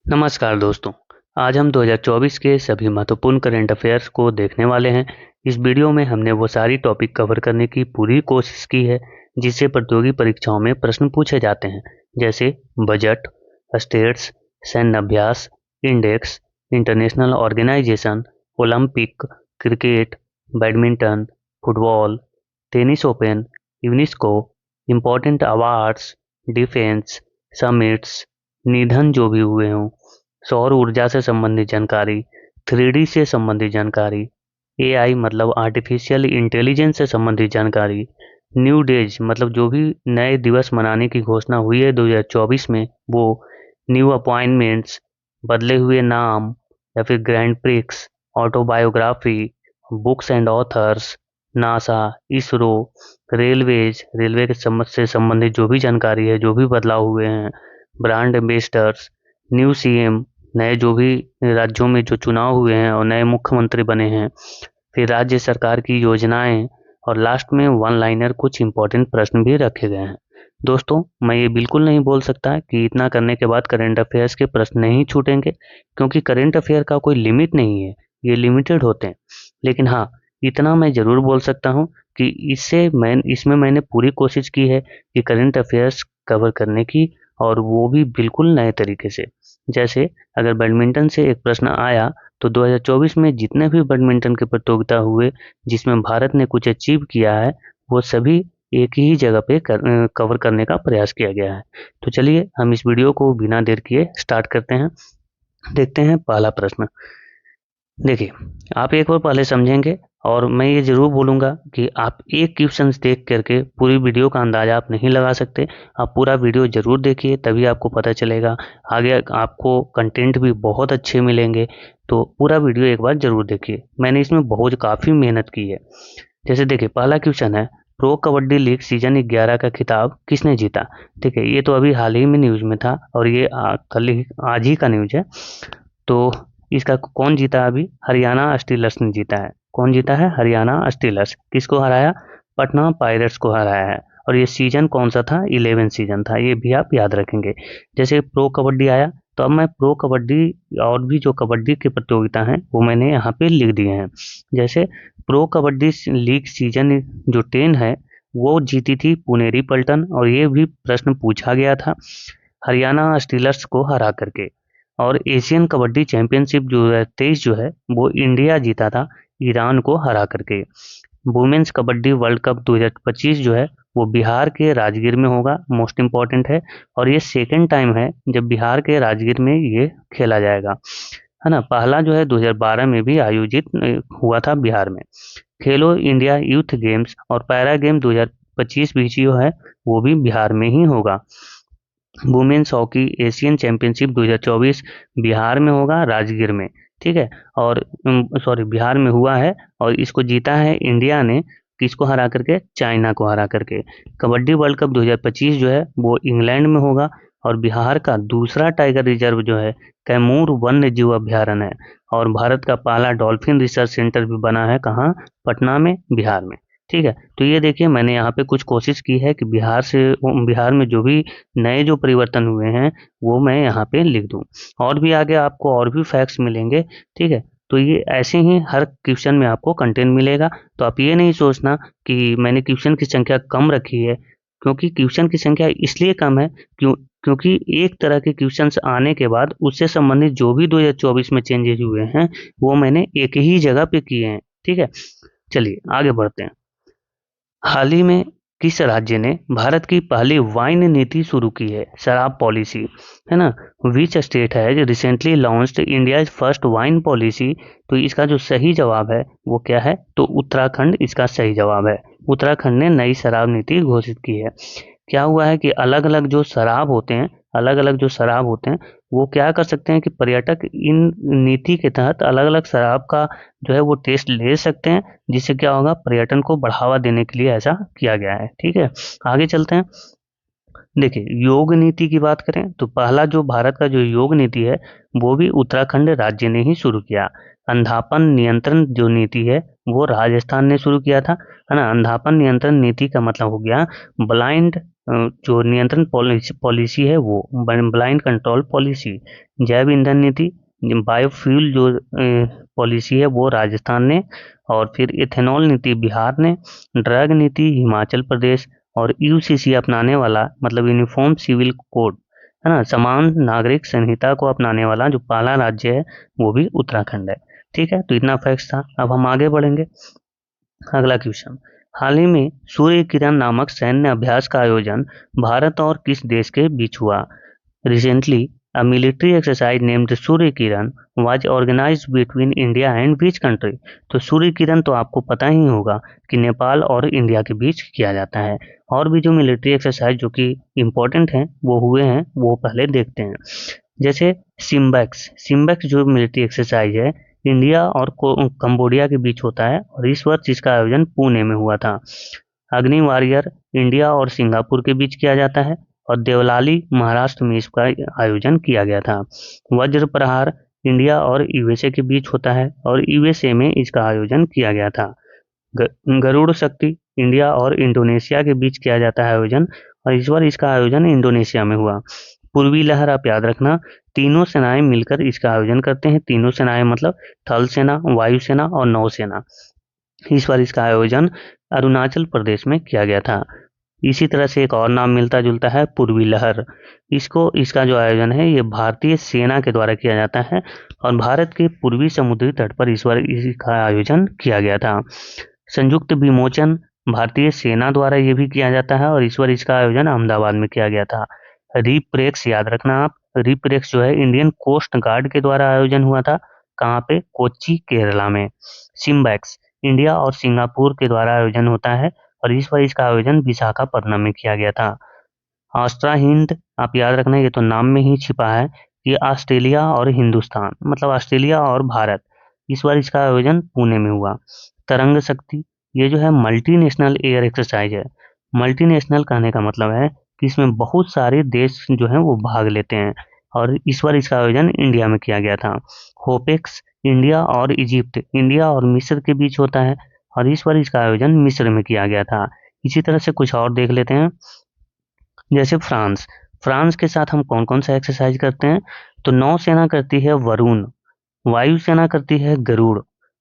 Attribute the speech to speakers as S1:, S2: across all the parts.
S1: नमस्कार दोस्तों। आज हम 2024 के सभी महत्वपूर्ण करंट अफेयर्स को देखने वाले हैं। इस वीडियो में हमने वो सारी टॉपिक कवर करने की पूरी कोशिश की है जिससे प्रतियोगी परीक्षाओं में प्रश्न पूछे जाते हैं, जैसे बजट, स्टेट्स, सैन्य अभ्यास, index, international organisation, Olympic, cricket, badminton, football, tennis open, UNESCO, important awards, defence, summits, निधन जो भी हुए हों, सौर ऊर्जा से संबंधित जानकारी, 3D से संबंधित जानकारी, एआई मतलब आर्टिफिशियल इंटेलिजेंस से संबंधित जानकारी, न्यू डेज मतलब जो भी नए दिवस मनाने की घोषणा हुई है 2024 में वो, न्यू अपॉइंटमेंट्स, बदले हुए नाम या फिर grand prix, autobiography, books and authors, NASA, ISRO, railways, railway के से संबंधित जो भी जानकारी है, जो भी बदलाव हुए हैं, ब्रांड एम्बेसडर्स, न्यू सीएम, नए जो भी राज्यों में जो चुनाव हुए हैं और नए मुख्यमंत्री बने हैं, फिर राज्य सरकार की योजनाएं, और लास्ट में वन लाइनर कुछ इंपॉर्टेंट प्रश्न भी रखे गए हैं। दोस्तों, मैं ये बिल्कुल नहीं बोल सकता कि इतना करने के बाद करंट अफेयर्स के प्रश्न नहीं छूटेंगे, क्योंकि करंट अफेयर का कोई लिमिट नहीं है, ये लिमिटेड होते हैं। लेकिन हाँ, इतना मैं ज़रूर बोल सकता हूँ कि इसमें मैंने पूरी कोशिश की है कि करंट अफेयर्स कवर करने की, और वो भी बिल्कुल नए तरीके से। जैसे अगर बैडमिंटन से एक प्रश्न आया तो 2024 में जितने भी बैडमिंटन के प्रतियोगिता हुए जिसमें भारत ने कुछ अचीव किया है, वो सभी एक ही जगह पे कवर करने का प्रयास किया गया है। तो चलिए हम इस वीडियो को बिना देर किए स्टार्ट करते हैं। देखते हैं पहला प्रश्न। देखिए, आप एक बार पहले समझेंगे, और मैं ये ज़रूर बोलूँगा कि आप एक क्वेश्चंस देख करके पूरी वीडियो का अंदाज़ा आप नहीं लगा सकते। आप पूरा वीडियो ज़रूर देखिए, तभी आपको पता चलेगा। आगे आपको कंटेंट भी बहुत अच्छे मिलेंगे, तो पूरा वीडियो एक बार ज़रूर देखिए। मैंने इसमें बहुत काफ़ी मेहनत की है। जैसे देखिए, पहला क्वेश्चन है, प्रो कबड्डी लीग सीजन 11 का खिताब किसने जीता? ठीक है, ये तो अभी हाल ही में न्यूज़ में था, और ये आज ही का न्यूज़ है। तो इसका कौन जीता? अभी हरियाणा स्टीलर्स ने जीता है। कौन जीता है? हरियाणा स्टीलर्स। किसको हराया? पटना पायरेट्स को हराया है। और ये सीजन कौन सा था? 11 सीजन था, ये भी आप याद रखेंगे। जैसे प्रो कबड्डी आया, तो अब मैं प्रो कबड्डी और भी जो कबड्डी की प्रतियोगिता हैं वो मैंने यहाँ पे लिख दिए हैं। जैसे प्रो कबड्डी लीग सीजन जो 10 है वो जीती थी पुनेरी पल्टन, और ये भी प्रश्न पूछा गया था हरियाणा स्टीलर्स को हरा करके। और एशियन कबड्डी चैंपियनशिप जो है 23 जो है वो इंडिया जीता था ईरान को हरा करके। वुमेन्स कबड्डी वर्ल्ड कप 2025 जो है वो बिहार के राजगीर में होगा, मोस्ट इम्पॉर्टेंट है। और ये सेकेंड टाइम है जब बिहार के राजगीर में ये खेला जाएगा, है ना। पहला जो है 2012 में भी आयोजित हुआ था बिहार में। खेलो इंडिया यूथ गेम्स और पैरा गेम 2025 भी जो है वो भी बिहार में ही होगा। Women's hockey Asian championship 2024 Bihar में होगा, राजगीर में। ठीक है। और सॉरी, बिहार में हुआ है, और इसको जीता है इंडिया ने। किसको हरा करके? चाइना को हरा करके। कबड्डी वर्ल्ड कप 2025 जो है वो इंग्लैंड में होगा, और बिहार का दूसरा टाइगर रिजर्व जो है कैमूर वन्य जीव अभ्यारण्य है। और भारत का पहला डॉल्फिन रिसर्च सेंटर भी बना है, कहाँ? पटना में, बिहार में। ठीक है। तो ये देखिए, मैंने यहाँ पे कुछ कोशिश की है कि बिहार में जो भी नए जो परिवर्तन हुए हैं वो मैं यहाँ पे लिख दूँ। और भी आगे आपको और भी फैक्ट्स मिलेंगे। ठीक है। तो ये ऐसे ही हर क्वेश्चन में आपको कंटेंट मिलेगा। तो आप ये नहीं सोचना कि मैंने क्वेश्चन की संख्या कम रखी है, क्योंकि क्वेश्चन की संख्या इसलिए कम है क्योंकि एक तरह के क्वेश्चंस आने के बाद उससे संबंधित जो भी 2024 में चेंजेस हुए हैं वो मैंने एक ही जगह पे किए हैं। ठीक है। चलिए आगे बढ़ते हैं। हाल ही में किस राज्य ने भारत की पहली वाइन नीति शुरू की है? शराब पॉलिसी, है ना। विच स्टेट है recently launched India first wine policy? तो इसका जो सही जवाब है वो क्या है? तो उत्तराखंड इसका सही जवाब है। उत्तराखंड ने नई शराब नीति घोषित की है। क्या हुआ है कि अलग अलग जो शराब होते हैं, अलग अलग जो शराब होते हैं वो क्या कर सकते हैं कि पर्यटक इन नीति के तहत अलग अलग शराब का जो है वो टेस्ट ले सकते हैं, जिससे क्या होगा, पर्यटन को बढ़ावा देने के लिए ऐसा किया गया है। ठीक है। आगे चलते हैं। देखिए, योग नीति की बात करें तो पहला जो भारत का जो योग नीति है वो भी उत्तराखंड राज्य ने ही शुरू किया। अंधापन नियंत्रण जो नीति है वो राजस्थान ने शुरू किया था, है ना। अंधापन नियंत्रण नीति का मतलब हो गया ब्लाइंड जो नियंत्रण पॉलिसी है वो ब्लाइंड कंट्रोल पॉलिसी। जैव ईंधन नीति बायोफ्यूल जो पॉलिसी है वो राजस्थान ने, और फिर इथेनॉल नीति बिहार ने, ड्रग नीति हिमाचल प्रदेश, और यूसीसी अपनाने वाला मतलब यूनिफॉर्म सिविल कोड, है ना, समान नागरिक संहिता को अपनाने वाला जो पहला राज्य है वो भी उत्तराखंड है। ठीक है, तो इतना फैक्ट्स था। अब हम आगे बढ़ेंगे। अगला क्वेश्चन, हाल ही में सूर्य किरण नामक सैन्य अभ्यास का आयोजन भारत और किस देश के बीच हुआ? Recently, a military exercise named Surya Kiran was organized between India and which country? तो सूर्य किरण तो आपको पता ही होगा कि नेपाल और इंडिया के बीच किया जाता है। और भी जो मिलिट्री एक्सरसाइज जो कि इम्पोर्टेंट हैं वो हुए हैं, वो पहले देखते हैं। जैसे सिम्बैक्स, सिम्बैक्स जो मिलिट्री एक्सरसाइज है इंडिया और कंबोडिया के बीच होता है, और इस वर्ष इसका आयोजन पुणे में हुआ था। अग्नि वॉरियर इंडिया और सिंगापुर के बीच किया जाता है, और देवलाली महाराष्ट्र में इसका आयोजन किया गया था। वज्र प्रहार इंडिया और यूएसए के बीच होता है, और यूएसए में इसका आयोजन किया गया था। गरुड़ शक्ति इंडिया और इंडोनेशिया के बीच किया जाता है आयोजन, और इस बार इसका आयोजन इंडोनेशिया में हुआ। पूर्वी लहर आप याद रखना, तीनों सेनाएं मिलकर इसका आयोजन करते हैं। तीनों सेनाएं मतलब थल सेना, वायुसेना और नौसेना। इस बार इसका आयोजन अरुणाचल प्रदेश में किया गया था। इसी तरह से एक और नाम मिलता जुलता है पूर्वी लहर। इसका जो आयोजन है ये भारतीय सेना के द्वारा किया जाता है, और भारत के पूर्वी समुद्री तट पर इस बार इसका आयोजन किया गया था। संयुक्त विमोचन भारतीय सेना द्वारा ये भी किया जाता है, और इस बार इसका आयोजन अहमदाबाद में किया गया था। रिप्रेक्स याद रखना आप, रिप्रेक्स जो है इंडियन कोस्ट गार्ड के द्वारा आयोजन हुआ था। कहाँ पे? कोच्चि केरला में। सिम्बैक्स इंडिया और सिंगापुर के द्वारा आयोजन होता है, और इस बार इसका आयोजन विशाखापट्टनम में किया गया था। ऑस्ट्रा हिंद आप याद रखना, ये तो नाम में ही छिपा है। ये ऑस्ट्रेलिया और हिंदुस्तान मतलब ऑस्ट्रेलिया और भारत, इस बार इसका आयोजन पुणे में हुआ। तरंग शक्ति ये जो है मल्टीनेशनल एयर एक्सरसाइज है। मल्टीनेशनल कहने का मतलब है कि इसमें बहुत सारे देश जो हैं वो भाग लेते हैं, और इस बार इसका आयोजन इंडिया में किया गया था। होपेक्स इंडिया और इजिप्ट, इंडिया और मिस्र के बीच होता है, और इस बार इसका आयोजन मिस्र में किया गया था। इसी तरह से कुछ और देख लेते हैं। जैसे फ्रांस, फ्रांस के साथ हम कौन कौन सा एक्सरसाइज करते हैं? तो नौसेना करती है वरुण, वायुसेना करती है गरुड़,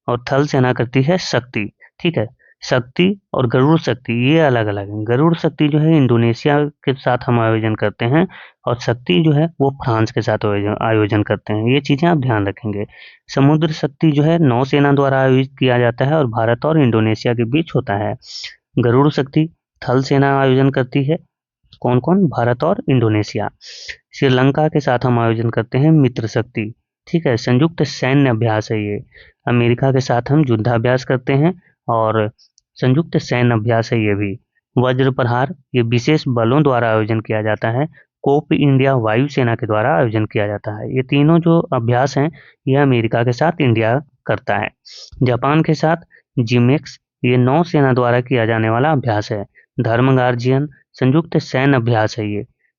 S1: और थल सेना करती है शक्ति। ठीक है, शक्ति और गरुड़ शक्ति ये अलग अलग है। गरुड़ शक्ति जो है इंडोनेशिया के साथ हम आयोजन करते हैं, और शक्ति जो है वो फ्रांस के साथ आयोजन करते हैं। ये चीजें आप ध्यान रखेंगे। समुद्र शक्ति जो है नौसेना द्वारा आयोजित किया जाता है, और भारत और इंडोनेशिया के बीच होता है। गरुड़ शक्ति थल सेना आयोजन करती है। कौन कौन? भारत और इंडोनेशिया। श्रीलंका के साथ हम आयोजन करते हैं मित्र शक्ति। ठीक है, संयुक्त सैन्य अभ्यास है ये। अमेरिका के साथ हम युद्धाभ्यास करते हैं, और संयुक्त सैन्य अभ्यास है ये भी। वज्र प्रहार ये विशेष बलों द्वारा आयोजन किया जाता है। कोप इंडिया वायुसेना के द्वारा आयोजन किया जाता है। ये तीनों जो अभ्यास हैं ये अमेरिका के साथ इंडिया करता है। जापान के साथ जिमेक्स ये नौसेना द्वारा किया जाने वाला अभ्यास है। धर्म गार्जियन संयुक्त सैन्य अभ्यास है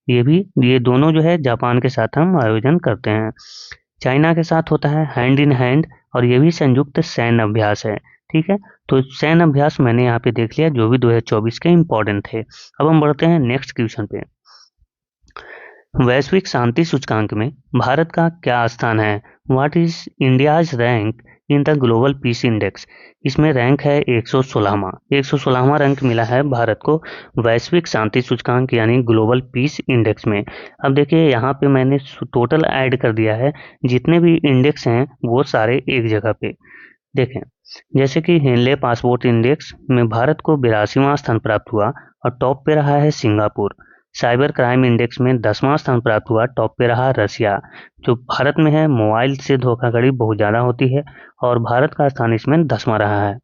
S1: ये दोनों जो है जापान के साथ हम आयोजन करते हैं। चाइना के साथ होता है हैंड इन हैंड, और ये भी संयुक्त सैन्य अभ्यास है। ठीक है, तो सैन्य अभ्यास मैंने यहाँ पे देख लिया जो भी 2024 के इम्पोर्टेंट थे। अब हम बढ़ते हैं नेक्स्ट क्वेश्चन पे। वैश्विक शांति सूचकांक में भारत का क्या स्थान है? What is India's rank in the global peace index? इसमें रैंक है 116वां, 116वां रैंक मिला है भारत को वैश्विक शांति सूचकांक यानी ग्लोबल पीस इंडेक्स में। अब देखिए यहाँ पे मैंने टोटल ऐड कर दिया है, जितने भी इंडेक्स हैं वो सारे एक जगह पे। देखें, जैसे कि हेनले पासपोर्ट इंडेक्स में भारत को 82वां स्थान प्राप्त हुआ, और टॉप पे रहा है सिंगापुर। साइबर क्राइम इंडेक्स में 10वां स्थान प्राप्त हुआ, टॉप पे रहा रसिया। जो भारत में है मोबाइल से धोखाधड़ी बहुत ज़्यादा होती है, और भारत का स्थान इसमें 10वां रहा है।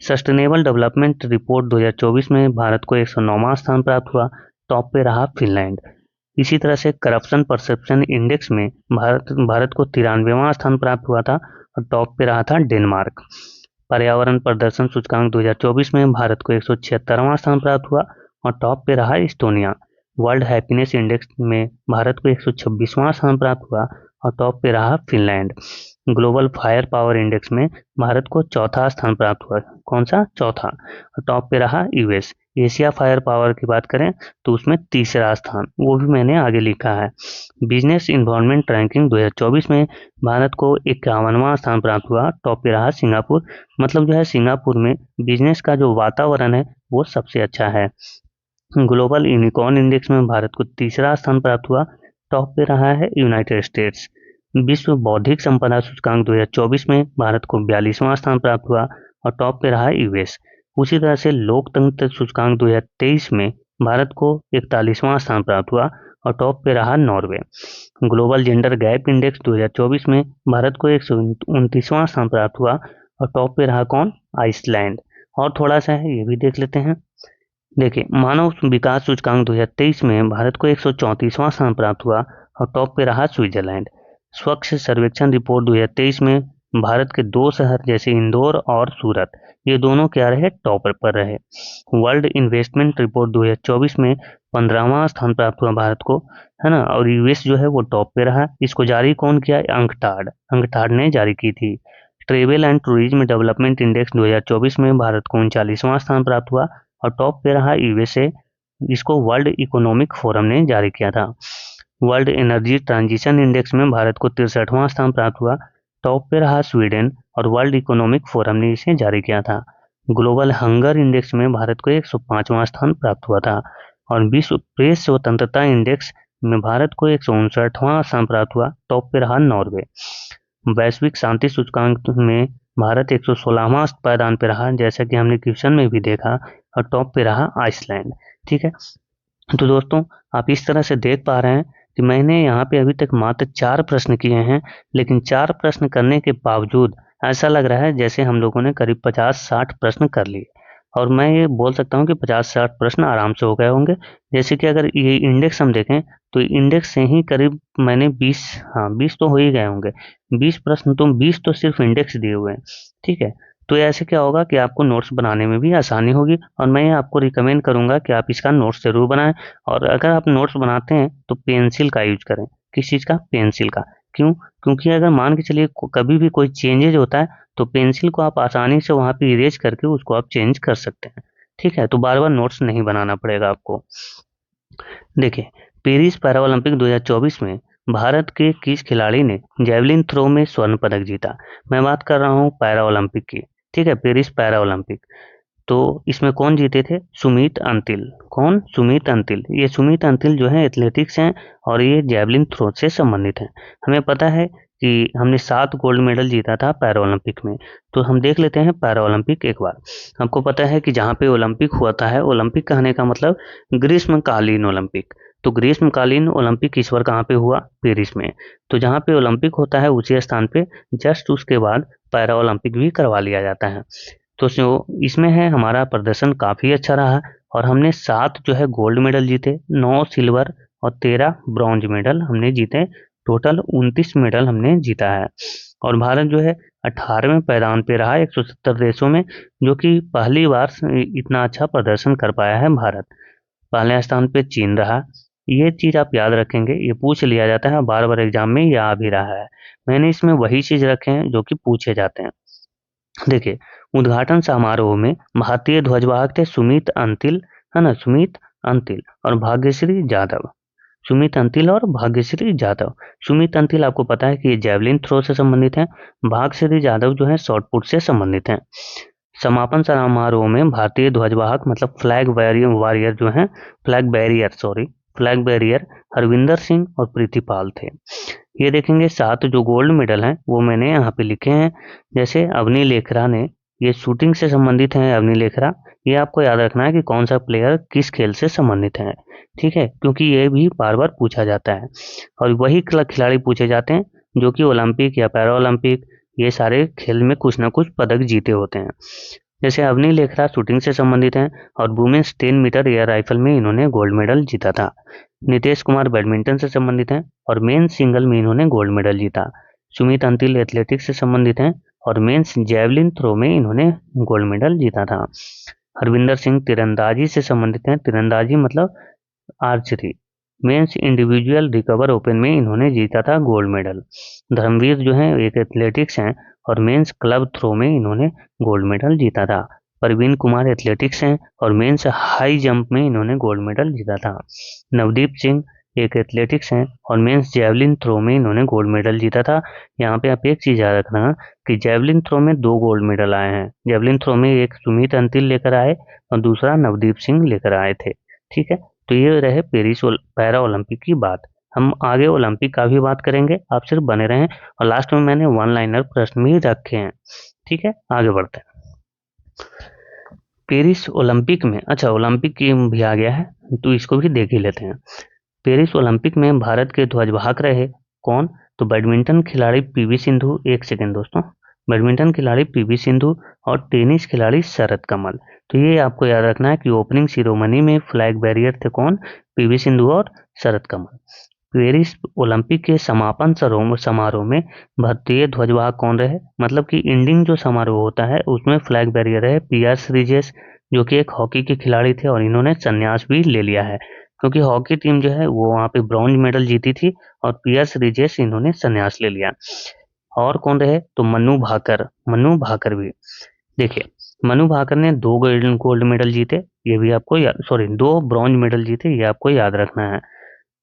S1: सस्टेनेबल डेवलपमेंट रिपोर्ट 2024 में भारत को 109वां स्थान प्राप्त हुआ, टॉप पे रहा फिनलैंड। इसी तरह से करप्शन परसेप्शन इंडेक्स में भारत को 93वां स्थान प्राप्त हुआ था, और टॉप पे रहा था डेनमार्क। पर्यावरण प्रदर्शन सूचकांक 2024 में भारत को 176वां स्थान प्राप्त हुआ, और टॉप पे रहा इस्टोनिया। वर्ल्ड हैप्पीनेस इंडेक्स में भारत को 126वां स्थान प्राप्त हुआ और टॉप पे रहा Finland. Global fire power index में भारत को चौथा स्थान प्राप्त हुआ। कौन सा? चौथा। और टॉप पे रहा यूएस। एशिया फायर पावर की बात करें तो उसमें तीसरा स्थान, वो भी मैंने आगे लिखा है। बिजनेस इन्वायरमेंट रैंकिंग 2024 में भारत को 51वां स्थान प्राप्त हुआ। टॉप पे रहा सिंगापुर। मतलब जो है सिंगापुर में बिजनेस का जो वातावरण है वो सबसे अच्छा है। ग्लोबल यूनिकॉर्न इंडेक्स में भारत को तीसरा स्थान प्राप्त हुआ। टॉप पे रहा है यूनाइटेड स्टेट्स। विश्व बौद्धिक संपदा सूचकांक 2024 में भारत को 42वां स्थान प्राप्त हुआ और टॉप पे रहा यूएस। उसी तरह से लोकतंत्र सूचकांक 2023 में भारत को 41वां स्थान प्राप्त हुआ और टॉप पे रहा Norway. Global gender gap index 2024 में भारत को 129वां स्थान प्राप्त हुआ और टॉप पे रहा कौन? आइसलैंड। और थोड़ा सा है ये भी देख लेते हैं। देखिए, मानव विकास सूचकांक 2023 में भारत को 134वां स्थान प्राप्त हुआ और टॉप पे रहा स्विट्जरलैंड। स्वच्छ सर्वेक्षण रिपोर्ट 2023 में भारत के 2 शहर जैसे इंदौर और सूरत, ये दोनों क्या रहे? टॉप पर रहे। वर्ल्ड इन्वेस्टमेंट रिपोर्ट 2024 में 15वां स्थान प्राप्त हुआ भारत को, है ना। और यूएस जो है वो टॉप पे रहा। इसको जारी कौन किया? अंकटाड ने जारी की थी। Travel and tourism development index 2024 में भारत को 39वां स्थान प्राप्त हुआ और टॉप पे रहा यूएसए। इसको वर्ल्ड इकोनॉमिक फोरम ने जारी किया था। वर्ल्ड एनर्जी ट्रांजिशन इंडेक्स में भारत को 63वां स्थान प्राप्त हुआ। टॉप पे रहा स्वीडन और वर्ल्ड इकोनॉमिक फोरम ने इसे जारी किया था। ग्लोबल हंगर इंडेक्स में भारत को 105वां स्थान प्राप्त हुआ था और विश्व प्रेस स्वतंत्रता इंडेक्स में भारत को 159वां स्थान प्राप्त हुआ। टॉप पे रहा नॉर्वे। वैश्विक शांति सूचकांक में भारत 116वां पायदान पे रहा, जैसा कि हमने क्वेश्चन में भी देखा, और टॉप पे रहा आइसलैंड। ठीक है, तो दोस्तों आप इस तरह से देख पा रहे हैं कि मैंने यहाँ पे अभी तक मात्र 4 प्रश्न किए हैं, लेकिन 4 प्रश्न करने के बावजूद ऐसा लग रहा है जैसे हम लोगों ने करीब 50-60 प्रश्न कर लिए। और मैं ये बोल सकता हूँ कि 50-60 प्रश्न आराम से हो गए होंगे। जैसे कि अगर ये इंडेक्स हम देखें तो इंडेक्स से ही करीब मैंने 20, हाँ 20 तो हो ही गए होंगे। 20 प्रश्न तो 20 तो सिर्फ इंडेक्स दिए हुए हैं। ठीक है, तो ऐसे क्या होगा कि आपको नोट्स बनाने में भी आसानी होगी और मैं आपको रिकमेंड करूंगा कि आप इसका नोट्स जरूर बनाएं। और अगर आप नोट्स बनाते हैं तो पेंसिल का यूज करें। किस चीज़ का? पेंसिल का। क्यों? क्योंकि अगर मान के चलिए कभी भी कोई चेंजेज होता है तो पेंसिल को आप आसानी से वहाँ पे इरेज करके उसको आप चेंज कर सकते हैं। ठीक है, तो बार बार नोट्स नहीं बनाना पड़ेगा आपको। देखिए, पेरिस पैरालंपिक 2024 में भारत के किस खिलाड़ी ने जेवलिन थ्रो में स्वर्ण पदक जीता? मैं बात कर रहा हूँ पैरालंपिक की। ठीक है, पेरिस पैरालंपिक। तो इसमें कौन जीते थे? सुमित अंतिल। कौन? सुमित अंतिल। ये सुमित अंतिल जो है एथलेटिक्स हैं और ये जेवलिन थ्रो से संबंधित हैं। हमें पता है कि हमने 7 गोल्ड मेडल जीता था पैरालंपिक में। तो हम देख लेते हैं पैरालंपिक एक बार। आपको पता है कि जहाँ पे ओलंपिक हुआ है, ओलंपिक कहने का मतलब ग्रीष्मकालीन ओलंपिक। तो ग्रीष्मकालीन ओलंपिक इस बार कहाँ पे हुआ? पेरिस में। तो जहाँ पे ओलंपिक होता है उसी स्थान पे जस्ट उसके बाद पैरा ओलंपिक भी करवा लिया जाता है। तो इसमें है हमारा प्रदर्शन काफ़ी अच्छा रहा और हमने 7 जो है गोल्ड मेडल जीते, 9 सिल्वर और 13 ब्रॉन्ज मेडल हमने जीते। टोटल 29 मेडल हमने जीता है। और भारत जो है 18वें पायदान पे रहा 170 देशों में, जो कि पहली बार इतना अच्छा प्रदर्शन कर पाया है भारत। पहले स्थान पे चीन रहा। ये चीज़ आप याद रखेंगे, ये पूछ लिया जाता है बार बार एग्जाम में, ये आ भी रहा है। मैंने इसमें वही चीज़ रखे हैं जो कि पूछे जाते हैं। देखिए, उद्घाटन समारोह में भारतीय ध्वजवाहक थे सुमित अंतिल, है ना, सुमित अंतिल और भाग्यश्री जाधव। सुमित अंतिल और भाग्यश्री जाधव। सुमित अंतिल आपको पता है कि ये जेवलिन थ्रो से संबंधित हैं। भाग्यश्री जाधव जो है शॉट पुट से संबंधित हैं। समापन समारोह में भारतीय ध्वजवाहक मतलब फ्लैग वॉरियर जो हैं, फ्लैग बैरियर हरविंदर सिंह और प्रीतिपाल थे। ये देखेंगे 7 जो गोल्ड मेडल हैं वो मैंने यहाँ पे लिखे हैं। जैसे अवनी लेखरा ने, ये शूटिंग से संबंधित हैं अवनी लेखरा। ये आपको याद रखना है कि कौन सा प्लेयर किस खेल से संबंधित है। ठीक है, क्योंकि ये भी बार बार पूछा जाता है और वही खिलाड़ी पूछे जाते हैं जो कि ओलंपिक या पैरा ओलंपिक ये सारे खेल में कुछ ना कुछ पदक जीते होते हैं। जैसे अवनी लेखरा शूटिंग से संबंधित हैं और वुमेन्स 10 मीटर एयर राइफल में इन्होंने गोल्ड मेडल जीता था। नितेश कुमार बैडमिंटन से संबंधित हैं और मेंस सिंगल में इन्होंने गोल्ड मेडल जीता। सुमित अंतिल एथलेटिक्स से संबंधित हैं और मेंस जेवलिन थ्रो में इन्होंने गोल्ड मेडल जीता था। हरविंदर सिंह तीरंदाजी से संबंधित हैं। तीरंदाजी मतलब archery, men's individual recurve open में इन्होंने जीता था गोल्ड मेडल। धर्मवीर जो है एक एथलेटिक्स हैं और मेंस क्लब थ्रो में इन्होंने गोल्ड मेडल जीता था। परवीन कुमार एथलेटिक्स हैं और मेंस हाई जंप में इन्होंने गोल्ड मेडल जीता था। नवदीप सिंह एक एथलेटिक्स हैं और मेंस जेवलिन थ्रो में इन्होंने गोल्ड मेडल जीता था। यहाँ पे आप एक चीज याद रखना कि जेवलिन थ्रो में 2 गोल्ड मेडल आए हैं। जेवलिन थ्रो में एक सुमित अंतिल लेकर आए और दूसरा नवदीप सिंह लेकर आए थे। ठीक है, तो ये रहे पेरिस पैरा ओलंपिक की बात। हम आगे ओलंपिक का भी बात करेंगे, आप सिर्फ बने रहें। और लास्ट में मैंने वन लाइनर प्रश्न भी रखे हैं। ठीक है, आगे बढ़ते हैं। पेरिस ओलंपिक में, अच्छा ओलंपिक की भी आ गया है तो इसको भी देख ही लेते हैं। पेरिस ओलंपिक में भारत के ध्वजवाहक रहे कौन? तो बैडमिंटन खिलाड़ी पीवी सिंधु। एक सेकेंड दोस्तों, बैडमिंटन खिलाड़ी पीवी सिंधु और टेनिस खिलाड़ी शरत कमल। तो ये आपको याद रखना है कि ओपनिंग सिरोमनी में फ्लैग बैरियर थे कौन? पीवी सिंधु और शरत कमल। पेरिस ओलंपिक के समापन समारोह में भारतीय ध्वजवाहक कौन रहे? मतलब कि एंडिंग जो समारोह होता है उसमें फ्लैग बैरियर है पीआर श्रीजेश, जो कि एक हॉकी के खिलाड़ी थे और इन्होंने संन्यास भी ले लिया है क्योंकि हॉकी टीम जो है वो वहाँ पे ब्रॉन्ज मेडल जीती थी और पीआर श्रीजेश इन्होंने संन्यास ले लिया। और कौन रहे? तो मनु भाकर। मनु भाकर भी देखिए, मनु भाकर ने 2 गोल्ड मेडल जीते, ये भी आपको याद, सॉरी 2 ब्रॉन्ज मेडल जीते, ये आपको याद रखना है।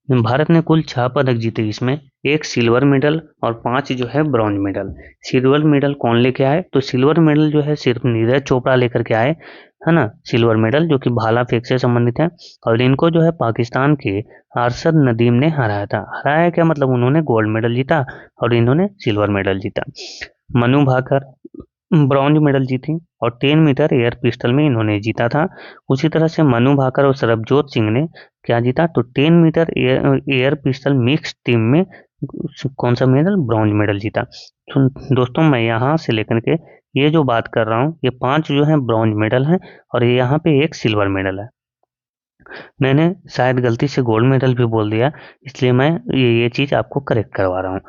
S1: भारत ने कुल 6 पदक जीते, इसमें 1 सिल्वर मेडल और 5 जो है ब्रॉन्ज मेडल। सिल्वर मेडल कौन लेके आए? तो सिल्वर मेडल जो है सिर्फ नीरज चोपड़ा लेकर के आए, है ना, सिल्वर मेडल, जो कि भाला फेंक से संबंधित है। और इनको जो है पाकिस्तान के अरशद नदीम ने हराया था। हराया क्या मतलब? उन्होंने गोल्ड मेडल जीता और इन्होंने सिल्वर मेडल जीता। मनु भाकर ब्रॉन्ज मेडल जीती और 10 मीटर एयर पिस्टल में इन्होंने जीता था। उसी तरह से मनु भाकर और सरबजोत सिंह ने क्या जीता? तो 10 metre air pistol mix team में कौन सा मेडल? ब्रॉन्ज मेडल जीता। तो दोस्तों मैं यहाँ से लेकर के ये जो बात कर रहा हूँ, ये 5 जो है ब्रॉन्ज मेडल है और ये यहाँ पे एक सिल्वर मेडल है। मैंने शायद गलती से गोल्ड मेडल भी बोल दिया, इसलिए मैं ये चीज़ आपको करेक्ट करवा रहा हूँ।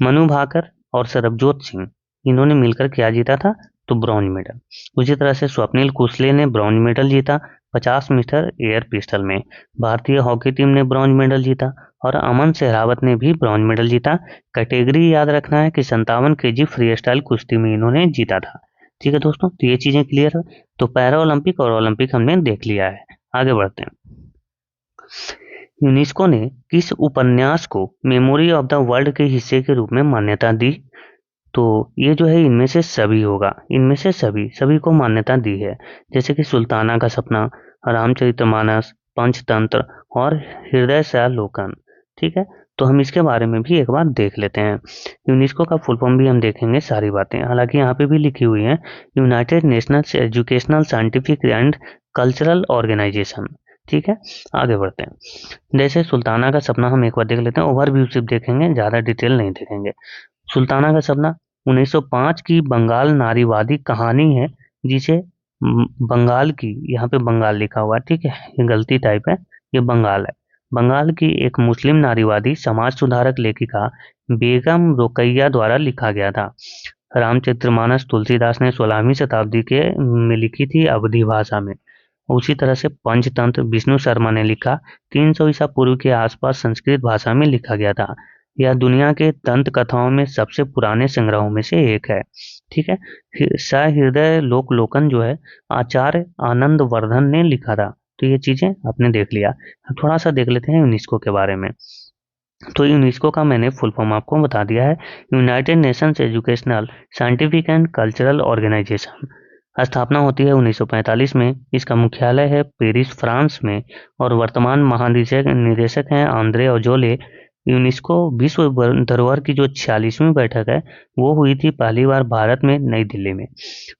S1: मनु भाकर और सरबजोत सिंह इन्होंने मिलकर क्या जीता था? तो ब्रॉन्ज मेडल। उसी तरह से स्वप्निल कुसले ने ब्रॉन्ज मेडल जीता 50 मीटर एयर पिस्टल में। भारतीय हॉकी टीम ने ब्रॉन्ज मेडल जीता और अमन सहरावत ने भी ब्रॉन्ज मेडल जीता। कैटेगरी याद रखना है कि 57 केजी फ्री स्टाइल कुश्ती में इन्होंने जीता था। ठीक है दोस्तों, तो ये चीज़ें क्लियर है। तो पैरा ओलंपिक और ओलंपिक हमने देख लिया है। आगे बढ़ते हैं। यूनेस्को ने किस उपन्यास को मेमोरी ऑफ द वर्ल्ड के हिस्से के रूप में मान्यता दी? तो ये जो है इनमें से सभी होगा, इनमें से सभी सभी को मान्यता दी है। जैसे कि सुल्ताना का सपना, रामचरितमानस, पंचतंत्र और हृदय से लोकन। ठीक है, तो हम इसके बारे में भी एक बार देख लेते हैं। यूनेस्को का फुल फॉर्म भी हम देखेंगे सारी बातें, हालांकि यहाँ पे भी लिखी हुई है United Nations Educational Scientific and Cultural Organization. ठीक है, आगे बढ़ते हैं। जैसे सुल्ताना का सपना हम एक बार देख लेते हैं, ओवरव्यू सिर्फ देखेंगे, ज़्यादा डिटेल नहीं देखेंगे। सुल्ताना का सपना 1905 की बंगाल नारीवादी कहानी है, जिसे बंगाल की, यहाँ पे बंगाल लिखा हुआ है, ठीक है, ये गलती टाइप है, ये बंगाल है। बंगाल की एक मुस्लिम नारीवादी समाज सुधारक लेखिका बेगम रोकैया द्वारा लिखा गया था। रामचरितमानस तुलसीदास ने 16वीं शताब्दी के में लिखी थी अवधी भाषा में। उसी तरह से पंचतंत्र विष्णु शर्मा ने लिखा 300 ईसा पूर्व के आसपास संस्कृत भाषा में लिखा गया था। यह दुनिया के दंत कथाओं में सबसे पुराने संग्रहों में से एक है। ठीक है, सहृदय लोकलोकन जो है आचार्य आनंद वर्धन ने लिखा था। तो ये चीजें आपने देख लिया। अब थोड़ा सा देख लेते हैं यूनेस्को के बारे में। तो यूनेस्को का मैंने फुल फॉर्म आपको बता दिया है, United Nations Educational Scientific and Cultural Organization. स्थापना होती है 1945 में। इसका मुख्यालय है पेरिस, फ्रांस में और वर्तमान महानिदेशक निदेशक हैं आंद्रे ओजोले। यूनेस्को विश्व धरोहर की जो 46वीं बैठक है वो हुई थी पहली बार भारत में, नई दिल्ली में।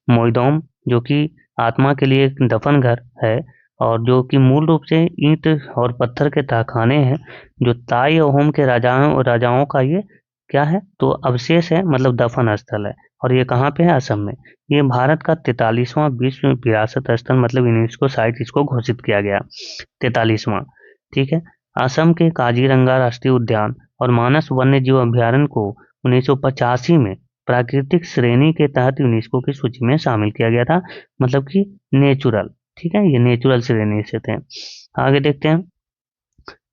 S1: मोइदोम, जो कि आत्मा के लिए एक दफन घर है और जो कि मूल रूप से ईंट और पत्थर के तहखाने हैं, जो ताई अहोम के राजाओं का ये क्या है? तो अवशेष है, मतलब दफन स्थल है। और ये कहाँ पे है? असम में। ये भारत का 43वां विश्व विरासत स्थल, मतलब यूनेस्को साइट इसको घोषित किया गया, 43वां। ठीक है, असम के काजीरंगा राष्ट्रीय उद्यान और मानस वन्य जीव अभ्यारण्य को 1985 में प्राकृतिक श्रेणी के तहत यूनेस्को की सूची में शामिल किया गया था, मतलब कि नेचुरल। ठीक है, ये नेचुरल श्रेणी से थे। आगे देखते हैं।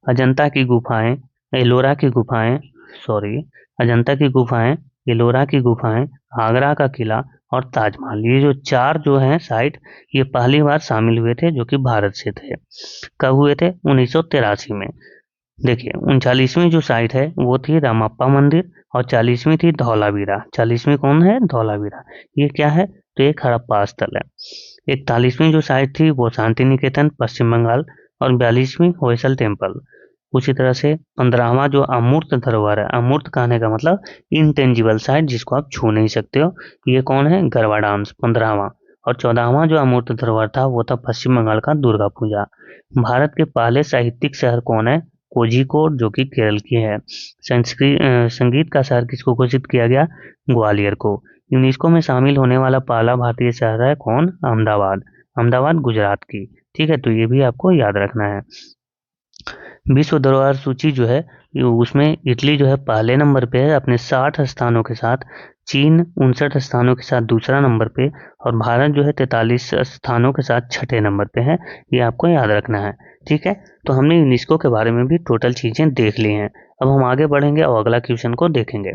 S1: अजंता की गुफाएं, एलोरा की गुफाएं, सॉरी, अजंता की गुफाएं, एलोरा की गुफाएं, आगरा का किला और ताजमहल, ये जो चार जो हैं साइट, ये पहली बार शामिल हुए थे जो कि भारत से थे। कब हुए थे? 1983 में। देखिए 39वीं जो साइट है वो थी रामप्पा मंदिर, और 40वीं थी धौलावीरा। 40वीं कौन है? धौलावीरा। ये क्या है? तो एक हड़प्पा स्थल है। 41वीं जो साइट थी वो शांति निकेतन, पश्चिम बंगाल, और 42वीं होयसल टेम्पल। उसी तरह से 15वां जो अमूर्त धरोहर है, अमूर्त कहने का मतलब इनटेंजिबल साइट, जिसको आप छू नहीं सकते हो, ये कौन है? गरबा डांस, 15वां। और 14वां जो अमूर्त धरोहर था वो था पश्चिम बंगाल का दुर्गा पूजा। भारत के पहले साहित्यिक शहर कौन है? कोझिकोड, जो कि केरल की है। संगीत का शहर किसको घोषित किया गया? ग्वालियर को। यूनेस्को में शामिल होने वाला पहला भारतीय शहर है कौन? अहमदाबाद। अहमदाबाद गुजरात की। ठीक है, तो ये भी आपको याद रखना है। विश्व धरोहर सूची जो है उसमें इटली जो है पहले नंबर पे है अपने 60 स्थानों के साथ। चीन 59 स्थानों के साथ दूसरा नंबर पे, और भारत जो है 43 स्थानों के साथ छठे नंबर पे है। ये आपको याद रखना है। ठीक है, तो हमने यूनेस्को के बारे में भी टोटल चीजें देख ली हैं। अब हम आगे बढ़ेंगे और अगला क्वेश्चन को देखेंगे।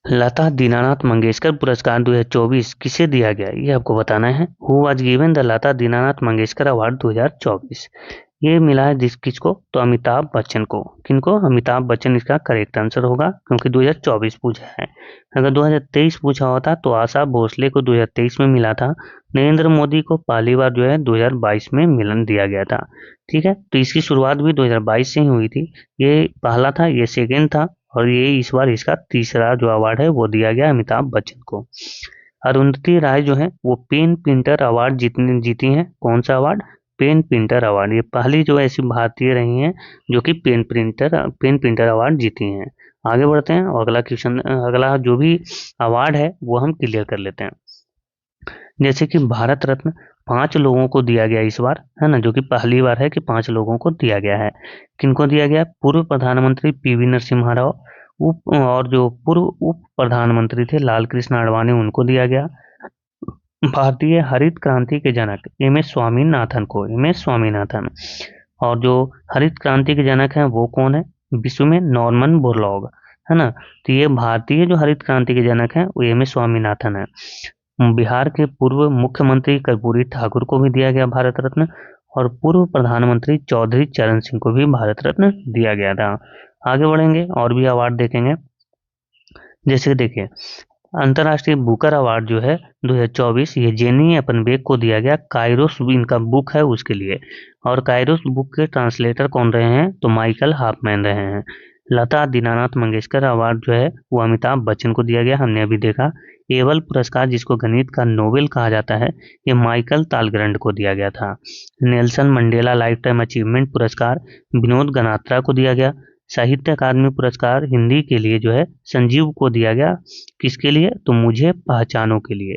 S1: लता दीनानाथ मंगेशकर पुरस्कार 2024 किसे दिया गया? ये आपको बताना है। Who was given the Lata Dinanath Mangeshkar award 2024? ये मिला है किसको? तो अमिताभ बच्चन को। किनको? अमिताभ बच्चन इसका करेक्ट आंसर होगा, क्योंकि 2024 पूछा है। अगर 2023 पूछा होता तो आशा भोसले को 2023 में मिला था। नरेंद्र मोदी को पहली बार जो है 2022 में मिलन दिया गया था। ठीक है, तो इसकी शुरुआत भी 2022 से ही हुई थी। ये पहला था, ये सेकेंड था, और ये इस बार इसका तीसरा जो अवार्ड है वो दिया गया अमिताभ बच्चन को। अरुंधति राय जो है वो पेन प्रिंटर अवार्ड जीती हैं। कौन सा अवार्ड? Pen printer award. ये पहली जो ऐसी भारतीय रही हैं जो कि पेन प्रिंटर अवार्ड जीती हैं। आगे बढ़ते हैं और अगला क्वेश्चन, अगला जो भी अवार्ड है वो हम क्लियर कर लेते हैं। जैसे कि भारत रत्न 5 लोगों को दिया गया इस बार, है ना, जो कि पहली बार है कि 5 लोगों को दिया गया है। किनको दिया गया? पूर्व प्रधानमंत्री पीवी नरसिम्हा राव, और जो पूर्व उप प्रधानमंत्री थे लाल कृष्ण आडवाणी, उनको दिया गया। भारतीय हरित क्रांति के जनक एम एस स्वामीनाथन को, एम एस स्वामीनाथन। और जो हरित क्रांति के जनक हैं वो कौन है विश्व में? नॉर्मन बोरलॉग, है ना। तो ये भारतीय जो हरित क्रांति के जनक हैं वो एम एस स्वामीनाथन है। बिहार के पूर्व मुख्यमंत्री कर्पूरी ठाकुर को भी दिया गया भारत रत्न, और पूर्व प्रधानमंत्री चौधरी चरण सिंह को भी भारत रत्न दिया गया था। आगे बढ़ेंगे और भी अवार्ड देखेंगे। जैसे देखिए अंतर्राष्ट्रीय बुकर अवार्ड जो है 2024, ये जेनी एपनबेक को दिया गया। काइरोस इनका बुक है उसके लिए, और काइरोस बुक के ट्रांसलेटर कौन रहे हैं? तो माइकल हाफमैन रहे हैं। लता दीनानाथ मंगेशकर अवार्ड जो है वो अमिताभ बच्चन को दिया गया, हमने अभी देखा। एबल पुरस्कार जिसको गणित का नोबेल कहा जाता है, ये माइकल तालग्रंड को दिया गया था। Nelson Mandela life time achievement पुरस्कार विनोद गनात्रा को दिया गया। साहित्य अकादमी पुरस्कार हिंदी के लिए जो है संजीव को दिया गया। किसके लिए? तो मुझे पहचानों के लिए।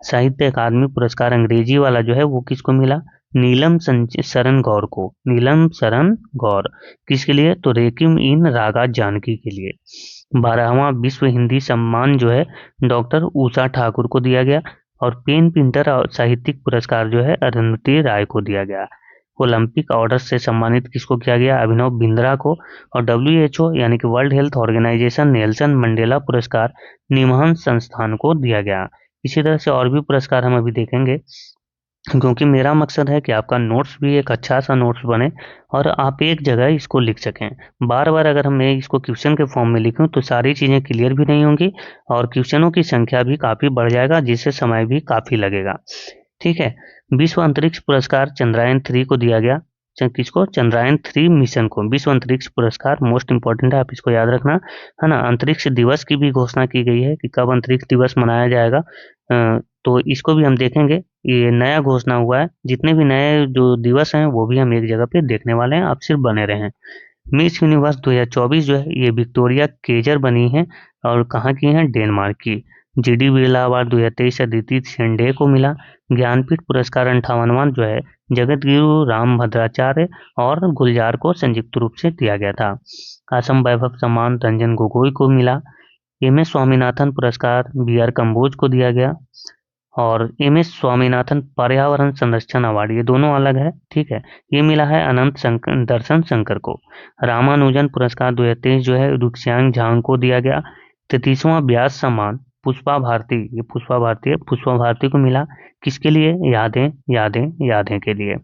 S1: साहित्य अकादमी पुरस्कार अंग्रेजी वाला जो है वो किसको मिला? नीलम शरण गौर को। नीलम शरण गौर किसके लिए? तो रेकिम इन रागा जानकी के लिए। 12वां विश्व हिंदी सम्मान जो है डॉक्टर उषा ठाकुर को दिया गया। और पेन प्रिंटर और साहित्यिक पुरस्कार जो है अरुंधति राय को दिया गया। ओलंपिक ऑर्डर से सम्मानित किसको किया गया? अभिनव बिंद्रा को। और WHO यानी कि World Health Organization Nelson Mandela पुरस्कार निमहांस संस्थान को दिया गया। इसी तरह से और भी पुरस्कार हम अभी देखेंगे, क्योंकि मेरा मकसद है कि आपका नोट्स भी एक अच्छा सा नोट्स बने और आप एक जगह इसको लिख सकें। बार बार अगर मैं इसको क्वेश्चन के फॉर्म में लिखूं तो सारी चीज़ें क्लियर भी नहीं होंगी, और क्वेश्चनों की संख्या भी काफ़ी बढ़ जाएगा, जिससे समय भी काफ़ी लगेगा। ठीक है, विश्व अंतरिक्ष पुरस्कार चंद्रयान 3 को दिया गया। किसको? चंद्रयान 3 मिशन को विश्व अंतरिक्ष पुरस्कार। मोस्ट इंपॉर्टेंट है, आप इसको याद रखना, है ना। अंतरिक्ष दिवस की भी घोषणा की गई है कि कब अंतरिक्ष दिवस मनाया जाएगा, तो इसको भी हम देखेंगे। ये नया घोषणा हुआ है, जितने भी नए जो दिवस हैं वो भी हम एक जगह पे देखने वाले हैं, आप सिर्फ बने रहें। मिस यूनिवर्स 2024 जो है ये विक्टोरिया केजर बनी है, और कहाँ की है? डेनमार्क की। GD बिरला अवार्ड 2023 अदिति शेंडे को मिला। ज्ञानपीठ पुरस्कार 58वां जो है जगत गुरु राम भद्राचार्य और गुलजार को संयुक्त रूप से दिया गया था। असम वैभव सम्मान रंजन गोगोई को मिला। MS स्वामीनाथन पुरस्कार BR कम्बोज को दिया गया। और MS स्वामीनाथन पर्यावरण संरक्षण अवार्ड, ये दोनों अलग है, ठीक है। ये मिला है अनंत दर्शन शंकर को। रामानुजन पुरस्कार 2023 जो है रुक्स्यांग झांग को दिया गया। 33वां व्यास सम्मान पुष्पा भारती, ये पुष्पा भारती है, पुष्पा भारती को मिला किसके लिए? यादें यादें यादें के लिए।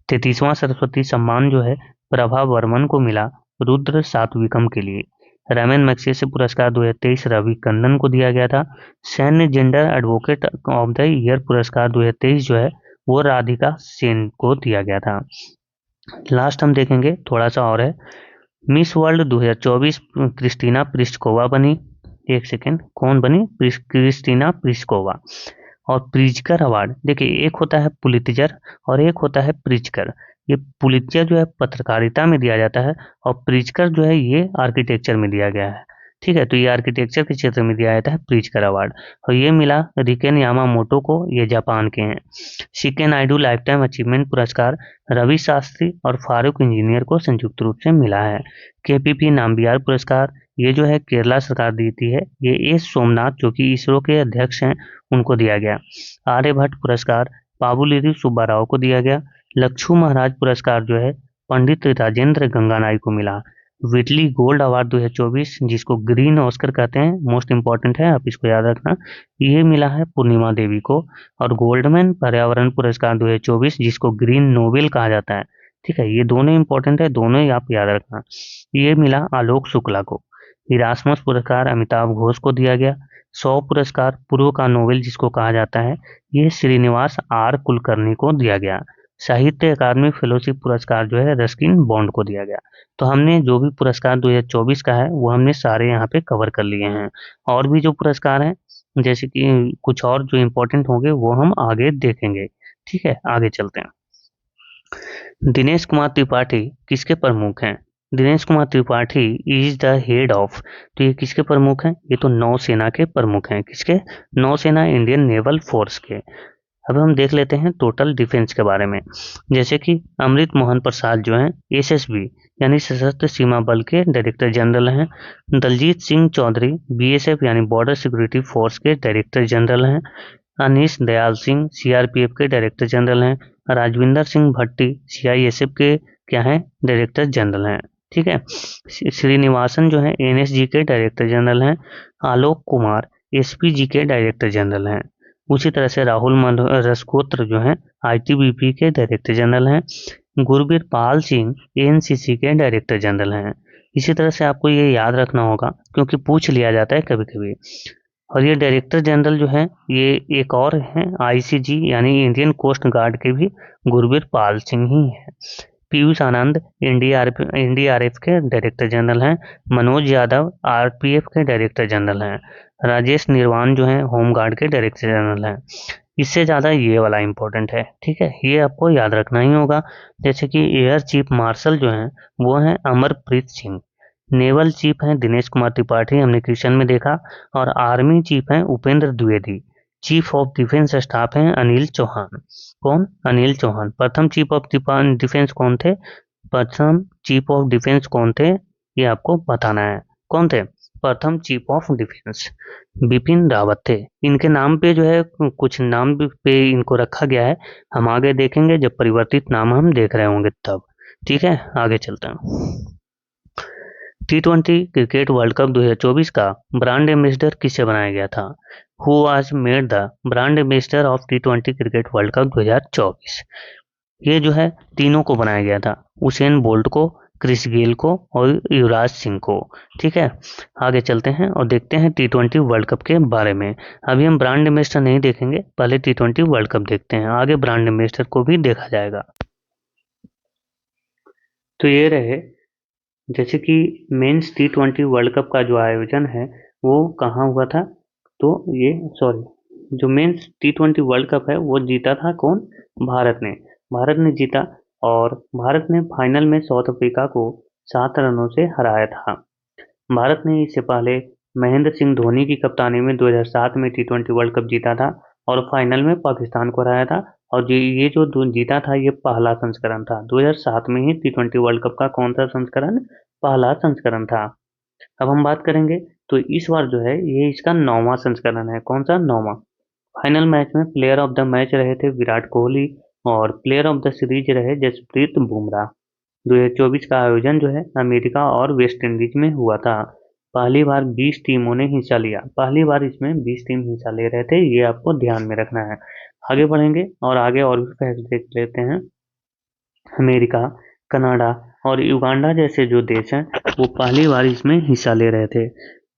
S1: 33वां सरस्वती सम्मान जो है प्रभा वर्मन को मिला रुद्र सात्विकम के लिए। रैमन मैग्सेसे पुरस्कार 2023 रवि कन्नन को दिया गया था। सैन्य gender advocate of the year पुरस्कार 2023 जो है वो राधिका सेन को दिया गया था। लास्ट हम देखेंगे थोड़ा सा और है। मिस वर्ल्ड 2024 क्रिस्टीना प्रिस्कोवा बनी। एक सेकेंड, कौन बनी? क्रिस्टीना प्रिस्कोवा। और प्रिजकर अवार्ड, देखिए एक होता है पुलित्जर और एक होता है प्रिजकर। ये पुलित्जर जो है पत्रकारिता में दिया जाता है और प्रिजकर जो है ये आर्किटेक्चर में दिया गया है, ठीक है। तो ये आर्किटेक्चर के क्षेत्र में दिया जाता है प्रिजकर अवार्ड, और ये मिला रिकेन यामामोटो को, ये जापान के हैं। CK Naidu lifetime achievement पुरस्कार रवि शास्त्री और फारूक इंजीनियर को संयुक्त रूप से मिला है। KPP नाम्बियार पुरस्कार ये जो है केरला सरकार देती है, ये एस सोमनाथ जो कि इसरो के अध्यक्ष हैं उनको दिया गया। आर्यभट्ट पुरस्कार पाबुलेरी सुब्बाराव को दिया गया। लक्ष्मू महाराज पुरस्कार जो है पंडित राजेंद्र गंगानाई को मिला। विटली गोल्ड अवार्ड 2024 जिसको ग्रीन ऑस्कर कहते हैं, मोस्ट इंपॉर्टेंट है, आप इसको याद रखना, ये मिला है पूर्णिमा देवी को। और गोल्डमैन पर्यावरण पुरस्कार 2024 जिसको ग्रीन नोबेल कहा जाता है, ठीक है, ये दोनों इंपॉर्टेंट है, दोनों ही आप याद रखना, ये मिला आलोक शुक्ला को। इरास्मस पुरस्कार अमिताभ घोष को दिया गया। 100 पुरस्कार पूर्व का नोबेल जिसको कहा जाता है, ये श्रीनिवास R कुलकर्णी को दिया गया। साहित्य अकादमी फेलोशिप पुरस्कार जो है रस्किन बॉन्ड को दिया गया। तो हमने जो भी पुरस्कार 2024 का है वो हमने सारे यहाँ पे कवर कर लिए हैं। और भी जो पुरस्कार हैं जैसे कि कुछ और जो इम्पोर्टेंट होंगे वो हम आगे देखेंगे, ठीक है। आगे चलते हैं। दिनेश कुमार त्रिपाठी किसके प्रमुख हैं? Dinesh Kumar Tripathi is the head of, तो ये किसके प्रमुख हैं? ये तो नौसेना के प्रमुख हैं। किसके? नौसेना, इंडियन नेवल फोर्स के। अब हम देख लेते हैं टोटल डिफेंस के बारे में। जैसे कि अमृत मोहन प्रसाद जो हैं SSB यानी सशस्त्र सीमा बल के डायरेक्टर जनरल हैं। दलजीत सिंह चौधरी BSF यानी बॉर्डर सिक्योरिटी फोर्स के डायरेक्टर जनरल हैं। अनीश दयाल सिंह CRPF के डायरेक्टर जनरल हैं। राजविंदर सिंह भट्टी CISF के क्या हैं? डायरेक्टर जनरल हैं, ठीक है। श्रीनिवासन जो है NSG के डायरेक्टर जनरल हैं। आलोक कुमार SPG के डायरेक्टर जनरल हैं। उसी तरह से राहुल रसकोत्र जो हैं ITBP के डायरेक्टर जनरल हैं। गुरबीर पाल सिंह ANCC के डायरेक्टर जनरल हैं। इसी तरह से आपको ये याद रखना होगा क्योंकि पूछ लिया जाता है कभी कभी। और ये डायरेक्टर जनरल जो है ये एक और हैं ICG यानी इंडियन कोस्ट गार्ड के भी गुरबीर पाल सिंह ही हैं। पीयूष आनंद NDRF के डायरेक्टर जनरल हैं। मनोज यादव RPF के डायरेक्टर जनरल हैं। राजेश निर्वाण जो हैं होमगार्ड के डायरेक्टर जनरल हैं। इससे ज़्यादा ये वाला इंपॉर्टेंट है, ठीक है, ये आपको याद रखना ही होगा। जैसे कि एयर चीफ मार्शल जो हैं वो हैं अमरप्रीत सिंह। नेवल चीफ हैं दिनेश कुमार त्रिपाठी, हमने क्वेश्चन में देखा। और आर्मी चीफ हैं Upendra Dwivedi. Chief of defence staff हैं अनिल चौहान। कौन? अनिल चौहान। प्रथम चीफ ऑफ डिफेंस कौन थे? प्रथम चीफ ऑफ डिफेंस कौन थे ये आपको बताना है। कौन थे प्रथम chief of defence? Bipin Rawat थे। इनके नाम पे जो है कुछ नाम पे इनको रखा गया है, हम आगे देखेंगे जब परिवर्तित नाम हम देख रहे होंगे तब, ठीक है। आगे चलते हैं। T20 क्रिकेट वर्ल्ड कप 2024 का ब्रांड एम्बेसडर किसे बनाया गया था? Who was made the brand ambassador of T20 cricket world cup 2024? ये जो है तीनों को बनाया गया था, उसेन बोल्ट को, क्रिस गेल को और युवराज सिंह को, ठीक है। आगे चलते हैं और देखते हैं T20 वर्ल्ड कप के बारे में। अभी हम ब्रांड एम्बेसडर नहीं देखेंगे, पहले T20 वर्ल्ड कप देखते हैं, आगे ब्रांड एम्बेसडर को भी देखा जाएगा। तो ये रहे जैसे कि मेंस T20 वर्ल्ड कप का जो आयोजन है वो कहाँ हुआ था, तो ये जो मेंस T20 वर्ल्ड कप है वो जीता था कौन? भारत ने जीता। और भारत ने फाइनल में साउथ अफ्रीका को 7 रनों से हराया था। भारत ने इससे पहले महेंद्र सिंह धोनी की कप्तानी में 2007 में T20 वर्ल्ड कप जीता था और फाइनल में पाकिस्तान को हराया था। और ये जो जीता था ये पहला संस्करण था, 2007 में ही T20 वर्ल्ड कप का कौन सा संस्करण? पहला संस्करण था। अब हम बात करेंगे तो इस बार जो है ये इसका 9वां संस्करण है। कौन सा? 9वां। फाइनल मैच में प्लेयर ऑफ द मैच रहे थे विराट कोहली और प्लेयर ऑफ द सीरीज रहे जसप्रीत बुमराह। 2024 का आयोजन जो है अमेरिका और वेस्ट इंडीज में हुआ था। पहली बार 20 टीमों ने हिस्सा लिया। पहली बार इसमें 20 टीम हिस्सा ले रहे थे, ये आपको ध्यान में रखना है। आगे बढ़ेंगे और आगे और भी फैक्ट देख लेते हैं। अमेरिका, कनाडा और युगांडा जैसे जो देश हैं वो पहली बार इसमें हिस्सा ले रहे थे।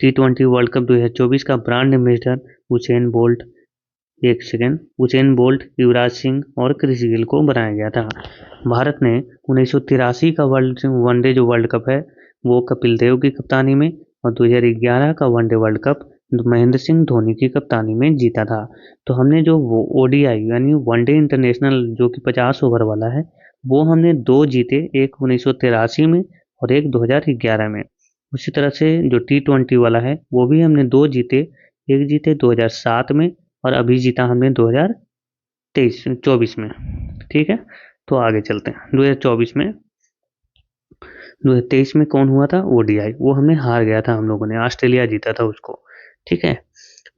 S1: T20 वर्ल्ड कप 2024 का ब्रांड एम्बेसडर उसेन बोल्ट, एक second, Usain bolt, Yuvraj Singh और क्रिस गेल को बनाया गया था। भारत ने 1983 का वनडे जो वर्ल्ड कप है वो कपिल देव की कप्तानी में और 2011 का one day world cup Mahendra Singh Dhoni की कप्तानी में जीता था। तो हमने जो वो ओडीआई यानी वनडे इंटरनेशनल जो कि 50 ओवर वाला है वो हमने 2 जीते, एक 1983 में और एक 2011 में। उसी तरह से जो T20 वाला है वो भी हमने 2 जीते, एक जीते 2007 में और अभी जीता हमने 2024 में। ठीक है, तो आगे चलते हैं। 2023 में कौन हुआ था? ओडीआई, वो हमने हार गया था, हम लोगों ने, ऑस्ट्रेलिया जीता था उसको। ठीक है,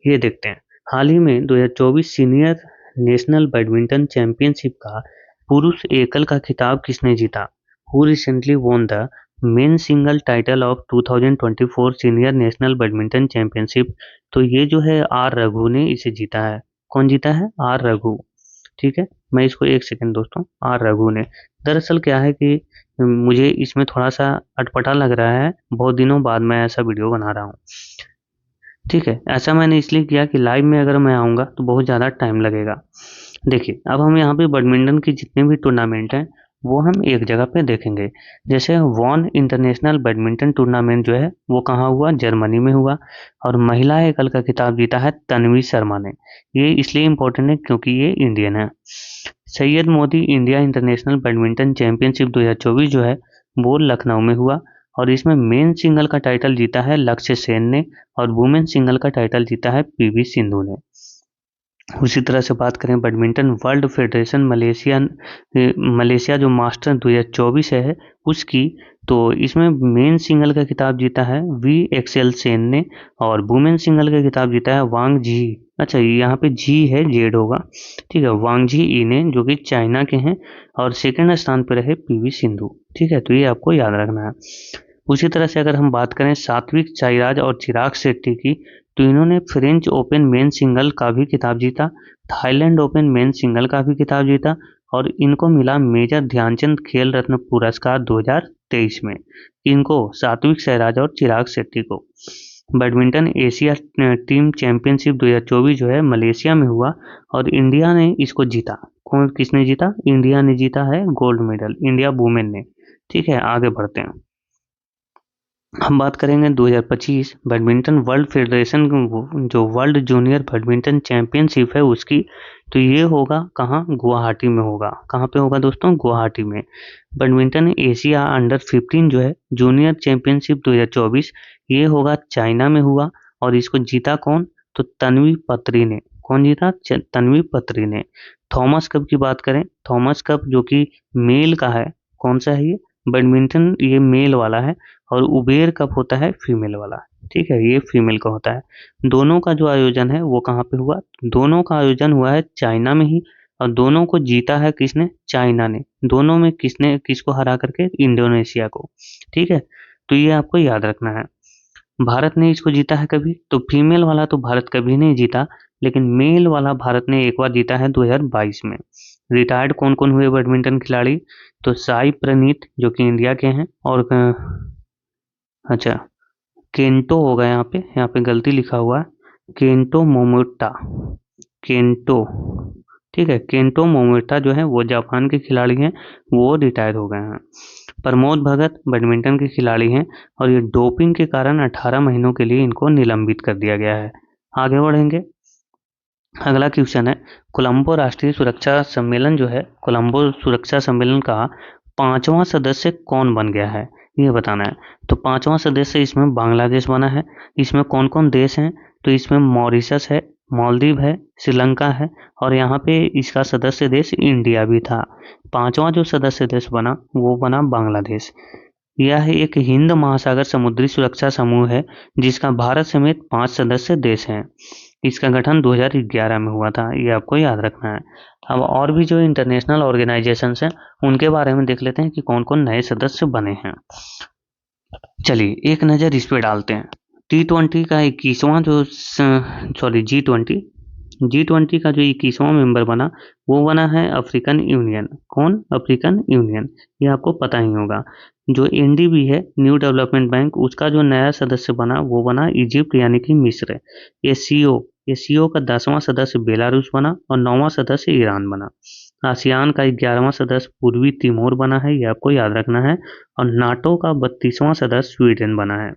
S1: ये देखते हैं। हाल ही में 2024 सीनियर नेशनल बैडमिंटन चैंपियनशिप का पुरुष एकल का खिताब किसने जीता? Who recently won the men single title of 2024 senior national badminton championship? तो ये जो है आर रघु ने इसे जीता है। कौन जीता है? आर रघु। ठीक है, मैं इसको एक सेकंड दोस्तों, आर रघु ने। दरअसल क्या है कि मुझे इसमें थोड़ा सा अटपटा लग रहा है, बहुत दिनों बाद मैं ऐसा वीडियो बना रहा हूँ। ठीक है, ऐसा मैंने इसलिए किया कि लाइव में अगर मैं आऊँगा तो बहुत ज़्यादा टाइम लगेगा। देखिए, अब हम यहाँ पे बैडमिंटन की जितने भी टूर्नामेंट हैं वो हम एक जगह पे देखेंगे। जैसे वॉन इंटरनेशनल बैडमिंटन टूर्नामेंट जो है वो कहाँ हुआ? जर्मनी में हुआ और महिला एकल का खिताब जीता है तन्वी शर्मा ने। ये इसलिए इम्पोर्टेंट है क्योंकि ये इंडियन है। Syed Modi India international badminton championship 2024 जो है वो लखनऊ में हुआ और इसमें मेन सिंगल का टाइटल जीता है लक्ष्य सेन ने और वुमेन सिंगल का टाइटल जीता है पीवी सिंधु ने। उसी तरह से बात करें बैडमिंटन वर्ल्ड फेडरेशन मलेशिया जो मास्टर 2024 है उसकी, तो इसमें मेन सिंगल का खिताब जीता है वी एक्सएल सेन ने और वुमेन सिंगल का खिताब जीता है वांग जी। अच्छा, यहाँ पे जी है, जेड होगा। ठीक है, वांग जी ई ने, जो कि चाइना के हैं और सेकंड स्थान पर रहे पीवी सिंधु। ठीक है, तो ये आपको याद रखना है। उसी तरह से अगर हम बात करें सात्विक साईराज और चिराग शेट्टी की, तो इन्होंने फ्रेंच ओपन मेन सिंगल का भी खिताब जीता, थाईलैंड ओपन मेन सिंगल का भी खिताब जीता और इनको मिला मेजर ध्यानचंद खेल रत्न पुरस्कार 2023 में। इनको सात्विक साईराज और चिराग शेट्टी को। बैडमिंटन एशिया टीम चैंपियनशिप 2024 जो है मलेशिया में हुआ और इंडिया ने इसको जीता। कौन, किसने जीता? इंडिया ने जीता है गोल्ड मेडल, इंडिया वुमेन ने। ठीक है, आगे बढ़ते हैं। हम बात करेंगे 2025 बैडमिंटन वर्ल्ड फेडरेशन जो वर्ल्ड जूनियर बैडमिंटन चैंपियनशिप है उसकी, तो ये होगा कहाँ? गुवाहाटी में होगा। कहाँ पे होगा दोस्तों? गुवाहाटी में। बैडमिंटन एशिया अंडर 15 जो है जूनियर चैंपियनशिप 2024, ये होगा चाइना में हुआ और इसको जीता कौन? तो तन्वी पत्री ने। कौन जीता? तन्वी पत्री ने। थॉमस कप की बात करें, थॉमस कप जो कि मेल का है, कौन सा है ये? बैडमिंटन ये मेल वाला है और उबेर कप होता है फीमेल वाला। ठीक है, ये फीमेल का होता है। दोनों का जो आयोजन है वो कहाँ पे हुआ? दोनों का आयोजन हुआ है चाइना में ही और दोनों को जीता है किसने? चाइना ने। दोनों में किसने किसको हरा करके? इंडोनेशिया को। ठीक है, तो ये आपको याद रखना है। भारत ने इसको जीता है कभी? तो फीमेल वाला तो भारत कभी नहीं जीता, लेकिन मेल वाला भारत ने एक बार जीता है 2022 में। रिटायर्ड कौन कौन हुए बैडमिंटन खिलाड़ी? तो साई प्रणीत जो कि इंडिया के हैं और अच्छा, केंटो होगा, यहाँ पे गलती लिखा हुआ है, केंटो मोमोटा, केंटो। ठीक है, केंटो मोमोटा जो है वो जापान के खिलाड़ी हैं, वो रिटायर हो गए हैं। प्रमोद भगत बैडमिंटन के खिलाड़ी हैं और ये डोपिंग के कारण 18 महीनों के लिए इनको निलंबित कर दिया गया है। आगे बढ़ेंगे। अगला क्वेश्चन है, कोलंबो राष्ट्रीय सुरक्षा सम्मेलन जो है, कोलंबो सुरक्षा सम्मेलन का 5वां सदस्य कौन बन गया है? ये बताना है। तो 5वां सदस्य इसमें बांग्लादेश बना है। इसमें कौन कौन देश हैं? तो इसमें मॉरिशस है, मालदीव है, श्रीलंका है और यहाँ पे इसका सदस्य देश इंडिया भी था। 5वां जो सदस्य देश बना वो बना बांग्लादेश। यह एक हिंद महासागर समुद्री सुरक्षा समूह है जिसका भारत समेत 5 सदस्य देश हैं। इसका गठन 2011 में हुआ था, ये आपको याद रखना है। अब और भी जो इंटरनेशनल ऑर्गेनाइजेशंस हैं उनके बारे में देख लेते हैं कि कौन कौन नए सदस्य बने हैं। चलिए एक नज़र इस पे डालते हैं। T20 का 21वां जो G20 का जो 21वां मेंबर बना वो बना है अफ्रीकन यूनियन। कौन? अफ्रीकन यूनियन, ये आपको पता ही होगा। जो एनडीबी है, न्यू डेवलपमेंट बैंक, उसका जो नया सदस्य बना वो बना इजिप्ट यानी कि मिस्र। एसीओ का 10वां सदस्य बेलारूस बना और 9वां सदस्य ईरान बना। आसियान का 11वां सदस्य पूर्वी तिमोर बना है, ये आपको याद रखना है। और नाटो का 32वां सदस्य स्वीडन बना है।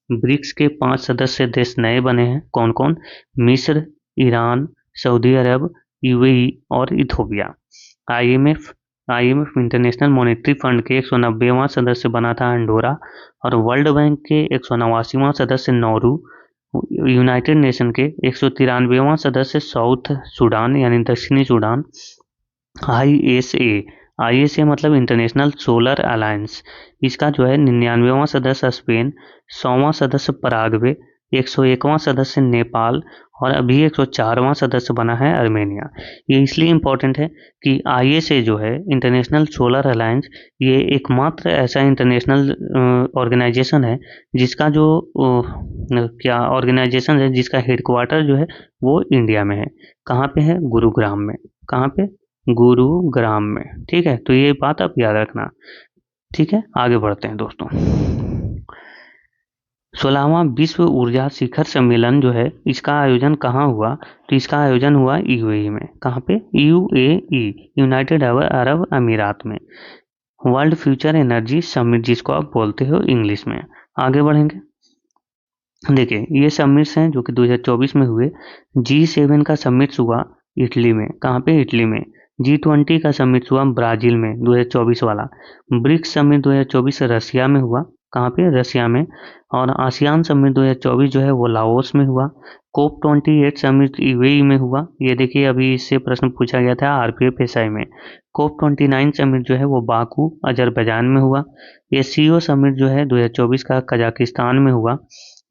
S1: ब्रिक्स के 5 सदस्य देश नए बने हैं। कौन कौन? मिस्र, ईरान, सऊदी अरब, यूएई और Ethiopia. IMF IMF international monetary fund के 190वां सदस्य बना था अंडोरा। और वर्ल्ड बैंक के 189वां सदस्य नौरू। यूनाइटेड नेशन के 193वां सदस्य साउथ सूडान यानी दक्षिणी सूडान। आईएसए मतलब इंटरनेशनल सोलर अलायंस, इसका जो है 99वां सदस्य स्पेन, 100वां सदस्य पराग्वे, 101वां सदस्य नेपाल और अभी 104वां सदस्य बना है अर्मेनिया। ये इसलिए इम्पोर्टेंट है कि आईएसए जो है इंटरनेशनल सोलर अलायंस, ये एकमात्र ऐसा इंटरनेशनल ऑर्गेनाइजेशन है जिसका जो क्या ऑर्गेनाइजेशन है जिसका हेडक्वार्टर जो है वो इंडिया में है। कहाँ पे है? गुरुग्राम में। कहाँ पे? गुरुग्राम में। ठीक है, तो ये बात आप याद रखना। ठीक है, आगे बढ़ते हैं दोस्तों। 16वां विश्व ऊर्जा शिखर सम्मेलन जो है इसका आयोजन कहाँ हुआ? तो इसका आयोजन हुआ यूएई में। कहाँ पे? यूएई, यूनाइटेड अरब अमीरात में। वर्ल्ड फ्यूचर एनर्जी समिट जिसको आप बोलते हो इंग्लिश में। आगे बढ़ेंगे। देखिए ये समिट्स हैं जो कि 2024 में हुए। G7 का समिट्स हुआ इटली में। कहाँ पे? इटली में। G20 का समिट हुआ ब्राजील में 2024 वाला। ब्रिक्स समिट 2024 रसिया में हुआ। कहाँ पे? रसिया में। और आसियान समिट 2024 जो है वो लाओस में हुआ। COP28 समिट यूएई में हुआ। ये देखिए अभी इससे प्रश्न पूछा गया था RPFSI में। COP29 समिट जो है वो बाकू अजरबैजान में हुआ। एससीओ समिट जो है 2024 का कजाकिस्तान में हुआ।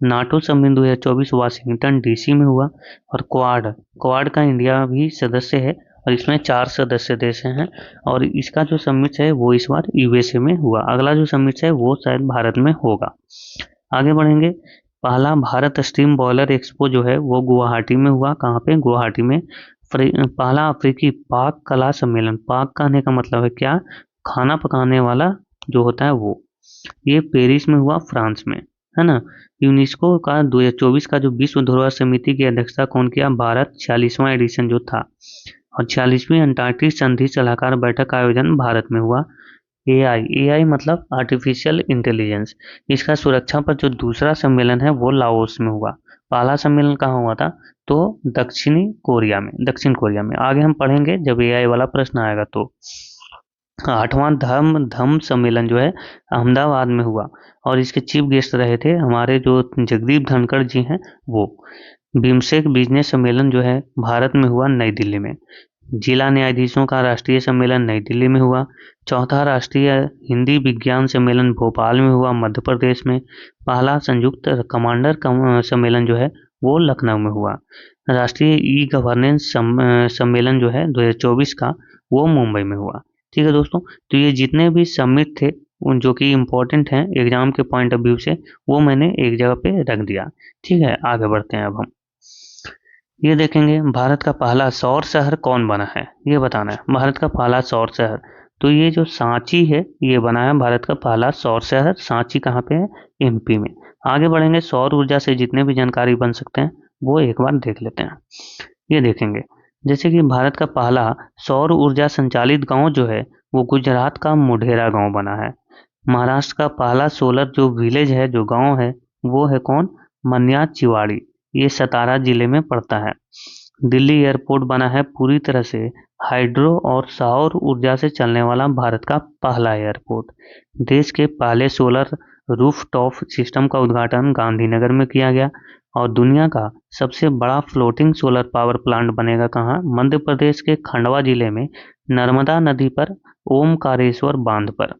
S1: नाटो समिट 2024 वाशिंगटन डीसी में हुआ। और क्वाड का इंडिया भी सदस्य है और इसमें 4 सदस्य देश हैं। और इसका जो समिट है वो इस बार यूएसए में हुआ। अगला जो समिट है वो शायद भारत में होगा। आगे बढ़ेंगे। पहला भारत स्टीम बॉयलर एक्सपो जो है वो गुवाहाटी में हुआ। कहाँ पे? गुवाहाटी में। पहला अफ्रीकी पाक कला सम्मेलन, पाक कहने का मतलब है क्या? खाना पकाने वाला जो होता है वो। ये पेरिस में हुआ, फ्रांस में, है ना। यूनेस्को का 2024 का जो विश्व धरोहर समिति की अध्यक्षता कौन किया? भारत। 46वां एडिशन जो था। और 46वीं अंटार्कटिक संधि सलाहकार बैठक का आयोजन भारत में हुआ। एआई मतलब आर्टिफिशियल इंटेलिजेंस, इसका सुरक्षा पर जो दूसरा सम्मेलन है वो लाओस में हुआ। पहला सम्मेलन कहाँ हुआ था? तो दक्षिण कोरिया में। आगे हम पढ़ेंगे जब एआई वाला प्रश्न आएगा तो। 8वां धम्म सम्मेलन जो है अहमदाबाद में हुआ और इसके चीफ गेस्ट रहे थे हमारे जो जगदीप धनखड़ जी हैं वो। बिम्स्टेक बिजनेस सम्मेलन जो है भारत में हुआ, नई दिल्ली में। जिला न्यायाधीशों का राष्ट्रीय सम्मेलन नई दिल्ली में हुआ। चौथा राष्ट्रीय हिंदी विज्ञान सम्मेलन भोपाल में हुआ, मध्य प्रदेश में। पहला संयुक्त कमांडर सम्मेलन जो है वो लखनऊ में हुआ। राष्ट्रीय ई गवर्नेंस सम्मेलन जो है 2024 का वो मुंबई में हुआ। ठीक है दोस्तों, तो ये जितने भी समिट थे उन जो कि इम्पोर्टेंट हैं एग्जाम के पॉइंट ऑफ व्यू से वो मैंने एक जगह पे रख दिया। ठीक है, आगे बढ़ते हैं। अब हम ये देखेंगे भारत का पहला सौर शहर कौन बना है, ये बताना है। भारत का पहला सौर शहर, तो ये जो सांची है ये बना है भारत का पहला सौर शहर। सांची कहाँ पे है? एमपी में। आगे बढ़ेंगे। सौर ऊर्जा से जितने भी जानकारी बन सकते हैं वो एक बार देख लेते हैं। ये देखेंगे जैसे कि भारत का पहला सौर ऊर्जा संचालित गांव जो है वो गुजरात का मोढेरा गांव बना है। महाराष्ट्र का पहला सोलर जो विलेज है, जो गांव है, वो है कौन? मन्याचिवाड़ी, ये सतारा जिले में पड़ता है। दिल्ली एयरपोर्ट बना है पूरी तरह से हाइड्रो और सौर ऊर्जा से चलने वाला भारत का पहला एयरपोर्ट। देश के पहले सोलर रूफटॉप सिस्टम का उद्घाटन गांधीनगर में किया गया। और दुनिया का सबसे बड़ा फ्लोटिंग सोलर पावर प्लांट बनेगा कहाँ? मध्य प्रदेश के खंडवा जिले में, नर्मदा नदी पर, ओमकारेश्वर बांध पर।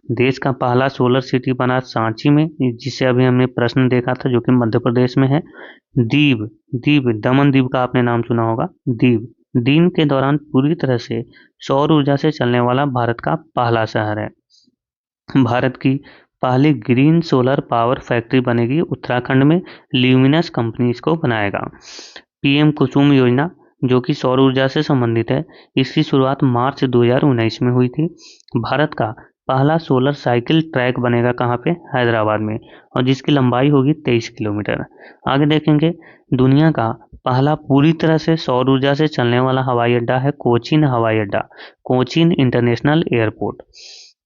S1: देश का पहला सोलर सिटी बना सांची में, जिसे अभी हमने प्रश्न देखा था, जो कि मध्य प्रदेश में है। दीव, दीव दमन दीव का आपने नाम सुना होगा। दीव दिन के दौरान पूरी तरह से सौर ऊर्जा से चलने वाला भारत का पहला शहर है। भारत की पहली ग्रीन सोलर पावर फैक्ट्री बनेगी उत्तराखंड में, ल्यूमिनस कंपनी इसको बनाएगा। पीएम कुसुम योजना, जो कि सौर ऊर्जा से संबंधित है, इसकी शुरुआत मार्च 2019 में हुई थी। भारत का पहला सोलर साइकिल ट्रैक बनेगा कहाँ पे? हैदराबाद में, और जिसकी लंबाई होगी 23 किलोमीटर। आगे देखेंगे, दुनिया का पहला पूरी तरह से सौर ऊर्जा से चलने वाला हवाई अड्डा है कोचीन हवाई अड्डा, कोचीन इंटरनेशनल एयरपोर्ट।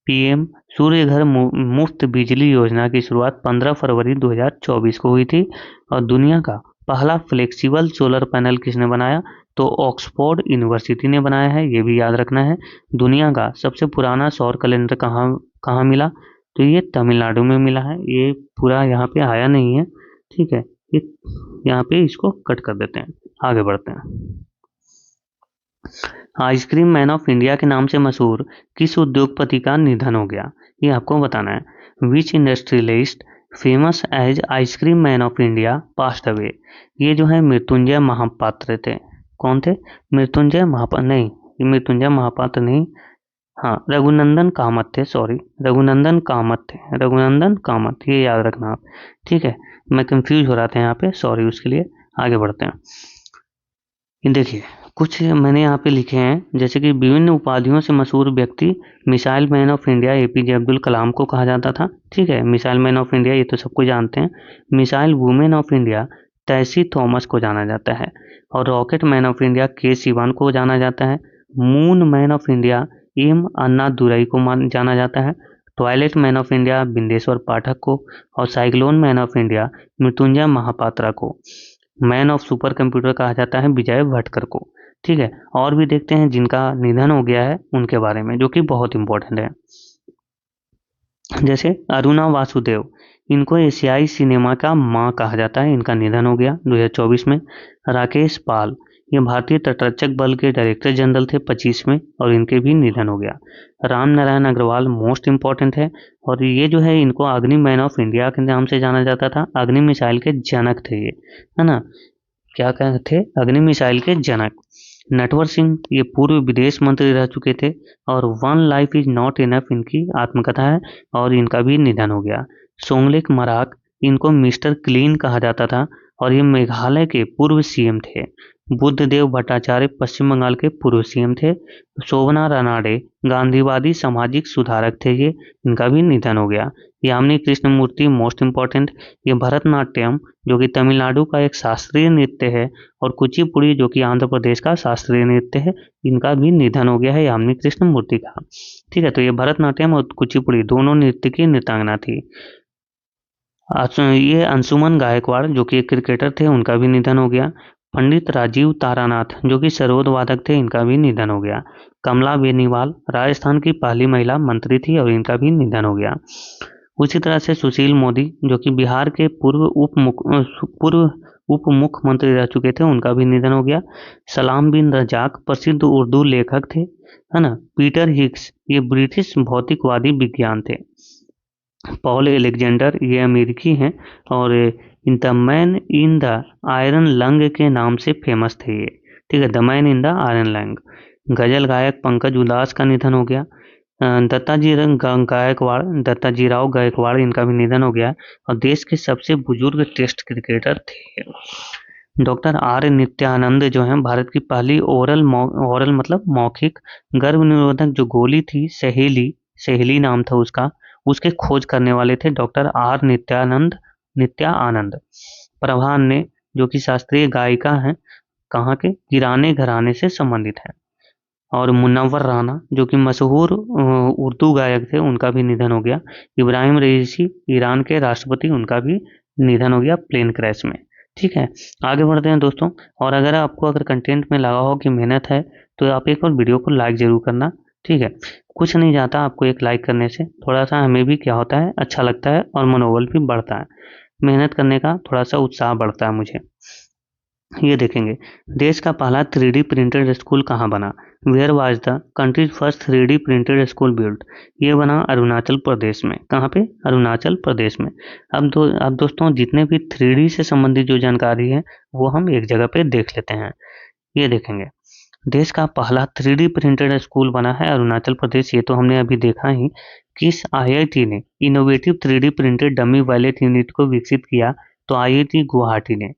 S1: पीएम सूर्य घर मुफ्त बिजली योजना की शुरुआत 15 फरवरी 2024 को हुई थी। और दुनिया का पहला फ्लेक्सिबल सोलर पैनल किसने बनाया? तो ऑक्सफोर्ड यूनिवर्सिटी ने बनाया है, ये भी याद रखना है। दुनिया का सबसे पुराना सौर कैलेंडर कहाँ कहाँ मिला? तो ये तमिलनाडु में मिला है। ये पूरा यहाँ पे आया नहीं है, ठीक है, ये यहाँ पे इसको कट कर देते हैं, आगे बढ़ते हैं। आइसक्रीम मैन ऑफ इंडिया के नाम से मशहूर किस उद्योगपति का निधन हो गया? ये आपको बताना है। Which industrialist famous as ice cream man of India passed away? ये जो है मृत्युंजय महापात्र थे। कौन थे? मृत्युंजय महापात्र नहीं, ये मृत्युंजय महापात्र नहीं, हाँ रघुनंदन कामत थे, सॉरी रघुनंदन कामत थे, रघुनंदन कामत, ये याद रखना आप, ठीक है। मैं कंफ्यूज हो रहा था यहाँ पे, सॉरी उसके लिए। आगे बढ़ते हैं। ये देखिए कुछ मैंने यहाँ पे लिखे हैं, जैसे कि विभिन्न उपाधियों से मशहूर व्यक्ति missile man of India APJ Abdul Kalam को कहा जाता था, ठीक है। मिसाइल मैन ऑफ इंडिया ये तो सबको जानते हैं। Missile women of India Tessy Thomas को जाना जाता है। और रॉकेट मैन ऑफ इंडिया के सिवान को जाना जाता है। Moon man of India M Annadurai को जाना जाता है। Toilet man of India Bindeshwar Pathak को। और cyclone man of India Mrityunjay Mohapatra को। मैन ऑफ सुपर कंप्यूटर कहा जाता है विजय भटकर को, ठीक है। और भी देखते हैं जिनका निधन हो गया है उनके बारे में, जो कि बहुत इंपॉर्टेंट है। जैसे अरुणा वासुदेव, इनको एशियाई सिनेमा का माँ कहा जाता है, इनका निधन हो गया 2024 में। राकेश पाल, ये भारतीय तटरक्षक बल के डायरेक्टर जनरल थे 25 में, और इनके भी निधन हो गया। राम नारायण अग्रवाल मोस्ट इम्पॉर्टेंट है, और ये जो है इनको अग्नि मैन ऑफ इंडिया के नाम से जाना जाता था। अग्नि मिसाइल के जनक थे ये, है ना। क्या कहते थे? अग्नि मिसाइल के जनक। नटवर सिंह, ये पूर्व विदेश मंत्री रह चुके थे। और one life is not enough इनकी आत्मकथा है, और इनका भी निधन हो गया। सोंगलेक मराक, इनको मिस्टर क्लीन कहा जाता था, और ये मेघालय के पूर्व सीएम थे। बुद्धदेव भट्टाचार्य पश्चिम बंगाल के पूर्व सीएम थे। शोभना रानाडे, गांधीवादी सामाजिक सुधारक थे ये, इनका भी निधन हो गया। यामिनी कृष्णमूर्ति मोस्ट इम्पॉर्टेंट, ये भरतनाट्यम जो कि तमिलनाडु का एक शास्त्रीय नृत्य है, और कुचिपुड़ी जो कि आंध्र प्रदेश का शास्त्रीय नृत्य है, इनका भी निधन हो गया है यामिनी कृष्णमूर्ति का, ठीक है। तो ये भरतनाट्यम और कुचिपुड़ी दोनों नृत्य की नृत्यांगना थी। ये अंशुमन गायकवाड़ जो कि एक क्रिकेटर थे, उनका भी निधन हो गया। पंडित राजीव तारानाथ जो कि सरोद वादक थे, इनका भी निधन हो गया। कमला बेनीवाल राजस्थान की पहली महिला मंत्री थी, और इनका भी निधन हो गया। उसी तरह से सुशील मोदी जो कि बिहार के पूर्व उप मुख्यमंत्री रह चुके थे, उनका भी निधन हो गया। सलाम बिन रजाक प्रसिद्ध उर्दू लेखक थे, है ना। पीटर हिग्स, ये ब्रिटिश भौतिकवादी विज्ञान थे। पॉल एलेक्जेंडर, ये अमेरिकी हैं, और the man in the iron lung के नाम से फेमस थे ये, ठीक है। The man in the iron lung. गजल गायक पंकज उदास का निधन हो गया। दत्ताजी राव गायकवाड़, इनका भी निधन हो गया। और देश के सबसे बुजुर्ग टेस्ट क्रिकेटर थे। डॉक्टर आर नित्यानंद जो हैं भारत की पहली ओरल मतलब मौखिक गर्भ निरोधक जो गोली थी, सहेली नाम था उसका, उसके खोज करने वाले थे डॉक्टर आर नित्यानंद। प्रभान ने जो कि शास्त्रीय गायिका हैं, कहाँ के? किराने घराने से संबंधित है। और मुनव्वर राना जो कि मशहूर उर्दू गायक थे, उनका भी निधन हो गया। इब्राहिम रईसी, ईरान के राष्ट्रपति, उनका भी निधन हो गया प्लेन क्रैश में, ठीक है। आगे बढ़ते हैं दोस्तों। और अगर कंटेंट में लगा हो कि मेहनत है, तो आप एक और वीडियो को लाइक जरूर करना, ठीक है। कुछ नहीं जाता आपको एक लाइक करने से, थोड़ा सा हमें भी क्या होता है, अच्छा लगता है, और मनोबल भी बढ़ता है। मेहनत करने का थोड़ा सा उत्साह बढ़ता है मुझे। ये देखेंगे, देश का पहला 3D प्रिंटेड स्कूल कहाँ बना? Where was the countries first 3D printed school build? ये बना अरुणाचल प्रदेश में। कहाँ पे? अरुणाचल प्रदेश में। अब दोस्तों जितने भी 3D से संबंधित जो जानकारी है वो हम एक जगह पे देख लेते हैं। ये देखेंगे, देश का पहला 3D प्रिंटेड स्कूल बना है अरुणाचल प्रदेश। ये तो हमने अभी देखा ही। किस आईआईटी ने innovative 3D printed dummy wallet unit को विकसित किया? तो आईआईटी गुवाहाटी ने।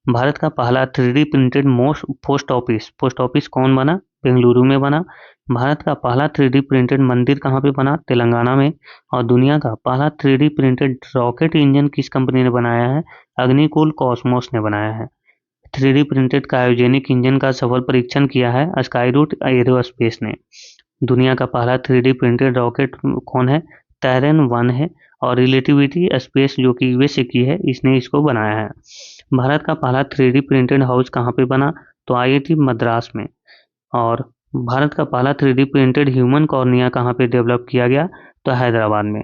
S1: भारत का पहला 3D printed most post office कौन बना? बेंगलुरु में बना। भारत का पहला 3D प्रिंटेड मंदिर कहाँ पे बना? तेलंगाना में। और दुनिया का पहला 3D प्रिंटेड रॉकेट इंजन किस कंपनी ने बनाया है? अग्निकुल कॉस्मोस ने बनाया है। 3D प्रिंटेड क्रायोजेनिक इंजन का सफल परीक्षण किया है स्काईरूट एरोस्पेस ने। दुनिया का पहला 3D प्रिंटेड रॉकेट कौन है? टैरन 1 है। और रिलेटिविटी स्पेस जो कि यूएसए की है, इसने इसको बनाया है। भारत का पहला 3D प्रिंटेड हाउस कहाँ पे बना? तो आईआईटी मद्रास में। और भारत का पहला 3D प्रिंटेड ह्यूमन कॉर्निया कहाँ पे डेवलप किया गया? तो हैदराबाद में।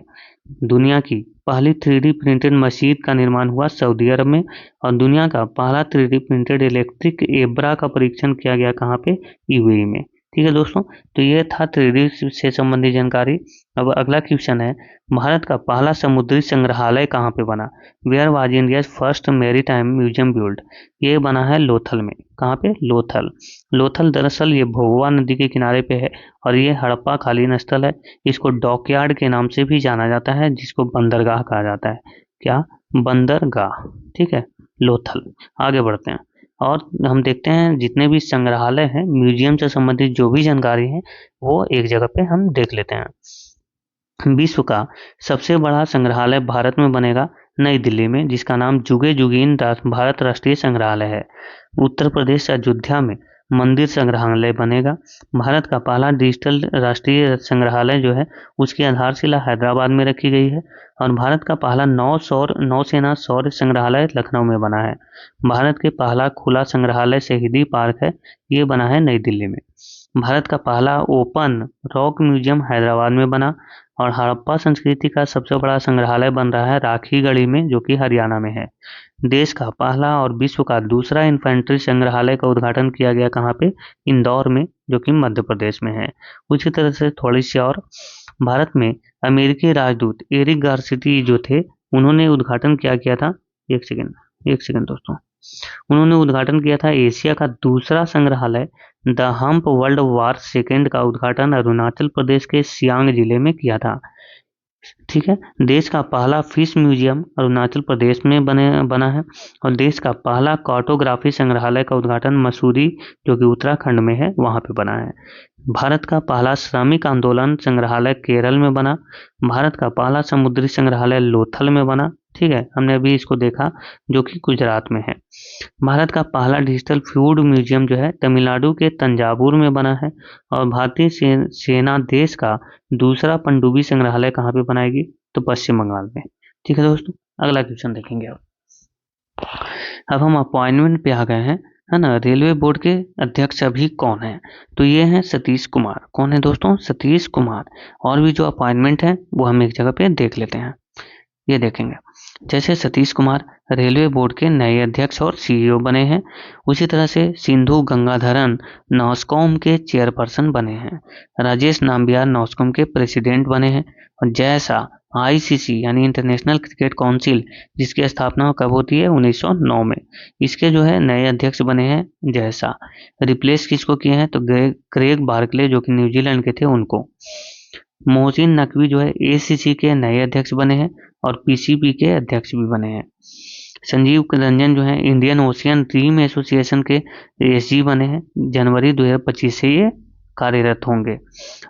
S1: दुनिया की पहली 3D प्रिंटेड मशीन का निर्माण हुआ सऊदी अरब में। और दुनिया का पहला 3D प्रिंटेड इलेक्ट्रिक एब्रा का परीक्षण किया गया कहाँ पे? यूएई में। ठीक है दोस्तों, तो ये था 3D से संबंधित जानकारी। अब अगला क्वेश्चन है, भारत का पहला समुद्री संग्रहालय कहाँ पे बना? Where was India first maritime museum build? ये बना है लोथल में। कहाँ पे? लोथल। लोथल दरअसल ये भोगवा नदी के किनारे पे है और ये हड़प्पा कालीन स्थल है। इसको डॉकयार्ड के नाम से भी जाना जाता है, जिसको बंदरगाह कहा जाता है। क्या? बंदरगाह। ठीक है, लोथल। आगे बढ़ते हैं और हम देखते हैं जितने भी संग्रहालय हैं, म्यूजियम से संबंधित जो भी जानकारी है वो एक जगह पे हम देख लेते हैं। विश्व का सबसे बड़ा संग्रहालय भारत में बनेगा नई दिल्ली में, जिसका नाम जुगे जुगीन भारत राष्ट्रीय संग्रहालय है। उत्तर प्रदेश अयोध्या में मंदिर संग्रहालय बनेगा। भारत का पहला डिजिटल राष्ट्रीय संग्रहालय जो है उसकी आधारशिला हैदराबाद में रखी गई है। और भारत का पहला नौसेना शौर्य संग्रहालय लखनऊ में बना है। भारत के पहला खुला संग्रहालय शहीदी पार्क है, ये बना है नई दिल्ली में। भारत का पहला ओपन रॉक म्यूजियम हैदराबाद में बना। और हड़प्पा संस्कृति का सबसे बड़ा संग्रहालय बन रहा है राखीगढ़ी में, जो कि हरियाणा में है। देश का पहला और विश्व का दूसरा इन्फेंट्री संग्रहालय का उद्घाटन किया गया कहाँ पे? इंदौर में, जो कि मध्य प्रदेश में है। उसी तरह से थोड़ी सी और, भारत में अमेरिकी राजदूत एरिक गारसिटी जो थे, उन्होंने उद्घाटन क्या किया था? एक सेकंड दोस्तों। उन्होंने उद्घाटन किया था एशिया का दूसरा संग्रहालय the hump world war second का उद्घाटन अरुणाचल प्रदेश के सियांग जिले में किया था। ठीक है, देश का पहला फिश म्यूजियम अरुणाचल प्रदेश में बना है। और देश का पहला कार्टोग्राफी संग्रहालय का उद्घाटन मसूरी, जो कि उत्तराखंड में है, वहां पे बना है। भारत का पहला श्रमिक आंदोलन संग्रहालय केरल में बना। भारत का पहला समुद्री संग्रहालय लोथल में बना। ठीक है, हमने अभी इसको देखा, जो कि गुजरात में है। भारत का पहला डिजिटल फूड म्यूजियम जो है तमिलनाडु के तंजावुर में बना है। और भारतीय सेना देश का दूसरा पनडुब्बी संग्रहालय कहाँ पे बनाएगी? तो पश्चिम बंगाल में। ठीक है दोस्तों, अगला क्वेश्चन देखेंगे। अब हम अपॉइंटमेंट पे आ गए हैं, है ना। रेलवे बोर्ड के अध्यक्ष अभी कौन है? तो ये हैं सतीश कुमार। कौन है दोस्तों? सतीश कुमार। और भी जो अपॉइंटमेंट है वो हम एक जगह पे देख लेते हैं। ये देखेंगे, जैसे सतीश कुमार रेलवे बोर्ड के नए अध्यक्ष और सीईओ बने हैं। उसी तरह से सिंधु गंगाधरन नॉस्कॉम के चेयरपर्सन बने हैं। राजेश नाम्बियार नॉस्कॉम के प्रेसिडेंट बने हैं। और जय शाह आईसीसी यानी इंटरनेशनल क्रिकेट काउंसिल, जिसकी स्थापना कब होती है? 1909 में। इसके जो है नए अध्यक्ष बने हैं जय शाह। रिप्लेस किसको किए हैं? तो क्रेग बार्कले, जो कि न्यूजीलैंड के थे, उनको। मोहसिन नकवी जो है एसीसी के नए अध्यक्ष बने हैं और पीसीबी के अध्यक्ष भी बने हैं। संजीव रंजन जो है इंडियन ओशियन ड्रीम एसोसिएशन के एसजी बने हैं। जनवरी 2025 से ये कार्यरत होंगे।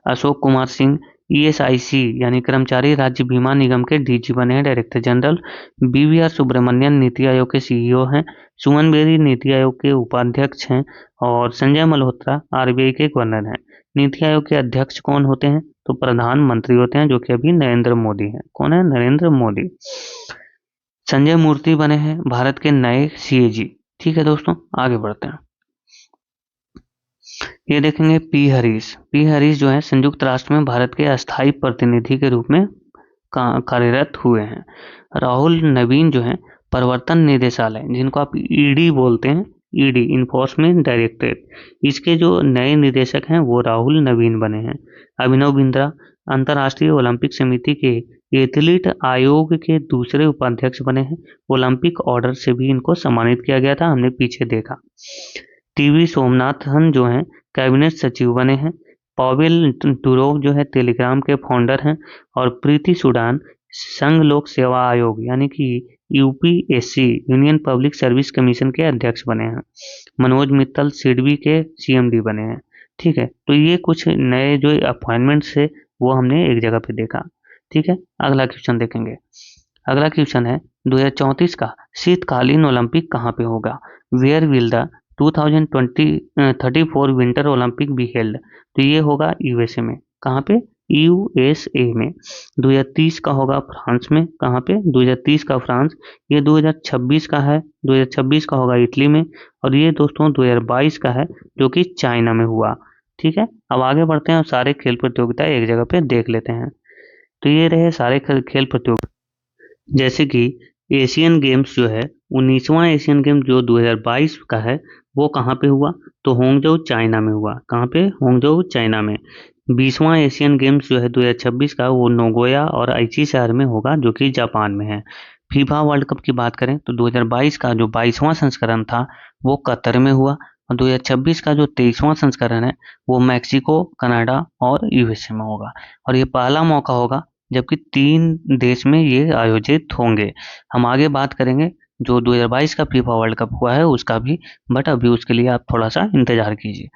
S1: अशोक कुमार सिंह ईएसआईसी यानी कर्मचारी राज्य बीमा निगम के डीजी बने हैं, director general. BVR Subramanian NITI Aayog के सीईओ हैं। सुमन बेरी नीति आयोग के उपाध्यक्ष हैं। और संजय मल्होत्रा आरबीआई के गवर्नर हैं। नीति आयोग के अध्यक्ष कौन होते हैं? तो प्रधानमंत्री होते हैं, जो कि अभी नरेंद्र मोदी हैं। कौन है? नरेंद्र मोदी। संजय मूर्ति बने हैं भारत के नए सीएजी। ठीक है दोस्तों, आगे बढ़ते हैं। ये देखेंगे पी हरीश जो है संयुक्त राष्ट्र में भारत के अस्थायी प्रतिनिधि के रूप में कार्यरत हुए हैं। राहुल नवीन जो है प्रवर्तन निदेशालय, जिनको आप ईडी बोलते हैं, ईडी इन्फोर्समेंट डायरेक्टरेट, इसके जो नए निदेशक हैं वो राहुल नवीन बने हैं। अभिनव बिंद्रा अंतर्राष्ट्रीय ओलंपिक समिति के एथलीट आयोग के दूसरे उपाध्यक्ष बने हैं। ओलंपिक ऑर्डर से भी इनको सम्मानित किया गया था, हमने पीछे देखा। टीवी सोमनाथन जो हैं कैबिनेट सचिव बने हैं। पावेल डुरोव जो है टेलीग्राम के फाउंडर हैं। और प्रीति सूडान संघ लोक सेवा आयोग यानी कि UPSC union public service commission के अध्यक्ष बने हैं। मनोज मित्तल सिडबी के सीएमडी बने हैं। ठीक है, तो ये कुछ नए जो अपॉइंटमेंट्स है वो हमने एक जगह पे देखा। ठीक है, अगला क्वेश्चन देखेंगे। अगला क्वेश्चन है 2034 का शीतकालीन ओलंपिक कहाँ पे होगा? Where will the 2034 winter Olympic be held? तो ये होगा यूएसए में। कहाँ पे? यूएसए में। 2030 का होगा फ्रांस में। कहाँ पे? 2030 का फ्रांस। ये 2026 का है, 2026 का होगा इटली में। और ये दोस्तों 2022 का है जो कि चाइना में हुआ। ठीक है, अब आगे बढ़ते हैं और सारे खेल प्रतियोगिता एक जगह पे देख लेते हैं। तो ये रहे सारे खेल प्रतियोगिता। जैसे कि एशियन गेम्स जो है 19वां एशियन गेम जो 2022 का है वो कहाँ पे हुआ? तो होंगजो चाइना में हुआ। कहाँ पे? होंगजो चाइना में। 20वां एशियन गेम्स जो है 2026 का वो नोगोया और आइची शहर में होगा जो कि जापान में है। फीफा वर्ल्ड कप की बात करें तो 2022 का जो 22वां संस्करण था वो कतर में हुआ। और 2026 का जो 23वां संस्करण है वो मैक्सिको, कनाडा और यूएसए में होगा। और ये पहला मौका होगा जबकि 3 देश में ये आयोजित होंगे। हम आगे बात करेंगे जो 2022 का फीफा वर्ल्ड कप हुआ है उसका भी, बट अभी उसके लिए आप थोड़ा सा इंतजार कीजिए।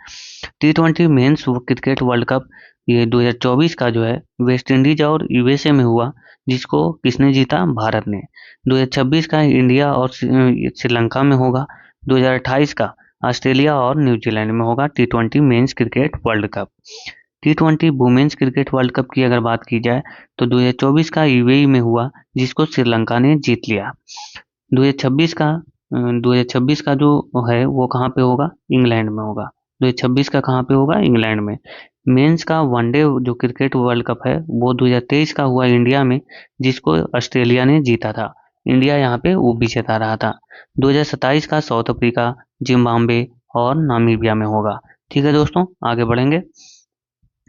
S1: T20 men's cricket world cup ये 2024 का जो है वेस्ट इंडीज और यूएसए में हुआ, जिसको किसने जीता? भारत ने। 2026 का इंडिया और श्रीलंका में होगा। 2028 का ऑस्ट्रेलिया और न्यूजीलैंड में होगा T20 men's cricket world cup. T20 women's cricket world cup की अगर बात की जाए तो 2024 का यूएई में हुआ जिसको श्रीलंका ने जीत लिया। 2026 का 2026 का जो है वो कहाँ पे होगा? इंग्लैंड में होगा। 2026 का कहाँ पे होगा? इंग्लैंड में। मेंस का वनडे जो क्रिकेट वर्ल्ड कप है वो 2023 का हुआ इंडिया में, जिसको ऑस्ट्रेलिया ने जीता था। इंडिया यहाँ पे विजेता रहा था। 2027 का साउथ अफ्रीका, जिम्बाब्वे और नामीबिया में होगा। ठीक है दोस्तों, आगे बढ़ेंगे।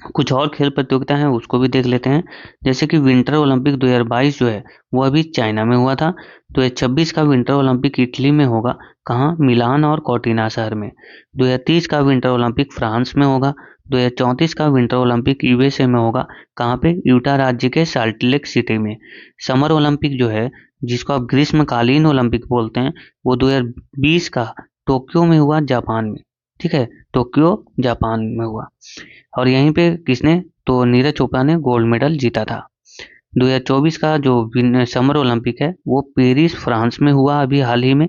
S1: कुछ और खेल प्रतियोगिता हैं उसको भी देख लेते हैं। जैसे कि विंटर ओलंपिक 2022 जो है वो अभी चाइना में हुआ था। 2026 का विंटर ओलंपिक इटली में होगा। कहाँ? मिलान और कोर्टिना शहर में। 2030 का विंटर ओलंपिक फ्रांस में होगा। 2034 का विंटर ओलंपिक यूएसए में होगा। कहाँ पे? यूटा राज्य के साल्ट लेक सिटी में। समर ओलंपिक जो है जिसको आप ग्रीष्मकालीन ओलंपिक बोलते हैं वो 2020 का टोक्यो में हुआ, जापान में। ठीक है, टोक्यो जापान में हुआ। और यहीं पे किसने? तो नीरज चोपड़ा ने गोल्ड मेडल जीता था। 2024 का जो समर ओलंपिक है वो पेरिस फ्रांस में हुआ अभी हाल ही में,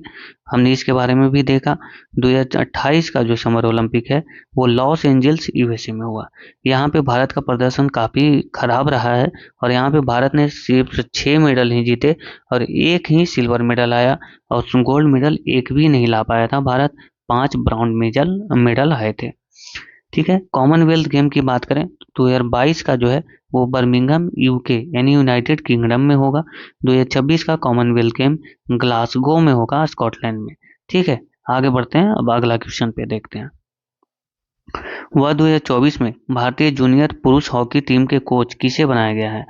S1: हमने इसके बारे में भी देखा। 2028 का जो समर ओलंपिक है वो लॉस एंजल्स यूएसए में हुआ। यहाँ पे भारत का प्रदर्शन काफ़ी खराब रहा है और यहाँ पे भारत ने सिर्फ 6 मेडल ही जीते और एक ही सिल्वर मेडल आया और गोल्ड मेडल एक भी नहीं ला पाया था भारत। 5 ब्राउन मेडल आए थे। ठीक है, कॉमनवेल्थ गेम की बात करें तो 2022 का जो है वो बर्मिंघम यूके यानी यूनाइटेड किंगडम में होगा। 2026 का कॉमनवेल्थ गेम ग्लासगो में होगा, स्कॉटलैंड में। ठीक है, आगे बढ़ते हैं। अब अगला क्वेश्चन पे देखते हैं। वह 2024 में भारतीय जूनियर पुरुष हॉकी टीम के कोच किसे बनाया गया है?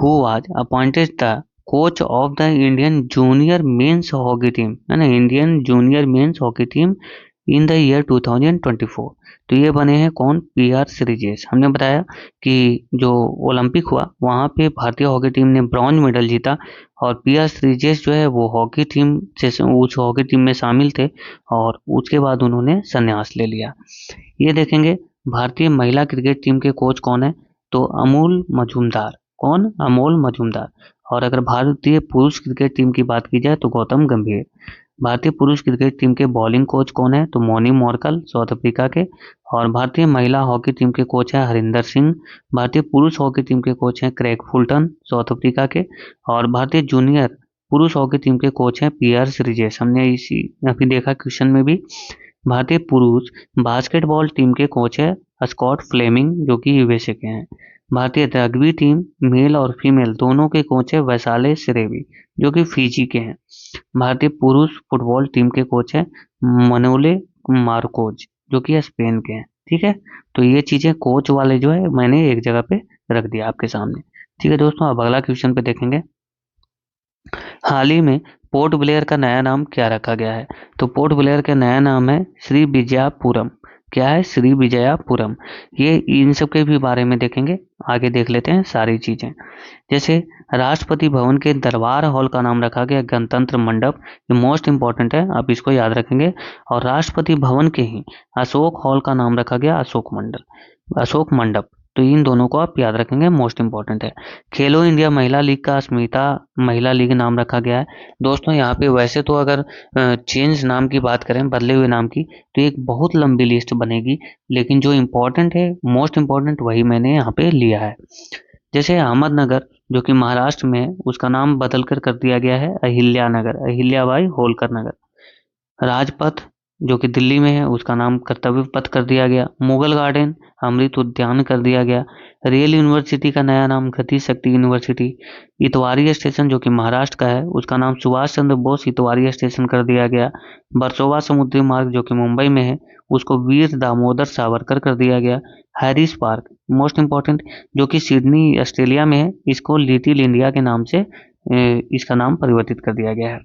S1: Who was appointed the coach of the Indian junior men's hockey team, है ना, Indian junior men's hockey team in the year 2024। तो ये बने हैं कौन? पीआर श्रीजेश। हमने बताया कि जो ओलंपिक हुआ वहाँ पे भारतीय हॉकी टीम ने ब्रॉन्ज मेडल जीता और पीआर श्रीजेश जो है वो हॉकी टीम से उस हॉकी टीम में शामिल थे और उसके बाद उन्होंने संन्यास ले लिया। ये देखेंगे भारतीय महिला क्रिकेट टीम के कोच कौन है? तो अमूल मजूमदार। कौन? अमोल मजूमदार। और अगर भारतीय पुरुष क्रिकेट टीम की बात की जाए तो गौतम गंभीर। भारतीय पुरुष क्रिकेट टीम के बॉलिंग कोच कौन है? तो मोनी मोरकल, साउथ अफ्रीका के। और भारतीय महिला हॉकी टीम के कोच हैं हरिंदर सिंह। भारतीय पुरुष हॉकी टीम के कोच हैं क्रेग फुलटन, साउथ अफ्रीका के। और भारतीय जूनियर पुरुष हॉकी टीम के कोच हैं पीआर श्रीजेश। हमने इसी अभी देखा क्वेश्चन में भी। भारतीय पुरुष बास्केटबॉल टीम के कोच है स्कॉट फ्लेमिंग जो कि यूएसए के हैं। भारतीय रग्बी टीम मेल और फीमेल दोनों के कोच है वैसाले सिरेवी, जो कि फिजी के हैं। भारतीय पुरुष फुटबॉल टीम के कोच है मनोले मार्कोज, जो कि स्पेन के हैं। ठीक है, तो ये चीजें कोच वाले जो है मैंने एक जगह पे रख दिया आपके सामने। ठीक है दोस्तों, अब अगला क्वेश्चन पे देखेंगे। हाल ही में पोर्ट ब्लेयर का नया नाम क्या रखा गया है? तो पोर्ट ब्लेयर का नया नाम है श्री विजयापुरम। क्या है? श्री विजयापुरम। ये इन सब के भी बारे में देखेंगे, आगे देख लेते हैं सारी चीजें। जैसे राष्ट्रपति भवन के दरबार हॉल का नाम रखा गया गणतंत्र मंडप, ये मोस्ट इंपॉर्टेंट है, आप इसको याद रखेंगे। और राष्ट्रपति भवन के ही अशोक हॉल का नाम रखा गया अशोक मंडप। तो इन दोनों को आप याद रखेंगे, मोस्ट इंपॉर्टेंट है। खेलो इंडिया महिला लीग का अस्मिता महिला लीग नाम रखा गया है। दोस्तों यहाँ पे वैसे तो अगर चेंज नाम की बात करें, बदले हुए नाम की, तो एक बहुत लंबी लिस्ट बनेगी, लेकिन जो इम्पोर्टेंट है, मोस्ट इम्पोर्टेंट, वही मैंने यहाँ पे लिया है। जैसे अहमदनगर जो कि महाराष्ट्र में है, उसका नाम बदल कर दिया गया है अहिल्या नगर, अहिल्याबाई होलकर नगर। राजपथ जो कि दिल्ली में है, उसका नाम कर्तव्य पथ कर दिया गया। मुगल गार्डन अमृत उद्यान कर दिया गया। रेल यूनिवर्सिटी का नया नाम गति शक्ति यूनिवर्सिटी। इतवारी स्टेशन जो कि महाराष्ट्र का है, उसका नाम सुभाष चंद्र बोस इतवारी स्टेशन कर दिया गया। बरसोवा समुद्री मार्ग जो कि मुंबई में है, उसको वीर दामोदर सावरकर कर दिया गया। हैरिस पार्क मोस्ट इम्पॉर्टेंट जो कि सिडनी ऑस्ट्रेलिया में है, इसको लिटिल इंडिया के नाम से इसका नाम परिवर्तित कर दिया गया है।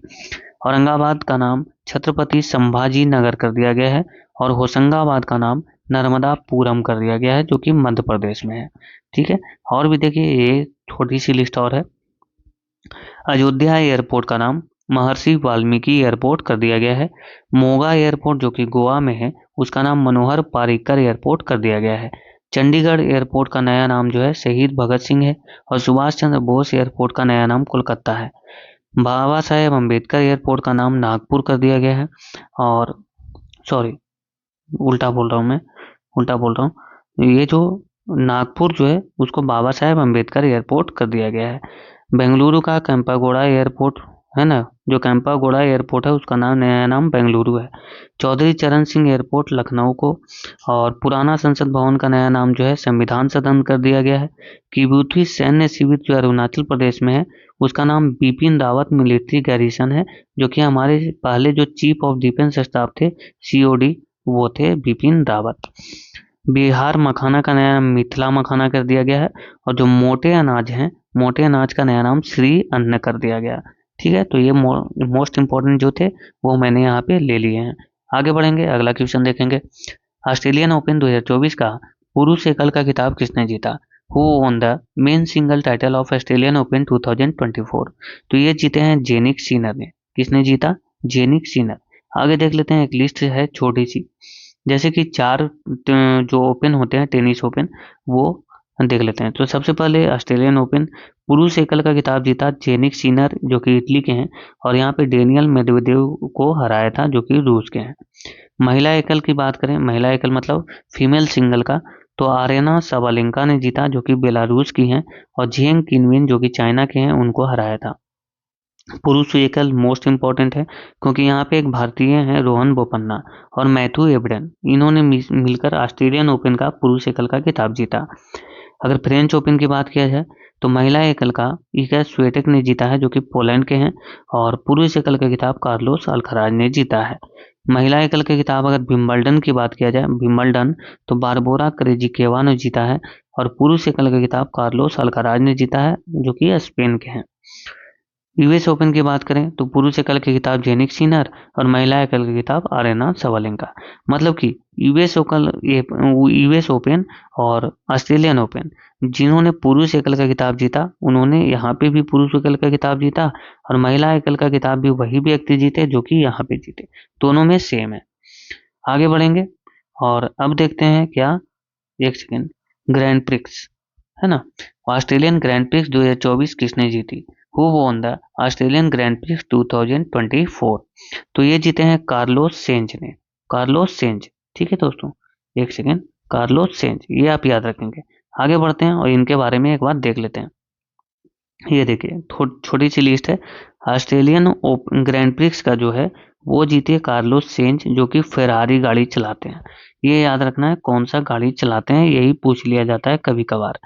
S1: औरंगाबाद का नाम छत्रपति संभाजी नगर कर दिया गया है। और होशंगाबाद का नाम नर्मदापुरम कर दिया गया है, जो कि मध्य प्रदेश में है। ठीक है, और भी देखिए, ये थोड़ी सी लिस्ट और है। अयोध्या एयरपोर्ट का नाम महर्षि वाल्मीकि एयरपोर्ट कर दिया गया है। मोगा एयरपोर्ट जो कि गोवा में है, उसका नाम मनोहर पारिकर एयरपोर्ट कर दिया गया है। चंडीगढ़ एयरपोर्ट का नया नाम जो है शहीद भगत सिंह है। और सुभाष चंद्र बोस एयरपोर्ट का नया नाम कोलकाता है। बाबा साहेब अम्बेडकर एयरपोर्ट का नाम नागपुर कर दिया गया है। और सॉरी, उल्टा बोल रहा हूँ, ये जो नागपुर जो है उसको बाबा साहेब अम्बेडकर एयरपोर्ट कर दिया गया है। बेंगलुरु का कैंपागोड़ा एयरपोर्ट है ना, जो कैंपागोड़ा एयरपोर्ट है, उसका नया नाम बेंगलुरु है। चौधरी चरण सिंह एयरपोर्ट लखनऊ को। और पुराना संसद भवन का नया नाम जो है संविधान सदन कर दिया गया है। किबुथी सैन्य शिविर जो अरुणाचल प्रदेश में है, उसका नाम बिपिन रावत मिलिट्री गैरिसन है, जो कि हमारे पहले जो चीफ ऑफ डिफेंस स्टाफ थे, सीओडी, वो थे बिपिन रावत। बिहार मखाना का नया नाम मिथिला मखाना कर दिया गया है। और जो मोटे अनाज हैं, मोटे अनाज का नया नाम श्री अन्न कर दिया गया। ठीक है, तो ये मोस्ट इंपॉर्टेंट जो थे वो मैंने यहाँ पे ले लिए हैं। आगे बढ़ेंगे, अगला क्वेश्चन देखेंगे। ऑस्ट्रेलियन ओपन 2024 का पुरुष एकल का खिताब किसने जीता? Who own the men single title of Australian open 2024? तो ये जीते हैं जेनिक सीनर ने। किसने जीता? जेनिक सीनर। आगे देख लेते हैं, एक लिस्ट है छोटी सी, जैसे कि 4 जो ओपन होते हैं टेनिस ओपन, वो देख लेते हैं। तो सबसे पहले ऑस्ट्रेलियन ओपन पुरुष एकल का खिताब जीता जेनिक सीनर, जो कि इटली के हैं। और यहाँ पे डेनियल मेदवेदेव को हराया था, जो कि रूस के हैं। महिला एकल की बात करें, महिला एकल मतलब फीमेल सिंगल का, तो आर्यना साबालेंका ने जीता, जो कि बेलारूस की हैं। और झेंग किनविन जो कि चाइना के हैं, उनको हराया था। पुरुष एकल मोस्ट इंपॉर्टेंट है, क्योंकि यहाँ पे एक भारतीय हैं रोहन बोपन्ना और मैथ्यू एबडन, इन्होंने मिलकर ऑस्ट्रेलियन ओपन का पुरुष एकल का खिताब जीता। अगर फ्रेंच ओपन की बात किया जाए, तो महिला एकल का इगा स्विएटेक ने जीता है, जो कि पोलैंड के हैं। और पुरुष एकल का खिताब कार्लोस अल्खराज ने जीता है। महिला एकल के खिताब अगर विंबलडन की बात किया जाए, विंबलडन, तो बारबोरा क्रेजिकेवा ने जीता है। और पुरुष एकल का खिताब कार्लोस अल्खराज ने जीता है, जो कि स्पेन के हैं। यूएस ओपन की बात करें, तो पुरुष एकल के खिताब जेनिक सिनर और महिला एकल के खिताब आरेना सवालेंका। मतलब कि यूएस ओपन और ऑस्ट्रेलियन ओपन, जिन्होंने पुरुष एकल का खिताब जीता, उन्होंने यहाँ पे भी पुरुष एकल का खिताब जीता। और महिला एकल का खिताब भी वही व्यक्ति जीते जो कि यहाँ पे जीते, दोनों में सेम है। आगे बढ़ेंगे और अब देखते हैं क्या, एक सेकेंड, ग्रैंड प्रिक्स है ना, ऑस्ट्रेलियन ग्रैंड प्रिक्स 2024 किसने जीती? Who won the Australian grand prix 2024? तो ये जीते हैं कार्लोस सेंज ने। कार्लोस सेंज, ठीक है दोस्तों, एक सेकेंड, कार्लोस सेंज, ये आप याद रखेंगे। आगे बढ़ते हैं और इनके बारे में एक बार देख लेते हैं। ये देखिए, छोटी सी लिस्ट है। ऑस्ट्रेलियन ग्रैंड प्रिक्स का जो है वो जीते कार्लोस सेंज, जो कि फेरारी गाड़ी चलाते हैं। ये याद रखना है, कौन सा गाड़ी चलाते हैं, यही पूछ लिया जाता है कभी कभार।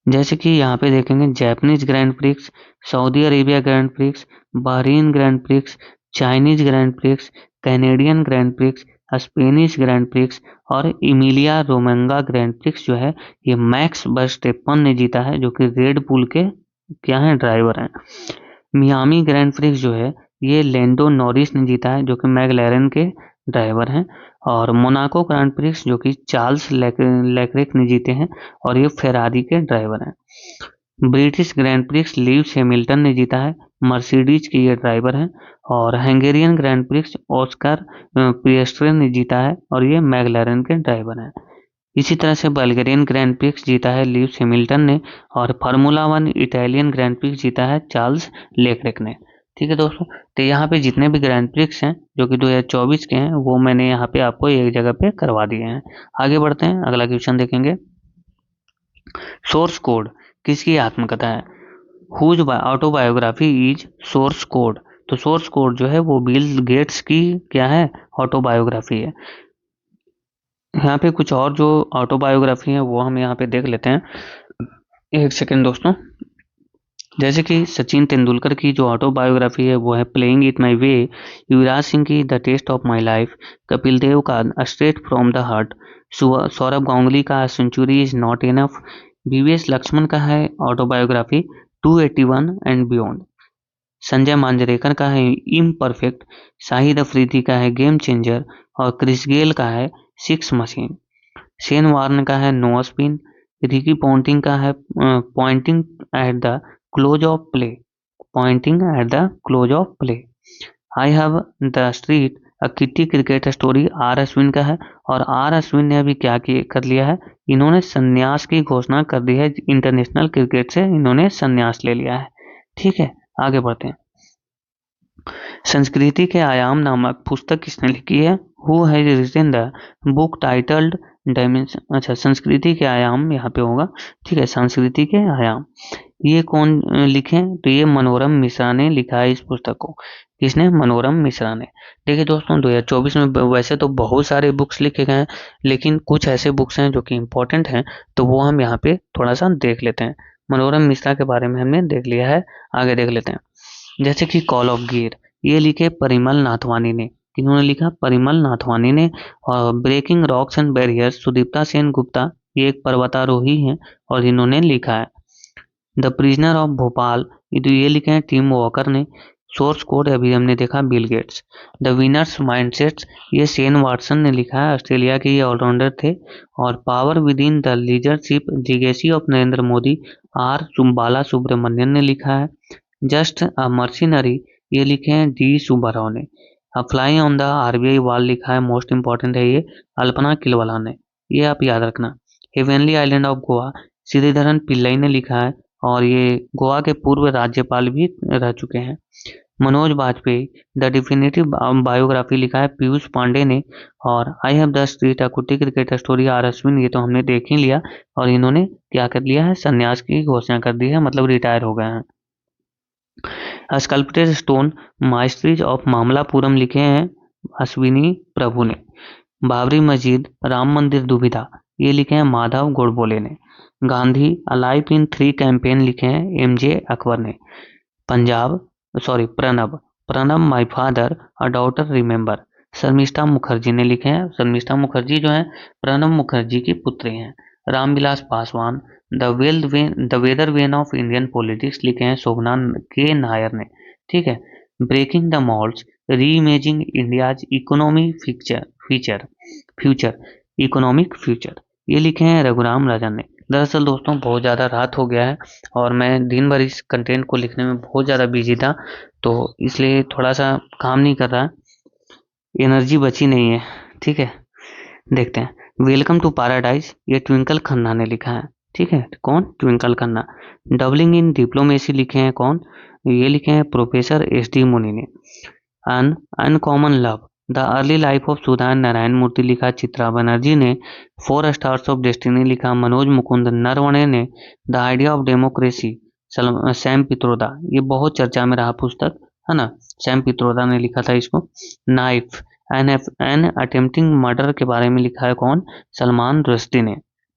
S1: जैसे कि यहाँ पे देखेंगे Japanese grand prix, Saudi Arabia grand prix, Bahrain grand prix, Chinese grand prix, Canadian grand prix, Spanish grand prix और इमिलिया रोमांगा ग्रैंड प्रिक्स जो है ये मैक्स वर्स्टेपन ने जीता है, जो कि रेड बुल के क्या है ड्राइवर हैं। मियामी ग्रैंड प्रिक्स जो है ये लैंडो नॉरिस ने जीता है, जो कि मैकलैरेन के ड्राइवर हैं। और मोनाको ग्रैंड प्रिक्स जो कि चार्ल्स लेक्रेक ने जीते हैं और ये फेरारी के ड्राइवर हैं। British grand prix leaves Hamilton ने जीता है, मर्सिडीज के ये ड्राइवर हैं। और हंगेरियन ग्रैंड प्रिक्स ऑस्कर पिएस्ट्रे ने जीता है और ये मैकलैरेन के ड्राइवर हैं। इसी तरह से बल्गेरियन ग्रैंड प्रिक्स जीता है लीव्स हैमिल्टन ने और formula one Italian grand prix जीता है चार्ल्स लेक्रेक ने। ठीक है दोस्तों, तो यहाँ पे जितने भी ग्रैंड प्रिक्स हैं जो कि 2024 के हैं वो मैंने यहाँ पे आपको एक जगह पे करवा दिए हैं। आगे बढ़ते हैं, अगला क्वेश्चन देखेंगे। सोर्स कोड किसकी आत्मकथा है? Whose autobiography is source code. तो सोर्स कोड जो है वो बिल गेट्स की क्या है, ऑटोबायोग्राफी है। यहाँ पे कुछ और जो ऑटोबायोग्राफी है वो हम यहाँ पे देख लेते हैं। एक सेकेंड दोस्तों। जैसे कि सचिन तेंदुलकर की जो ऑटोबायोग्राफी है वो है playing it my way, Yuvraj Singh की the test of my life, Kapil Dev का straight from the heart, Sourav Ganguly का century is not enough, VVS Laxman का है autobiography 281 and beyond, Sanjay Manjrekar का है इम्परफेक्ट, शाहिद अफरीदी का है गेम चेंजर और क्रिस गेल का है सिक्स मशीन, शेन वार्न का है नो स्पिन, रिकी पॉन्टिंग का है pointing at the close of play, pointing at the close of play, I have the street a kitty cricket story R Ashwin का है। और आर अश्विन ने अभी क्या कर लिया है, इन्होंने संन्यास की घोषणा कर दी है, इंटरनेशनल क्रिकेट से इन्होंने संन्यास ले लिया है। ठीक है, आगे बढ़ते हैं। संस्कृति के आयाम नामक पुस्तक किसने लिखी है? Who has written the book titled dimension. अच्छा, संस्कृति के आयाम यहाँ पे होगा। ठीक है, संस्कृति के आयाम ये कौन लिखे? तो ये मनोरम मिश्रा ने लिखा है इस पुस्तक को। किसने? मनोरम मिश्रा ने। देखिए दोस्तों, 2024 में वैसे तो बहुत सारे बुक्स लिखे गए हैं, लेकिन कुछ ऐसे बुक्स हैं जो कि इम्पोर्टेंट हैं, तो वो हम यहाँ पे थोड़ा सा देख लेते हैं। मनोरम मिश्रा के बारे में हमने देख लिया है, आगे देख लेते हैं। जैसे कि कॉल ऑफ गिर ये लिखे परिमल नाथवानी ने। किन्होंने लिखा? परिमल नाथवानी ने। और breaking rocks and barriers Sudipta Sen Gupta, ये एक पर्वतारोही हैं और इन्होंने लिखा है। द प्रिजनर ऑफ भोपाल ये लिखे हैं टिम वॉकर ने। सोर्स कोड अभी हमने देखा Bill Gates. The winners mindsets ये शेन वाटसन ने लिखा है, ऑस्ट्रेलिया के ये ऑलराउंडर थे। और power within the leadership legacy of Narendra Modi R Balasubramanian ने लिखा है। जस्ट अ मर्सिनरी ये लिखे हैं डी सुब्बाराव ने। Fly on the RBI wall लिखा है, मोस्ट इंपॉर्टेंट है ये, अल्पना किलवाला ने। ये आप याद रखना। Heavenly island of Goa Sreedharan Pillai ने लिखा है और ये गोवा के पूर्व राज्यपाल भी रह चुके हैं। Manoj Bajpayee the definitive biography लिखा है पीयूष पांडे ने। और I have the street a Kutti cricket story R Ashwin, ये तो हमने देख ही लिया। और इन्होंने क्या कर लिया है, संन्यास की घोषणा कर दी है, मतलब रिटायर हो गए हैं। स्कल्प्टेड स्टोन माइस्ट्रीज ऑफ मामलापुरम लिखे हैं अश्विनी प्रभु ने। बाबरी मस्जिद राम मंदिर दुविधा ये लिखे हैं माधव गोडबोले ने। गांधी अलाइव इन 3 कैंपेन लिखे हैं एमजे अकबर ने। Punjab Pranab Pranab my father a daughter remember Sharmistha Mukherjee ने लिखे हैं। शर्मिष्ठा मुखर्जी जो है प्रणब मुखर्जी की पुत्री हैं। Ramvilas Paswan the weathervane of Indian politics लिखे हैं शोभना के नायर ने। ठीक है, breaking the moulds reimagining India's economy future economic future ये लिखे हैं रघुराम राजन ने। दरअसल दोस्तों बहुत ज़्यादा रात हो गया है और मैं दिन भर इस कंटेंट को लिखने में बहुत ज़्यादा बिजी था, तो इसलिए थोड़ा सा काम नहीं कर रहा, एनर्जी बची नहीं है। ठीक है, देखते हैं। वेलकम टू पैराडाइज ये ट्विंकल खन्ना ने लिखा है। ठीक है, कौन? ट्विंकल खन्ना। डबलिंग इन डिप्लोमेसी लिखे हैं कौन? ये लिखे हैं प्रोफेसर एस डी मुनि ने। An uncommon love the early life of Sudha Narayana Murthy लिखा चित्रा बनर्जी ने। 4 स्टार्स ऑफ डेस्टिनी लिखा मनोज मुकुंद नरवणे ने। The idea of democracy Sam Pitroda, ये बहुत चर्चा में रहा पुस्तक है ना, सैम पित्रोदा ने लिखा था इसको। नाइफ एन अटेम्प्टिंग मर्डर के बारे में लिखा है कौन? सलमान रुश्दी ने।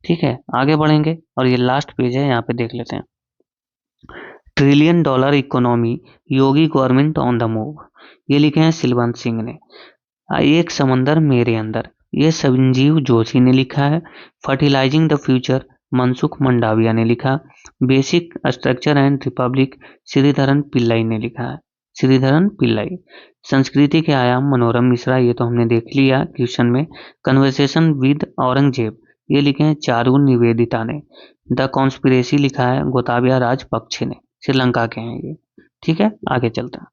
S1: ठीक है, आगे बढ़ेंगे और ये लास्ट पेज है, यहाँ पे देख लेते हैं। Trillion dollar economy, Yogi government on the move, ये लिखे हैं सिलवंत सिंह ने। एक समंदर मेरे अंदर, ये संजीव जोशी ने लिखा है। Fertilising the future, Mansukh Mandaviya ने लिखा। Basic structure and Republic, Sreedharan Pillai ने लिखा है। श्रीधरन पिल्लाई। संस्कृति के आयाम, मनोरम मिश्रा, ये तो हमने देख लिया क्वेश्चन में। कन्वर्सेशन विद औरंगजेब, ये लिखे हैं चारू निवेदिता ने। द कॉन्स्पिरेसी लिखा है गोताबिया राजपक्षे ने, श्रीलंका के हैं ये। ठीक है, आगे चलते हैं।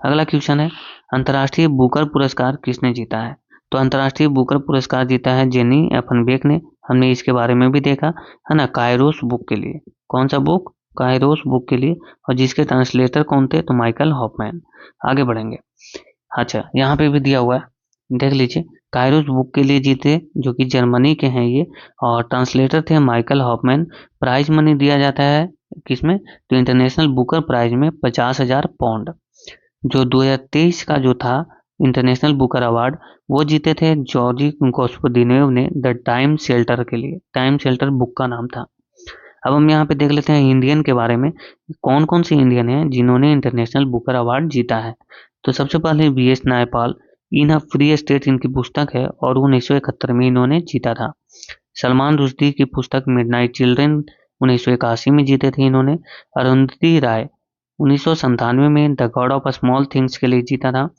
S1: अगला क्वेश्चन है, अंतर्राष्ट्रीय बुकर पुरस्कार किसने जीता है? तो अंतर्राष्ट्रीय बुकर पुरस्कार जीता है जेनी एफनबेक ने। हमने इसके बारे में भी देखा है ना, कायरोस बुक के लिए। कौन सा बुक? कायरोस बुक के लिए, और जिसके ट्रांसलेटर कौन थे? तो माइकल हॉफमैन। आगे बढ़ेंगे। अच्छा, यहाँ पे भी दिया हुआ है, देख लीजिए। कायरोस बुक के लिए जीते, जो कि जर्मनी के हैं ये, और ट्रांसलेटर थे माइकल हॉफमैन। प्राइज मनी दिया जाता है किसमें? तो इंटरनेशनल बुकर प्राइज में 50,000 पाउंड। जो 2023 का जो था इंटरनेशनल बुकर अवार्ड, वो जीते थे जॉर्जी गोस्पदिनोव ने द टाइम शेल्टर के लिए। टाइम शेल्टर बुक का नाम था। अब हम यहाँ पे देख लेते हैं इंडियन के बारे में, कौन कौन से इंडियन हैं जिन्होंने इंटरनेशनल बुकर अवार्ड जीता है। तो सबसे पहले BS Naipal, in a free state इनकी पुस्तक है, और 1971 में इन्होंने जीता था। सलमान रुश्दी की पुस्तक मिडनाइट चिल्ड्रन 1981 में जीते थे इन्होंने। अरुंधति राय 1997 में the God of small things के लिए जीता था।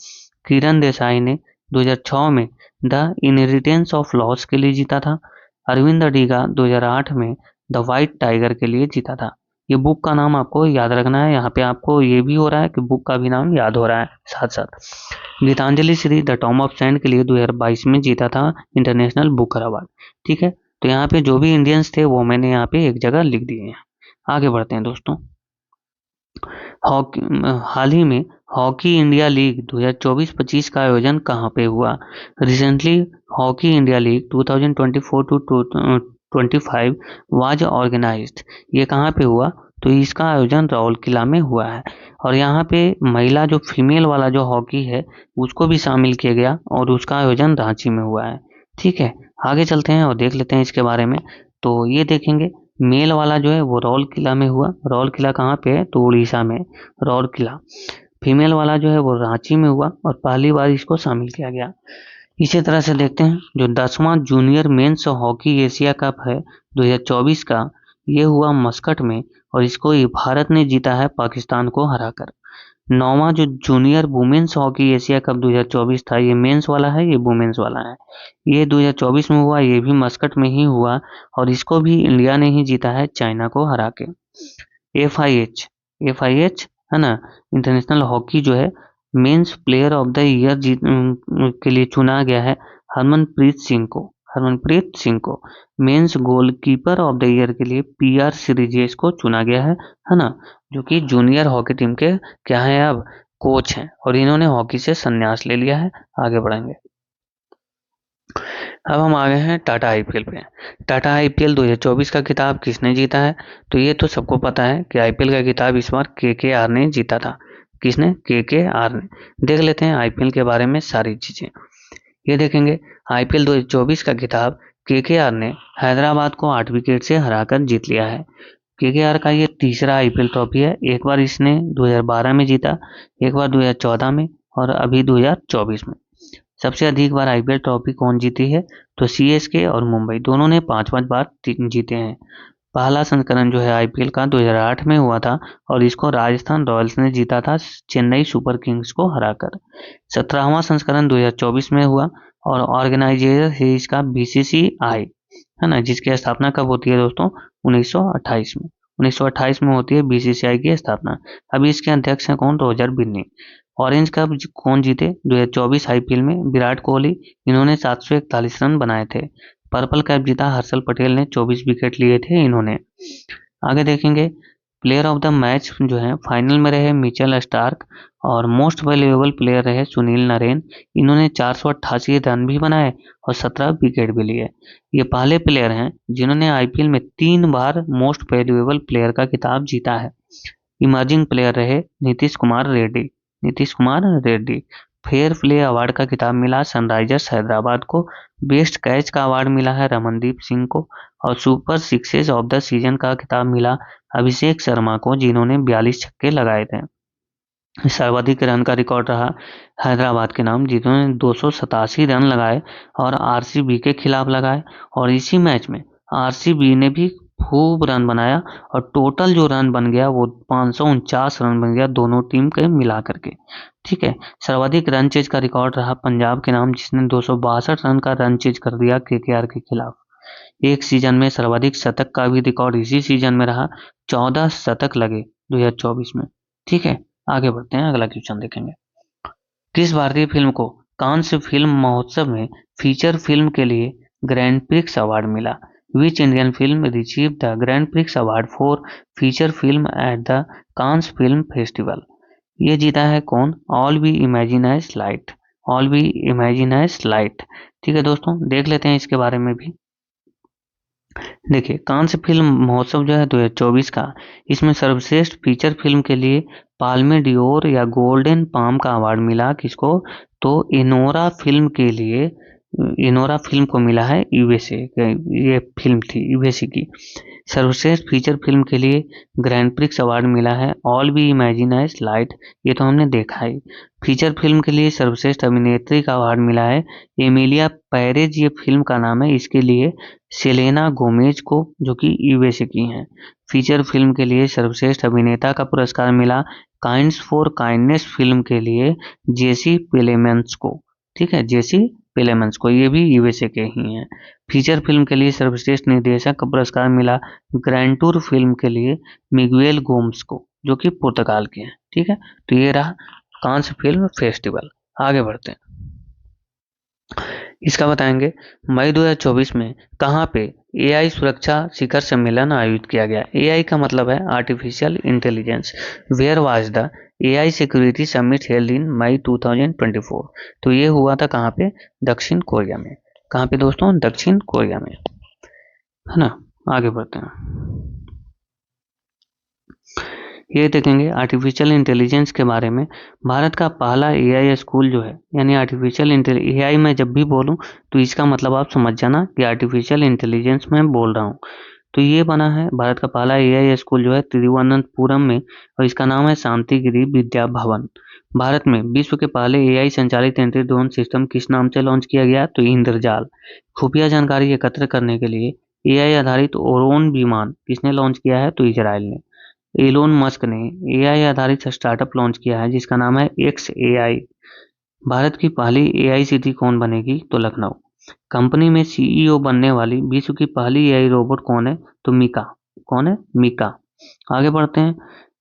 S1: किरण देसाई ने 2006 में द इनहेरिटेंस ऑफ लॉस के लिए जीता था। अरविंद अडिगा 2008 में द वाइट टाइगर के लिए जीता था। ये बुक का नाम आपको याद रखना है, यहाँ पे आपको ये भी हो रहा है कि बुक का भी नाम याद हो रहा है साथ साथ। Geetanjali Shree the tomb of sand के लिए 2022 में जीता था इंटरनेशनल बुकर अवार्ड। ठीक है, तो यहाँ पे जो भी इंडियंस थे वो मैंने यहाँ पे एक जगह लिख दिए हैं। आगे बढ़ते हैं दोस्तों। हॉकी, हाल ही में हॉकी इंडिया लीग 2024-25 का आयोजन कहाँ पे हुआ? Recently hockey India league 2024 to 25 was organised. ये कहाँ पे हुआ? तो इसका आयोजन राउरकेला में हुआ है, और यहाँ पे महिला जो फीमेल वाला जो हॉकी है उसको भी शामिल किया गया, और उसका आयोजन रांची में हुआ है। ठीक है, आगे चलते हैं और देख लेते हैं इसके बारे में। तो ये देखेंगे, मेल वाला जो है वो राउरकेला में हुआ। राउरकेला कहाँ पे है? तो उड़ीसा में राउरकेला। फीमेल वाला जो है वो रांची में हुआ, और पहली बार इसको शामिल किया गया। इसी तरह से देखते हैं, जो 10वां junior men's hockey Asia cup है 2024 का, ये हुआ मस्कट में, और इसको ये भारत ने जीता है पाकिस्तान को हराकर। 9वां जो junior women's hockey Asia cup 2024 था, ये मेंस वाला है, ये वुमेन्स वाला है। ये 2024 में हुआ, ये भी मस्कट में ही हुआ, और इसको भी इंडिया ने ही जीता है चाइना को हरा के। FIH है ना, इंटरनेशनल हॉकी जो है, men's player of the year के लिए चुना गया है हरमनप्रीत सिंह को। हरमनप्रीत सिंह को mains goalkeeper of the year के लिए PR सीरीजेस को चुना गया है ना, जो कि जूनियर हॉकी टीम के क्या है, अब कोच हैं, और इन्होंने हॉकी से संन्यास ले लिया है। आगे बढ़ेंगे। अब हम आ गए हैं टाटा IPL पे। टाटा IPL 2024 का खिताब किसने जीता है? तो ये तो सबको पता है कि IPL का खिताब इस बार KKR ने जीता था। किसने? KKR ने। देख लेते हैं IPL के बारे में सारी चीजें। ये देखेंगे, IPL 2024 का खिताब KKR ने हैदराबाद को 8 विकेट से हराकर जीत लिया है। KKR का ये तीसरा IPL ट्रॉफी है। एक बार इसने 2012 में जीता, एक बार 2014 में, और अभी 2024 में। सबसे अधिक बार IPL ट्रॉफी कौन जीती है? तो CSK और मुंबई दोनों ने 5-5 बार जीते हैं। पहला संस्करण जो है IPL का 2008 में हुआ था, और इसको राजस्थान रॉयल्स ने जीता था चेन्नई सुपर किंग्स को हराकर। 17वां संस्करण 2024 में हुआ, और ऑर्गेनाइजर है इसका BCCI, है ना, जिसकी स्थापना कब होती है दोस्तों? 1928 में। 1928 में होती है BCCI की स्थापना। अभी इसके अध्यक्ष हैं कौन? रोजर बिन्नी। ऑरेंज कप कौन जीते 2024 IPL में? विराट कोहली, इन्होंने 741 रन बनाए थे। पर्पल कैप जीता हर्षल पटेल ने, 24 विकेट लिए थे इन्होंने। आगे देखेंगे, प्लेयर ऑफ द मैच जो है फाइनल में रहे मिचेल स्टार्क, और मोस्ट वैल्यूएबल प्लेयर रहे सुनील नरेन। इन्होंने 488 रन भी बनाए और 17 विकेट भी लिए। ये पहले प्लेयर हैं जिन्होंने IPL में 3 बार मोस्ट वैल्यूएबल प्लेयर का खिताब जीता है। इमर्जिंग प्लेयर रहे Nitish Kumar Reddy. Nitish Kumar Reddy fair play award का खिताब मिला सनराइजर्स हैदराबाद को। बेस्ट कैच का अवार्ड मिला है रमनदीप सिंह को। और super sixes of the season का खिताब मिला अभिषेक शर्मा को, जिन्होंने 42 छक्के लगाए थे। सर्वाधिक रन का रिकॉर्ड रहा हैदराबाद के नाम, जिन्होंने 287 रन लगाए और आरसीबी के खिलाफ लगाए। और इसी मैच में आरसीबी ने भी खूब रन बनाया और टोटल जो रन बन गया वो 549 रन बन गया दोनों टीम के मिला करके। ठीक है। सर्वाधिक रन चेज का रिकॉर्ड रहा पंजाब के नाम, जिसने 262 रन का रन चेज कर दिया केकेआर के खिलाफ। एक सीजन में सर्वाधिक शतक का भी रिकॉर्ड इसी सीजन में रहा, 14 शतक लगे 2024 में। ठीक है, आगे बढ़ते हैं, अगला क्वेश्चन देखेंगे। किस भारतीय फिल्म को कांस फिल्म महोत्सव में फीचर फिल्म के लिए ग्रैंड प्रिक्स अवार्ड मिला? Which Indian film receive the grand prix award for feature film at the Cannes film festival? ये जीता है कौन? All We Imagine as Light. All We Imagine as Light. ठीक है दोस्तों, देख लेते हैं इसके बारे में भी। देखिए, कांस्य फिल्म महोत्सव जो है 2024 का, इसमें सर्वश्रेष्ठ फीचर फिल्म के लिए पाल्मे डियोर या गोल्डन पाम का अवार्ड मिला किसको? तो इनोरा फिल्म के लिए, इनोरा फिल्म को मिला है यूएसए, ये फिल्म थी यूएसए की। सर्वश्रेष्ठ फीचर फिल्म के लिए ग्रैंड प्रिक्स अवार्ड मिला है All We Imagine as Light, ये तो हमने देखा है। फीचर फिल्म के लिए सर्वश्रेष्ठ अभिनेत्री का अवार्ड मिला है एमिलिया पैरेज, ये फिल्म का नाम है, इसके लिए सेलेना गोमेज को, जो कि यूएसए की हैं। फीचर फिल्म के लिए सर्वश्रेष्ठ अभिनेता का पुरस्कार मिला काइंड्स फॉर काइंडनेस फिल्म के लिए जेसी पिलेमेंस को। ठीक है, जेसी पिलेमेंस को, ये भी यूएसए के ही हैं। फीचर फिल्म के लिए सर्वश्रेष्ठ निर्देशक का पुरस्कार मिला ग्रैंड टूर फिल्म के लिए मिगुएल गोम्स को, जो कि पुर्तगाल के हैं। ठीक है, तो ये रहा कांस फिल्म फेस्टिवल। आगे बढ़ते हैं, इसका बताएंगे। मई 2024 में कहाँ पे एआई सुरक्षा शिखर सम्मेलन आयोजित किया गया? एआई का मतलब है artificial intelligence. Where was the AI security summit held in May 2024? तो ये हुआ था कहाँ पे? दक्षिण कोरिया में। कहाँ पे दोस्तों? दक्षिण कोरिया में, है ना। आगे बढ़ते हैं, ये देखेंगे आर्टिफिशियल इंटेलिजेंस के बारे में। भारत का पहला एआई स्कूल जो है, यानी आर्टिफिशियल एआई में जब भी बोलूं तो इसका मतलब आप समझ जाना कि आर्टिफिशियल इंटेलिजेंस में बोल रहा हूं। तो ये बना है भारत का पहला एआई स्कूल जो है तिरुवनंतपुरम में, और इसका नाम है शांतिगिरी विद्या भवन। भारत में विश्व के पहले एआई संचालित एंटी ड्रोन सिस्टम किस नाम से लॉन्च किया गया? तो इंद्रजाल। खुफिया जानकारी एकत्र करने के लिए एआई आधारित ओरोन विमान किसने लॉन्च किया है? तो इजराइल ने। एलोन मस्क ने एआई आधारित स्टार्टअप लॉन्च किया है जिसका नाम है एक्स एआई। भारत की पहली एआई सिटी कौन बनेगी? तो लखनऊ। कंपनी में सीईओ बनने वाली विश्व की पहली एआई रोबोट कौन है? तो मिका। कौन है? मिका। आगे बढ़ते हैं,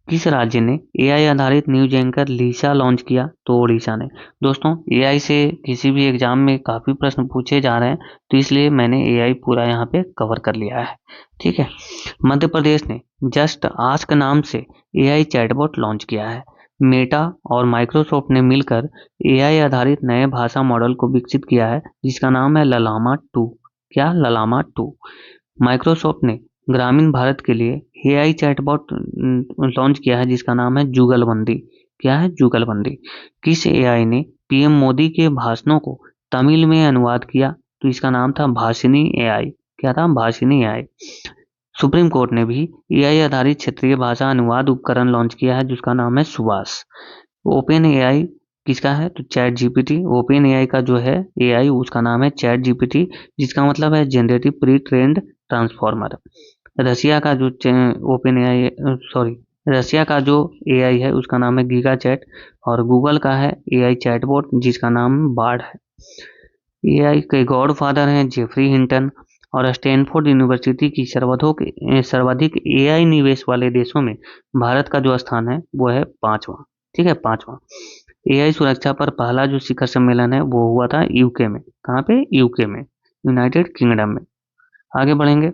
S1: किस राज्य ने एआई आधारित न्यूज एंकर लीसा लॉन्च किया? तो ओडिशा ने। दोस्तों, एआई से किसी भी एग्जाम में काफी प्रश्न पूछे जा रहे हैं, तो इसलिए मैंने एआई पूरा यहाँ पे कवर कर लिया है। ठीक है। मध्य प्रदेश ने जस्ट आस्क नाम से एआई चैटबॉट लॉन्च किया है। मेटा और माइक्रोसॉफ्ट ने मिलकर एआई आधारित नए भाषा मॉडल को विकसित किया है जिसका नाम है ललामा 2। क्या? ललामा 2। माइक्रोसॉफ्ट ने ग्रामीण भारत के लिए एआई चैटबॉट लॉन्च किया है जिसका नाम है जुगलबंदी। क्या है? जुगलबंदी। किस एआई ने पीएम मोदी के भाषणों को तमिल में अनुवाद किया? तो इसका नाम था भाषिनी एआई। क्या था? भाषिनी एआई। सुप्रीम कोर्ट ने भी एआई आधारित क्षेत्रीय भाषा अनुवाद उपकरण लॉन्च किया है जिसका नाम है सुभाष। ओपन एआई किसका है? तो चैट जीपीटी। ओपन एआई का जो है एआई उसका नाम है चैट जीपीटी, जिसका मतलब है जनरेटिव प्री ट्रेंड ट्रांसफॉर्मर। रसिया का जो ओपन एआई, सॉरी, रसिया का जो एआई है उसका नाम है गीगा चैट, और गूगल का है एआई चैटबॉट जिसका नाम बार्ड है। एआई के गॉड फादर हैं जेफरी हिंटन, और स्टैनफोर्ड यूनिवर्सिटी की सर्वाधिक एआई निवेश वाले देशों में भारत का जो स्थान है वो है 5वां। ठीक है, 5वां। एआई सुरक्षा पर पहला जो शिखर सम्मेलन है वो हुआ था यूके में। कहाँ पे? यूके में, यूनाइटेड किंगडम में। आगे बढ़ेंगे,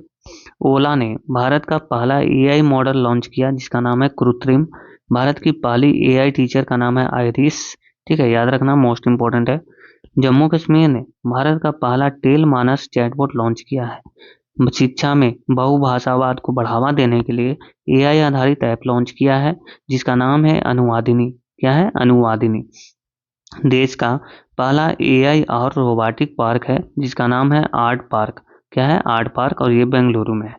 S1: ओला ने भारत का पहला एआई मॉडल लॉन्च किया जिसका नाम है कृत्रिम। भारत की पहली एआई टीचर का नाम है आयरिस। ठीक है, याद रखना, मोस्ट इंपॉर्टेंट है। जम्मू कश्मीर ने भारत का पहला टेल मानस चैटबॉट लॉन्च किया है। शिक्षा में बहुभाषावाद को बढ़ावा देने के लिए एआई आधारित ऐप लॉन्च किया है जिसका नाम है अनुवादिनी। क्या है? अनुवादिनी। देश का पहला एआई और रोबोटिक पार्क है जिसका नाम है आर्ट पार्क। क्या है? आर्ट पार्क, और ये बेंगलुरु में है।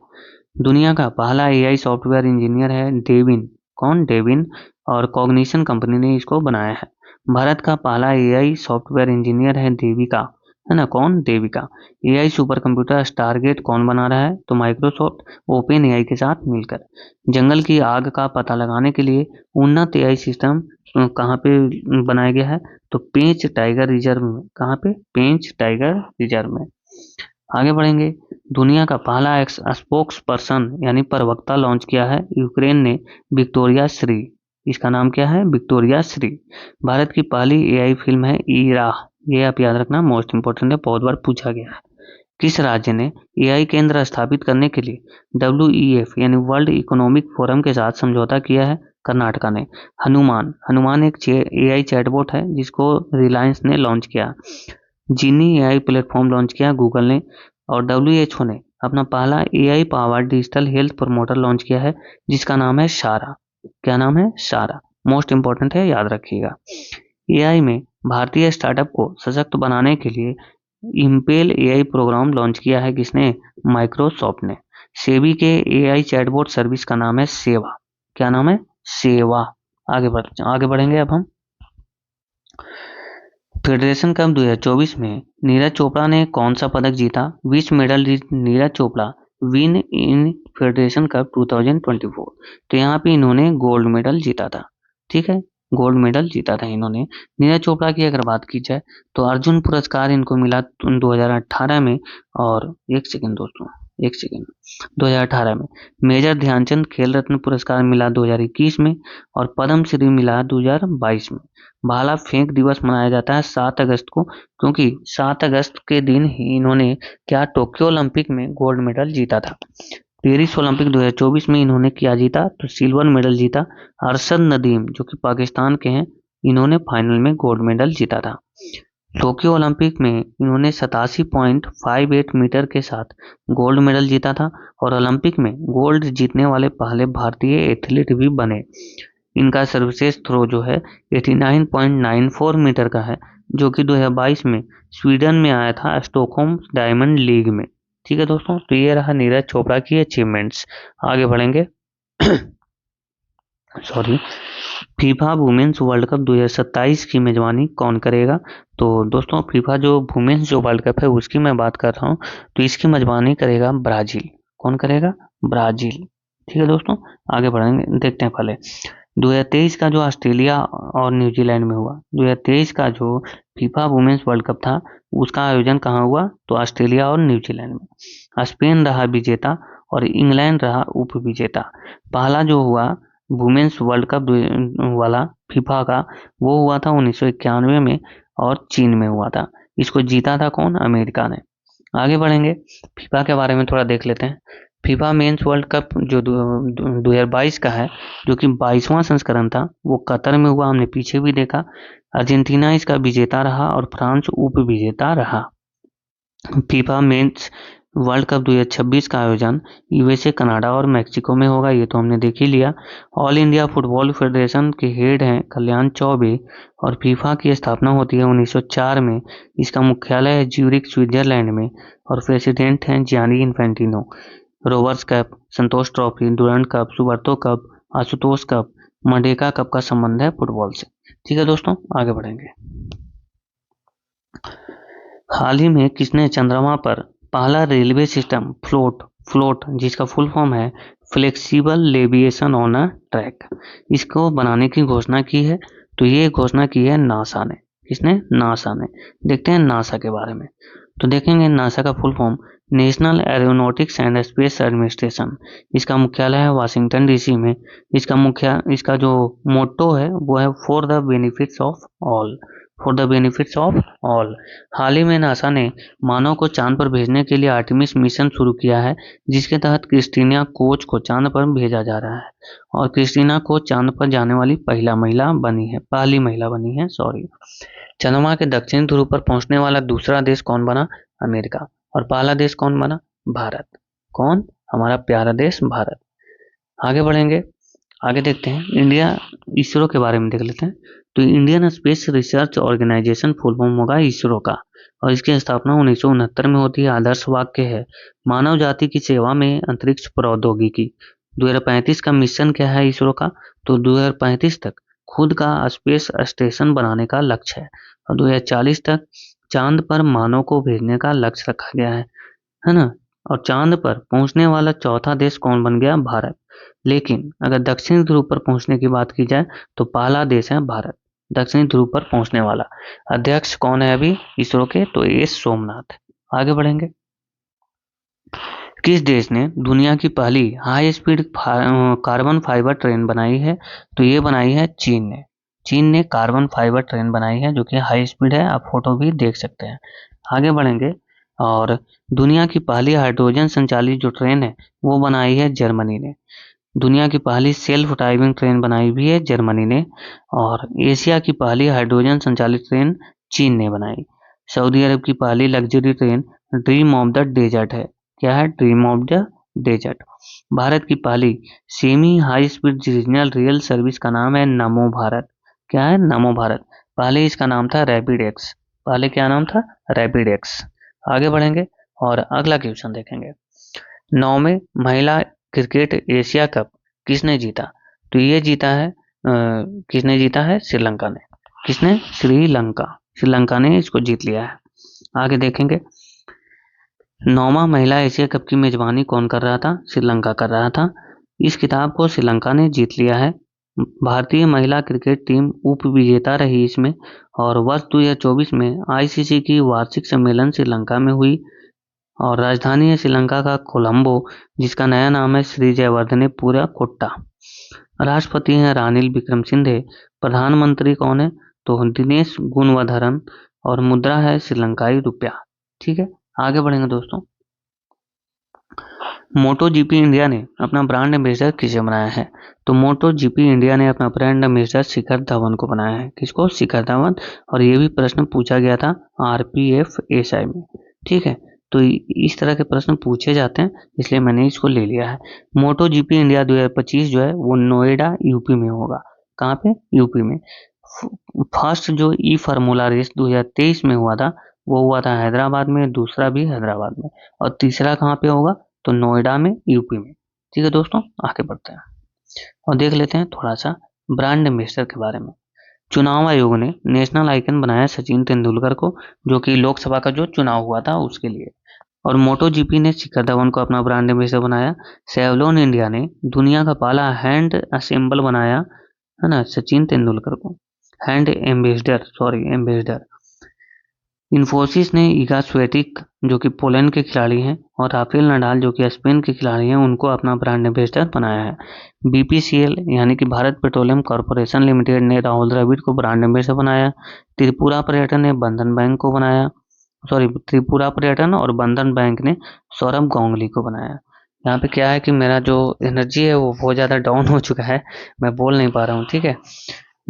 S1: दुनिया का पहला एआई सॉफ्टवेयर इंजीनियर है डेविन। कौन? डेविन। और कॉग्निशन कंपनी ने इसको बनाया है। भारत का पहला एआई सॉफ्टवेयर इंजीनियर है देविका। है ना? कौन? Devika. AI super computer Stargate कौन बना रहा है? तो माइक्रोसॉफ्ट ओपन एआई के साथ मिलकर। जंगल की आग का पता लगाने के लिए उन्नत एआई सिस्टम कहाँ पे बनाया गया है? तो पेंच टाइगर रिजर्व में। कहाँ पे? पेंच टाइगर रिजर्व में। आगे बढ़ेंगे। दुनिया का पहला स्पोक्स पर्सन यानी प्रवक्ता लॉन्च किया है यूक्रेन ने, विक्टोरिया श्री। इसका नाम क्या है? विक्टोरिया श्री। भारत की पहली एआई फिल्म है ईरा। ये आप याद रखना, मोस्ट इंपोर्टेंट है, बहुत बार पूछा गया है। किस राज्य ने एआई केंद्र स्थापित करने के लिए WEF यानी वर्ल्ड इकोनॉमिक फोरम के साथ समझौता किया है? कर्नाटका ने। हनुमान। हनुमान एक एआई चैटबॉट है जिसको रिलायंस ने लॉन्च किया। जीनी एआई प्लेटफॉर्म लॉन्च किया गूगल ने। और WHO ने अपना पहला AI powered digital health promoter launch किया है जिसका नाम है सारा। क्या नाम है? सारा। मोस्ट इंपॉर्टेंट है, याद रखिएगा। एआई में भारतीय स्टार्टअप को सशक्त बनाने के लिए इम्पेल एआई प्रोग्राम लॉन्च किया है किसने? माइक्रोसॉफ्ट ने। सेबी के एआई चैटबॉट सर्विस का नाम है सेवा। क्या नाम है? सेवा। आगे बढ़ेंगे अब हम। फेडरेशन कप 2024 में नीरज चोपड़ा ने कौन सा पदक जीता? विच medal did Neeraj Chopra win in federation cup 2024? तो यहाँ पे इन्होंने गोल्ड मेडल जीता था। ठीक है, गोल्ड मेडल जीता था इन्होंने। नीरज चोपड़ा की अगर बात की जाए तो अर्जुन पुरस्कार इनको मिला 2018 में। और एक सेकेंड दोस्तों, एक सेकेंड, 2018 में। मेजर ध्यानचंद खेल रत्न पुरस्कार मिला 2021 में। और पद्म श्री मिला 2022 में। भाला फेंक दिवस मनाया जाता है 7 अगस्त को, क्योंकि 7 अगस्त के दिन ही इन्होंने क्या टोक्यो ओलंपिक में गोल्ड मेडल जीता था। पेरिस ओलंपिक 2024 में इन्होंने क्या जीता? तो सिल्वर मेडल जीता। अरशद नदीम जो कि पाकिस्तान के हैं, इन्होंने फाइनल में गोल्ड मेडल जीता था। टोक्यो ओलंपिक में इन्होंने 87.58 मीटर के साथ गोल्ड मेडल जीता था। और ओलंपिक में गोल्ड जीतने वाले पहले भारतीय एथलीट भी बने। इनका सर्वश्रेष्ठ थ्रो जो है 89.94 मीटर का है, जो कि 2022 में स्वीडन में आया था स्टॉकहोम डायमंड लीग में। ठीक है दोस्तों, तो ये रहा नीरज चोपड़ा की अचीवमेंट्स। आगे बढ़ेंगे। Sorry. FIFA women's World Cup 2027 की मेजबानी कौन करेगा? तो दोस्तों फीफा जो वुमेन्स जो वर्ल्ड कप है उसकी मैं बात कर रहा हूँ, तो इसकी मेजबानी करेगा ब्राजील। कौन करेगा? ब्राजील। ठीक है दोस्तों, आगे बढ़ेंगे, देखते हैं पहले 2023 का जो ऑस्ट्रेलिया और न्यूजीलैंड में हुआ। 2023 का जो फीफा वुमेन्स वर्ल्ड कप था उसका आयोजन कहाँ हुआ? तो ऑस्ट्रेलिया और न्यूजीलैंड में। स्पेन रहा विजेता और इंग्लैंड रहा उप विजेता। पहला जो हुआ वुमेन्स वर्ल्ड कप वाला फीफा का, वो हुआ था 1991 में और चीन में हुआ था। इसको जीता था कौन? अमेरिका ने। आगे बढ़ेंगे, फीफा के बारे में थोड़ा देख लेते हैं। फीफा मेंस वर्ल्ड कप जो 2022 का है, जो कि 22वां संस्करण था, वो कतर में हुआ। हमने पीछे भी देखा। अर्जेंटीना इसका विजेता रहा और फ्रांस उप विजेता रहा। फीफा मेंस वर्ल्ड कप 2026 का आयोजन यूएसए, कनाडा और मैक्सिको में होगा, ये तो हमने देख ही लिया। ऑल इंडिया फुटबॉल फेडरेशन के हेड हैं कल्याण चौबे। और फीफा की स्थापना होती है 1904 में। इसका मुख्यालय है ज्यूरिख, स्विट्जरलैंड में। और प्रेसिडेंट हैं Gianni Infantino. Rovers cup, Santosh trophy, Durand cup, Subroto cup, Ashutosh cup, Merdeka cup का संबंध है फुटबॉल से। ठीक है दोस्तों, आगे बढ़ेंगे। हाल ही में किसने चंद्रमा पर पहला रेलवे सिस्टम फ्लोट फ्लोट जिसका फुल फॉर्म है फ्लेक्सिबल लेविएशन ऑन अ ट्रैक, इसको बनाने की घोषणा की है? तो ये घोषणा की है नासा ने। किसने? नासा ने। देखते हैं नासा के बारे में। तो देखेंगे नासा का full form national aeronautics and space administration. इसका मुख्यालय है वाशिंगटन डीसी में। इसका जो मोटो है वो है for the benefits of all. For the benefits of all. हाल ही में नासा ने मानव को चांद पर भेजने के लिए आर्टेमिस मिशन शुरू किया है, जिसके तहत क्रिस्टीना कोच को चांद पर भेजा जा रहा है। और क्रिस्टीना कोच चांद पर जाने वाली पहली महिला बनी है, सॉरी। चंद्रमा के दक्षिण ध्रुव पर पहुंचने वाला दूसरा देश कौन बना? अमेरिका। और पहला देश कौन बना? भारत। कौन? हमारा प्यारा देश भारत। आगे बढ़ेंगे। आगे देखते हैं इंडिया इसरो के बारे में देख लेते हैं। तो Indian Space Research Organisation full form होगा इसरो का, और इसकी स्थापना 1969 में होती है। आदर्श वाक्य है मानव जाति की सेवा में अंतरिक्ष प्रौद्योगिकी। 2035 का मिशन क्या है इसरो का? तो 2035 तक खुद का स्पेस स्टेशन बनाने का लक्ष्य है, और 2040 तक चांद पर मानव को भेजने का लक्ष्य रखा गया है ना। और चांद पर पहुंचने वाला चौथा देश कौन बन गया? भारत। लेकिन अगर दक्षिणी ध्रुव पर पहुंचने की बात की जाए तो पहला देश है भारत, दक्षिणी ध्रुव पर पहुंचने वाला। अध्यक्ष कौन है अभी इसरो के? तो एस सोमनाथ। आगे बढ़ेंगे। किस देश ने दुनिया की पहली high speed carbon fibre train बनाई है? तो ये बनाई है चीन ने। चीन ने कार्बन फाइबर ट्रेन बनाई है जो कि हाई स्पीड है, आप फोटो भी देख सकते हैं। आगे बढ़ेंगे। और दुनिया की पहली हाइड्रोजन संचालित जो ट्रेन है वो बनाई है जर्मनी ने। दुनिया की पहली सेल्फ ड्राइविंग ट्रेन बनाई भी है जर्मनी ने। और एशिया की पहली हाइड्रोजन संचालित ट्रेन चीन ने बनाई। सऊदी अरब की पहली luxury train Dream of the Desert है। क्या है? Dream of the Desert. Bharat की पहली semi high speed regional rail service का नाम है नमो भारत। क्या है? नमो भारत। पहले इसका नाम था रैपिड एक्स। पहले क्या नाम था? Rapid x. आगे बढ़ेंगे और अगला क्वेश्चन देखेंगे। 9वें महिला क्रिकेट एशिया कप किसने जीता? तो ये जीता है किसने जीता है? श्रीलंका ने। किसने? श्रीलंका। श्रीलंका ने इसको जीत लिया है। आगे देखेंगे। 9वां महिला एशिया कप की मेजबानी कौन कर रहा था? श्रीलंका कर रहा था। इस खिताब को श्रीलंका ने जीत लिया है। भारतीय महिला क्रिकेट टीम उप विजेता रही इसमें। और वर्ष 2024 में आईसीसी की वार्षिक सम्मेलन श्रीलंका में हुई, और राजधानी है श्रीलंका का कोलंबो, जिसका नया नाम है श्री जयवर्धनेपुरा कोट्टा। राष्ट्रपति हैं रानिल विक्रमसिंघे। प्रधानमंत्री कौन है? तो दिनेश गुणवधरन। और मुद्रा है श्रीलंकाई रुपया। ठीक है, आगे बढ़ेंगे दोस्तों। मोटो जीपी इंडिया ने अपना ब्रांड एम्बेसडर किसे बनाया है? तो मोटो जीपी इंडिया ने अपना ब्रांड एम्बेसडर शिखर धवन को बनाया है। किसको? शिखर धवन। और ये भी प्रश्न पूछा गया था आरपीएफ एसआई में। ठीक है, तो इस तरह के प्रश्न पूछे जाते हैं, इसलिए मैंने इसको ले लिया है। मोटो जीपी इंडिया 2025 जो है वो नोएडा यूपी में होगा। कहाँ पे? यूपी में। फर्स्ट जो ई फार्मूला रेस 2023 में हुआ था वो हुआ था हैदराबाद में, दूसरा भी हैदराबाद में, और तीसरा कहाँ पे होगा? तो नोएडा में, यूपी में। ठीक है दोस्तों, आगे बढ़ते हैं और देख लेते हैं थोड़ा सा ब्रांड एम्बेसडर के बारे में। चुनाव आयोग ने नेशनल आइकन बनाया सचिन तेंदुलकर को, जो कि लोकसभा का जो चुनाव हुआ था उसके लिए। और मोटो जीपी ने शिखर धवन को अपना ब्रांड एम्बेसडर बनाया। सेवलॉन इंडिया ने दुनिया का पहला हैंड असेंबल बनाया है ना सचिन तेंदुलकर को, hand ambassador, sorry ambassador. Infosys ने ईगा स्वेटिक जो कि पोलैंड के खिलाड़ी हैं, और राफेल नडाल जो कि स्पेन के खिलाड़ी हैं, उनको अपना ब्रांड एम्बेसडर बनाया है। बीपीसीएल यानी कि भारत पेट्रोलियम कॉर्पोरेशन लिमिटेड ने राहुल द्रविड़ को ब्रांड एम्बेसडर बनाया। त्रिपुरा पर्यटन ने बंधन बैंक को बनाया, सॉरी त्रिपुरा पर्यटन और बंधन बैंक ने सौरभ गांगुली को बनाया। यहाँ पे क्या है कि मेरा जो एनर्जी है वो बहुत ज़्यादा डाउन हो चुका है, मैं बोल नहीं पा रहा हूँ। ठीक है,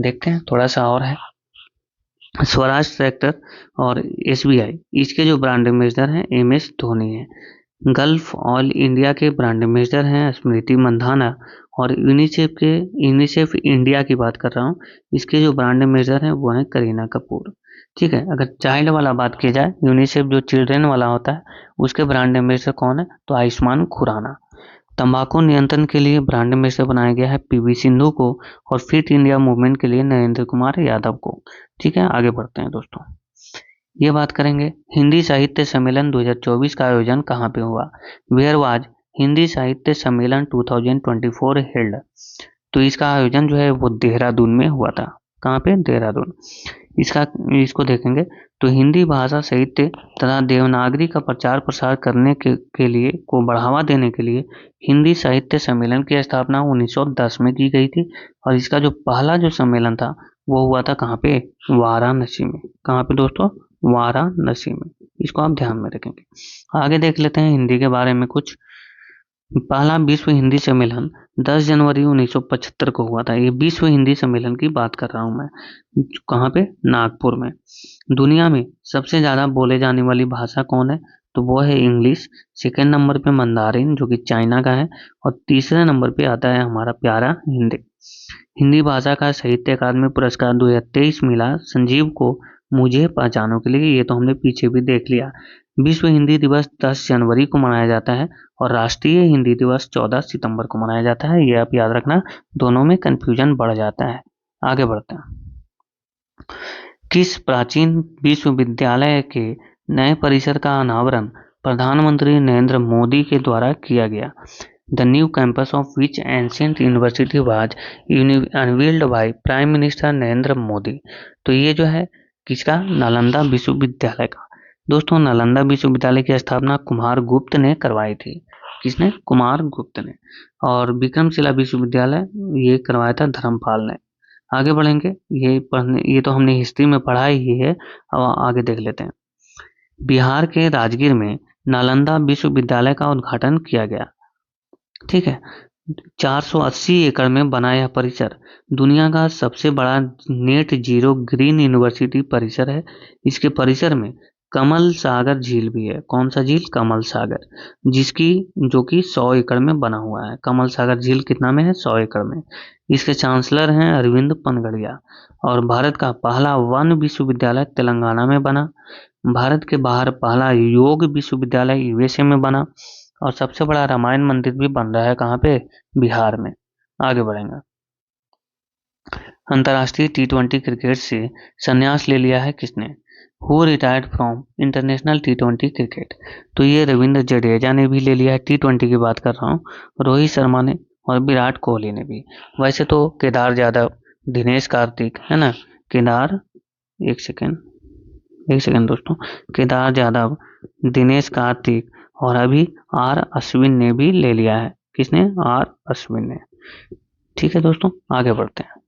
S1: देखते हैं थोड़ा सा और है। स्वराज ट्रैक्टर और एसबीआई, इसके जो ब्रांड एम्बेसडर हैं एमएस धोनी है। गल्फ ऑयल इंडिया के ब्रांड एम्बेसडर हैं स्मृति मंधाना। और यूनिसेफ इंडिया की बात कर रहा हूँ, इसके जो ब्रांड एम्बेसडर हैं वो हैं करीना कपूर। ठीक है, अगर चाइल्ड वाला बात की जाए, यूनिसेफ जो चिल्ड्रेन वाला होता है उसके ब्रांड एम्बेसडर कौन है? तो आयुष्मान खुराना। तंबाकू नियंत्रण के लिए ब्रांड एम्बेसडर बनाया गया है पीवी सिंधु को, और फिट इंडिया मूवमेंट के लिए नरेंद्र कुमार यादव को। ठीक है, आगे बढ़ते हैं दोस्तों। ये बात करेंगे हिंदी साहित्य सम्मेलन 2024 का आयोजन कहाँ पे हुआ? वेयर वाज हिंदी साहित्य सम्मेलन 2024 हेल्ड? तो इसका आयोजन जो है वो देहरादून में हुआ था। कहाँ पे? देहरादून। इसको देखेंगे तो हिंदी भाषा साहित्य तथा देवनागरी का प्रचार प्रसार करने के लिए को बढ़ावा देने के लिए हिंदी साहित्य सम्मेलन की स्थापना 1910 में की गई थी। और इसका जो पहला जो सम्मेलन था वो हुआ था कहाँ पे? वाराणसी में। कहाँ पे दोस्तों? वाराणसी में। इसको आप ध्यान में रखेंगे। आगे देख लेते हैं हिंदी के बारे में कुछ। पहला विश्व हिंदी सम्मेलन 10 जनवरी 1975 को हुआ था। ये विश्व हिंदी सम्मेलन की बात कर रहा हूँ मैं। कहाँ पे? नागपुर में। दुनिया में सबसे ज़्यादा बोले जाने वाली भाषा कौन है? तो वो है इंग्लिश। सेकेंड नंबर पे मंदारिन जो कि चाइना का है, और तीसरे नंबर पे आता है हमारा प्यारा हिंदी। हिंदी भाषा का साहित्य अकादमी पुरस्कार 2023 मिला संजीव को मुझे पहचानों के लिए, ये तो हमने पीछे भी देख लिया। विश्व हिंदी दिवस 10 जनवरी को मनाया जाता है और राष्ट्रीय हिंदी दिवस 14 सितंबर को मनाया जाता है। ये आप याद रखना, दोनों में कंफ्यूजन बढ़ जाता है। आगे बढ़ते हैं। किस प्राचीन विश्वविद्यालय के नए परिसर का अनावरण प्रधानमंत्री नरेंद्र मोदी के द्वारा किया गया? The new campus of which ancient university was unveiled by prime minister Narendra Modi. तो ये जो है किसका? नालंदा विश्वविद्यालय का। दोस्तों, नालंदा विश्वविद्यालय की स्थापना कुमार गुप्त ने करवाई थी। किसने? कुमार गुप्त ने। और विक्रमशिला विश्वविद्यालय ये करवाया था धर्मपाल ने। आगे बढ़ेंगे। ये तो हमने हिस्ट्री में पढ़ा ही है। अब आगे देख लेते हैं। बिहार के राजगीर में नालंदा विश्वविद्यालय का उद्घाटन किया गया। ठीक है। 480 एकड़ में बना यह परिसर दुनिया का सबसे बड़ा नेट जीरो ग्रीन यूनिवर्सिटी परिसर है। इसके परिसर में कमल सागर झील भी है। कौन सा झील? कमल सागर, जो कि 100 एकड़ में बना हुआ है। कमल सागर झील कितना में है? 100 एकड़ में। इसके चांसलर हैं अरविंद पनगड़िया। और भारत का पहला वन विश्वविद्यालय तेलंगाना में बना। भारत के बाहर पहला योग विश्वविद्यालय यूएसए में बना। और सबसे बड़ा रामायण मंदिर भी बन रहा है कहाँ पे? बिहार में। आगे बढ़ेंगे। अंतर्राष्ट्रीय टी20 क्रिकेट से संन्यास ले लिया है किसने? Who retired from international T20 cricket? तो ये रविंद्र जडेजा ने भी ले लिया है। टी20 की बात कर रहा हूँ। रोहित शर्मा ने और विराट कोहली ने भी। वैसे तो केदार यादव, दिनेश कार्तिक, है ना, केदार, एक सेकेंड दोस्तों, केदार यादव, दिनेश कार्तिक और अभी आर अश्विन ने भी ले लिया है। किसने? आर अश्विन ने। ठीक है दोस्तों, आगे बढ़ते हैं।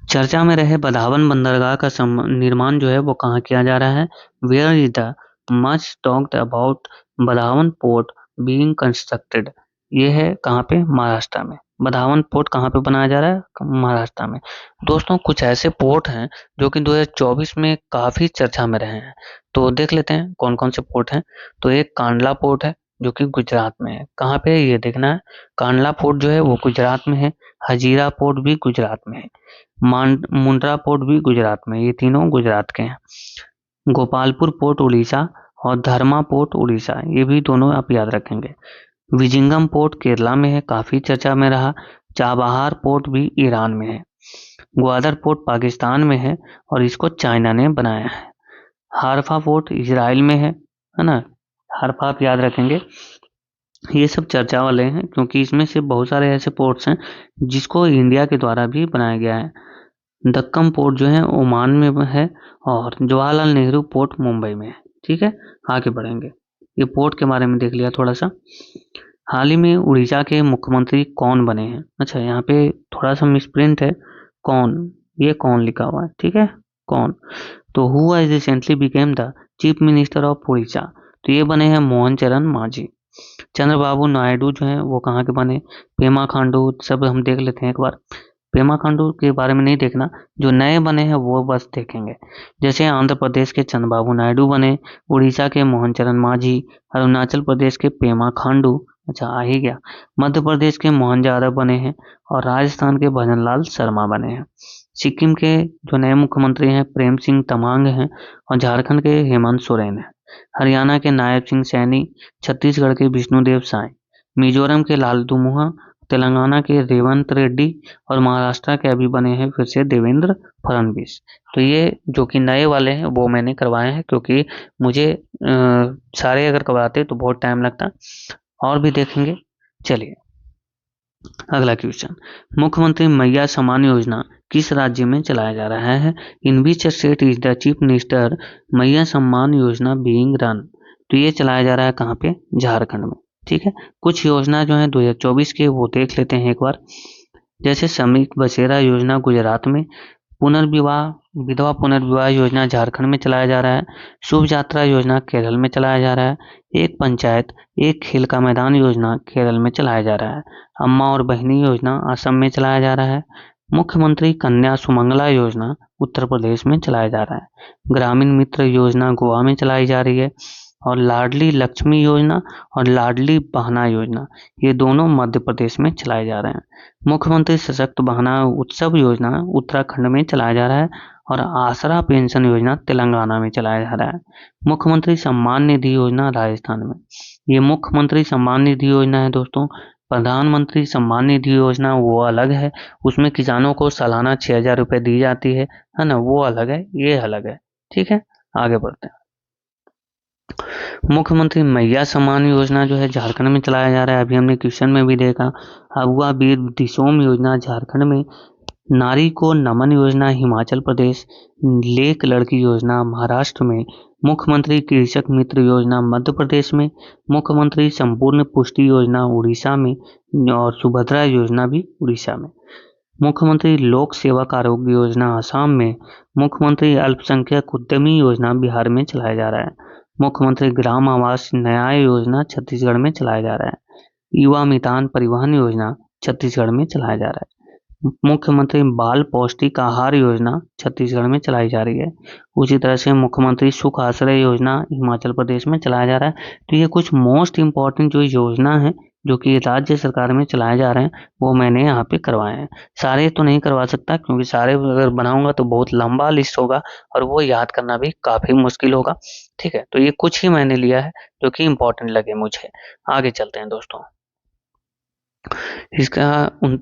S1: चर्चा में रहे बदावन बंदरगाह का निर्माण जो है वो कहाँ किया जा रहा है? Where is the much talked about Vadhavan port being constructed? ये है कहाँ पे? महाराष्ट्र में। बदावन पोर्ट कहाँ पे बनाया जा रहा है? महाराष्ट्र में। दोस्तों, कुछ ऐसे पोर्ट हैं जो कि 2024 में काफी चर्चा में रहे हैं, तो देख लेते हैं कौन कौन से पोर्ट हैं। तो एक कांडला पोर्ट है जो कि गुजरात में है। कहाँ पे? ये देखना है। कांडला पोर्ट जो है वो गुजरात में है। हजीरा पोर्ट भी गुजरात में है। मुंड्रा पोर्ट भी गुजरात में। ये तीनों गुजरात के हैं। गोपालपुर पोर्ट उड़ीसा और धर्मा पोर्ट उड़ीसा, ये भी दोनों आप याद रखेंगे। विजिंगम पोर्ट केरला में है, काफी चर्चा में रहा। चाबहार पोर्ट भी ईरान में है। ग्वादर पोर्ट पाकिस्तान में है और इसको चाइना ने बनाया है। हारफा पोर्ट इजराइल में है ना। हारफा आप याद रखेंगे। ये सब चर्चा वाले हैं क्योंकि इसमें से बहुत सारे ऐसे पोर्ट्स हैं जिसको इंडिया के द्वारा भी बनाया गया है। दक्कम पोर्ट जो है ओमान में है और जवाहरलाल नेहरू पोर्ट मुंबई में है। ठीक है, आगे बढ़ेंगे। ये पोर्ट के बारे में देख लिया थोड़ा सा। हाल ही में उड़ीसा के मुख्यमंत्री कौन बने हैं? अच्छा, यहाँ पे थोड़ा सा मिसप्रिंट है। कौन, ये कौन लिखा हुआ है। ठीक है, कौन। तो who has recently became the chief minister of Orissa? तो ये बने हैं मोहन चरण मांझी। चंद्रबाबू नायडू जो है वो कहाँ के बने? पेमा खांडू। सब हम देख लेते हैं एक बार। पेमा खांडू के बारे में नहीं देखना, जो नए बने हैं वो बस देखेंगे। जैसे आंध्र प्रदेश के चंद्रबाबू नायडू बने, उड़ीसा के मोहन चरण मांझी, अरुणाचल प्रदेश के पेमा खांडू, अच्छा आ ही गया, मध्य प्रदेश के मोहन यादव बने हैं और राजस्थान के भजनलाल शर्मा बने हैं। सिक्किम के जो नए मुख्यमंत्री हैं प्रेम सिंह तमांग हैं और झारखंड के हेमंत सोरेन हैं। हरियाणा के नायब सिंह सैनी, छत्तीसगढ़ के विष्णुदेव साय, मिजोरम के लालदुमुहा, तेलंगाना के रेवंत रेड्डी और महाराष्ट्र के अभी बने हैं फिर से देवेंद्र फडणवीस। तो ये जो कि नए वाले हैं वो मैंने करवाए हैं क्योंकि मुझे सारे अगर करवाते तो बहुत टाइम लगता। और भी देखेंगे। चलिए अगला क्वेश्चन। मुख्यमंत्री मैया सम्मान योजना किस राज्य में चलाया जा रहा है? In which state is the chief minister Maiya Samman योजना बीइंग रन? तो ये चलाया जा रहा है कहाँ पे? झारखंड में। ठीक है, कुछ योजना जो है 2024 के वो देख लेते हैं एक बार। जैसे श्रमिक बसेरा योजना गुजरात में, विधवा पुनर्विवाह योजना झारखंड में चलाया जा रहा है। शुभ यात्रा योजना केरल में चलाया जा रहा है। एक पंचायत एक खेल का मैदान योजना केरल में चलाया जा रहा है। अम्मा और बहिनी योजना असम में चलाया जा रहा है। मुख्यमंत्री कन्या सुमंगला योजना उत्तर प्रदेश में चलाया जा रहा है। ग्रामीण मित्र योजना गोवा में चलाई जा रही है और लाडली लक्ष्मी योजना और लाडली बहना योजना ये दोनों मध्य प्रदेश में चलाए जा रहे हैं। मुख्यमंत्री सशक्त बहना उत्सव योजना उत्तराखंड में चलाया जा रहा है और आसरा पेंशन योजना तेलंगाना में चलाया जा रहा है। मुख्यमंत्री सम्मान निधि योजना राजस्थान में। ये मुख्यमंत्री सम्मान निधि योजना है दोस्तों। प्रधानमंत्री सम्मान निधि योजना वो अलग है, उसमें किसानों को सालाना 6,000 रुपये दी जाती है ना, वो अलग है, ये अलग है। ठीक है, आगे बढ़ते हैं। मुख्यमंत्री मैया सम्मान योजना जो है झारखंड में चलाया जा रहा है, अभी हमने क्वेश्चन में भी देखा। अगुआ वीर दिसोम योजना झारखंड में, नारी को नमन योजना हिमाचल प्रदेश, लेक लड़की योजना महाराष्ट्र में, मुख्यमंत्री कृषक मित्र योजना मध्य प्रदेश में, मुख्यमंत्री संपूर्ण पुष्टि योजना उड़ीसा में और सुभद्रा योजना भी उड़ीसा में, मुख्यमंत्री लोक सेवक आरोग्य योजना आसाम में, मुख्यमंत्री अल्पसंख्यक उद्यमी योजना बिहार में चलाया जा रहा है, मुख्यमंत्री ग्राम आवास न्याय योजना छत्तीसगढ़ में चलाया जा रहा है, युवा मितान परिवहन योजना छत्तीसगढ़ में चलाया जा रहा है, मुख्यमंत्री बाल पौष्टिक आहार योजना छत्तीसगढ़ में चलाई जा रही है। उसी तरह से मुख्यमंत्री सुख आश्रय योजना हिमाचल प्रदेश में चलाया जा रहा है। तो ये कुछ मोस्ट इम्पॉर्टेंट जो योजना है जो कि राज्य सरकार में चलाए जा रहे हैं वो मैंने यहाँ पे करवाए हैं। सारे तो नहीं करवा सकता क्योंकि सारे अगर बनाऊंगा तो बहुत लंबा लिस्ट होगा और वो याद करना भी काफ़ी मुश्किल होगा। ठीक है, तो ये कुछ ही मैंने लिया है जो कि इम्पोर्टेंट लगे मुझे। आगे चलते हैं दोस्तों, इसका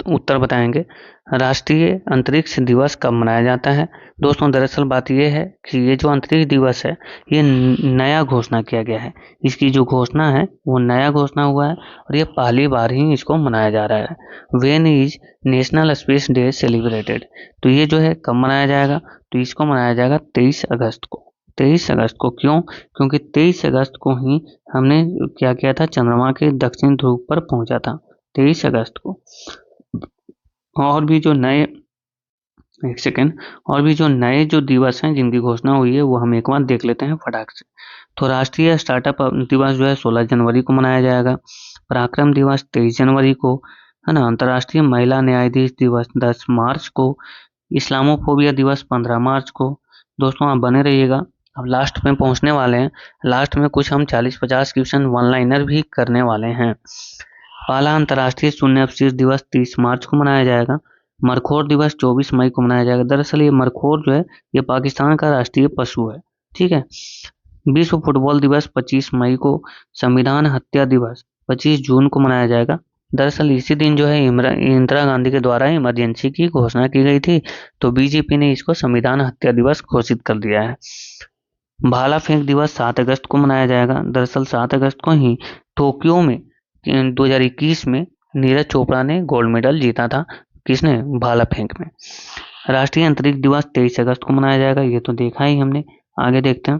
S1: उत्तर बताएंगे। राष्ट्रीय अंतरिक्ष दिवस कब मनाया जाता है? दोस्तों दरअसल बात यह है कि ये जो अंतरिक्ष दिवस है ये नया घोषणा किया गया है। इसकी जो घोषणा है वो नया घोषणा हुआ है और ये पहली बार ही इसको मनाया जा रहा है। When is national space day celebrated? तो ये जो है कब मनाया जाएगा? तो इसको मनाया जाएगा 23 अगस्त को। 23 अगस्त को क्यों? क्योंकि 23 अगस्त को ही हमने क्या किया था, चंद्रमा के दक्षिण ध्रुव पर पहुंचा था 23 अगस्त को। और भी जो नए जो दिवस हैं जिनकी घोषणा हुई है वो हम एक बार देख लेते हैं फटाक से। तो राष्ट्रीय स्टार्टअप दिवस जो है 16 जनवरी को मनाया जाएगा। पराक्रम दिवस 23 जनवरी को, है ना। अंतर्राष्ट्रीय महिला न्यायाधीश दिवस 10 मार्च को। इस्लामोफोबिया दिवस 15 मार्च को। दोस्तों आप बने रहिएगा, अब लास्ट में पहुंचने वाले हैं। लास्ट में कुछ हम 40-50 क्वेश्चन वन लाइनर भी करने वाले हैं। पहला अंतर्राष्ट्रीय शून्य अवशेष दिवस 30 मार्च को मनाया जाएगा। मरखोर दिवस 24 मई को मनाया जाएगा। दरअसल ये मरखोर जो है ये पाकिस्तान का राष्ट्रीय पशु है। ठीक है। विश्व फुटबॉल दिवस 25 मई को। संविधान हत्या दिवस 25 जून को मनाया जाएगा। दरअसल इसी दिन जो है इंदिरा गांधी के द्वारा इमरजेंसी की घोषणा की गई थी, तो बीजेपी ने इसको संविधान हत्या दिवस घोषित कर दिया है। भाला फेंक दिवस 7 अगस्त को मनाया जाएगा। दरअसल 7 अगस्त को ही टोक्यो में 2021 में नीरज चोपड़ा ने गोल्ड मेडल जीता था। किसने? भाला फेंक में। राष्ट्रीय अंतरिक्ष दिवस 23 अगस्त को मनाया जाएगा, ये तो देखा ही हमने। आगे देखते हैं।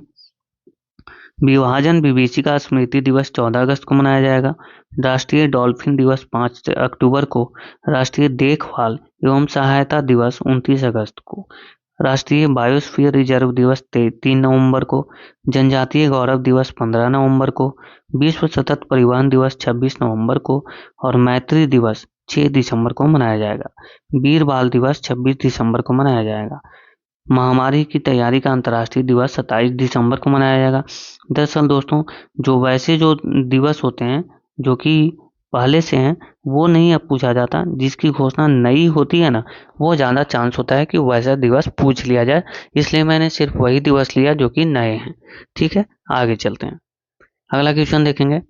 S1: विभाजन विभीषिका स्मृति दिवस 14 अगस्त को मनाया जाएगा। राष्ट्रीय डॉल्फिन दिवस 5 अक्टूबर को। राष्ट्रीय देखभाल एवं सहायता दिवस 29 अगस्त को। राष्ट्रीय बायोस्फीयर रिजर्व दिवस 3 नवंबर को। जनजातीय गौरव दिवस 15 नवंबर को। विश्व सतत परिवहन दिवस 26 नवंबर को और मैत्री दिवस 6 दिसंबर को मनाया जाएगा। वीर बाल दिवस 26 दिसंबर को मनाया जाएगा। महामारी की तैयारी का अंतर्राष्ट्रीय दिवस 27 दिसंबर को मनाया जाएगा। दरअसल दोस्तों जो वैसे जो दिवस होते हैं जो कि पहले से हैं वो नहीं अब पूछा जाता, जिसकी घोषणा नई होती है ना वो ज़्यादा चांस होता है कि वैसा दिवस पूछ लिया जाए, इसलिए मैंने सिर्फ वही दिवस लिया जो कि नए हैं। ठीक है, आगे चलते हैं। अगला क्वेश्चन देखेंगे।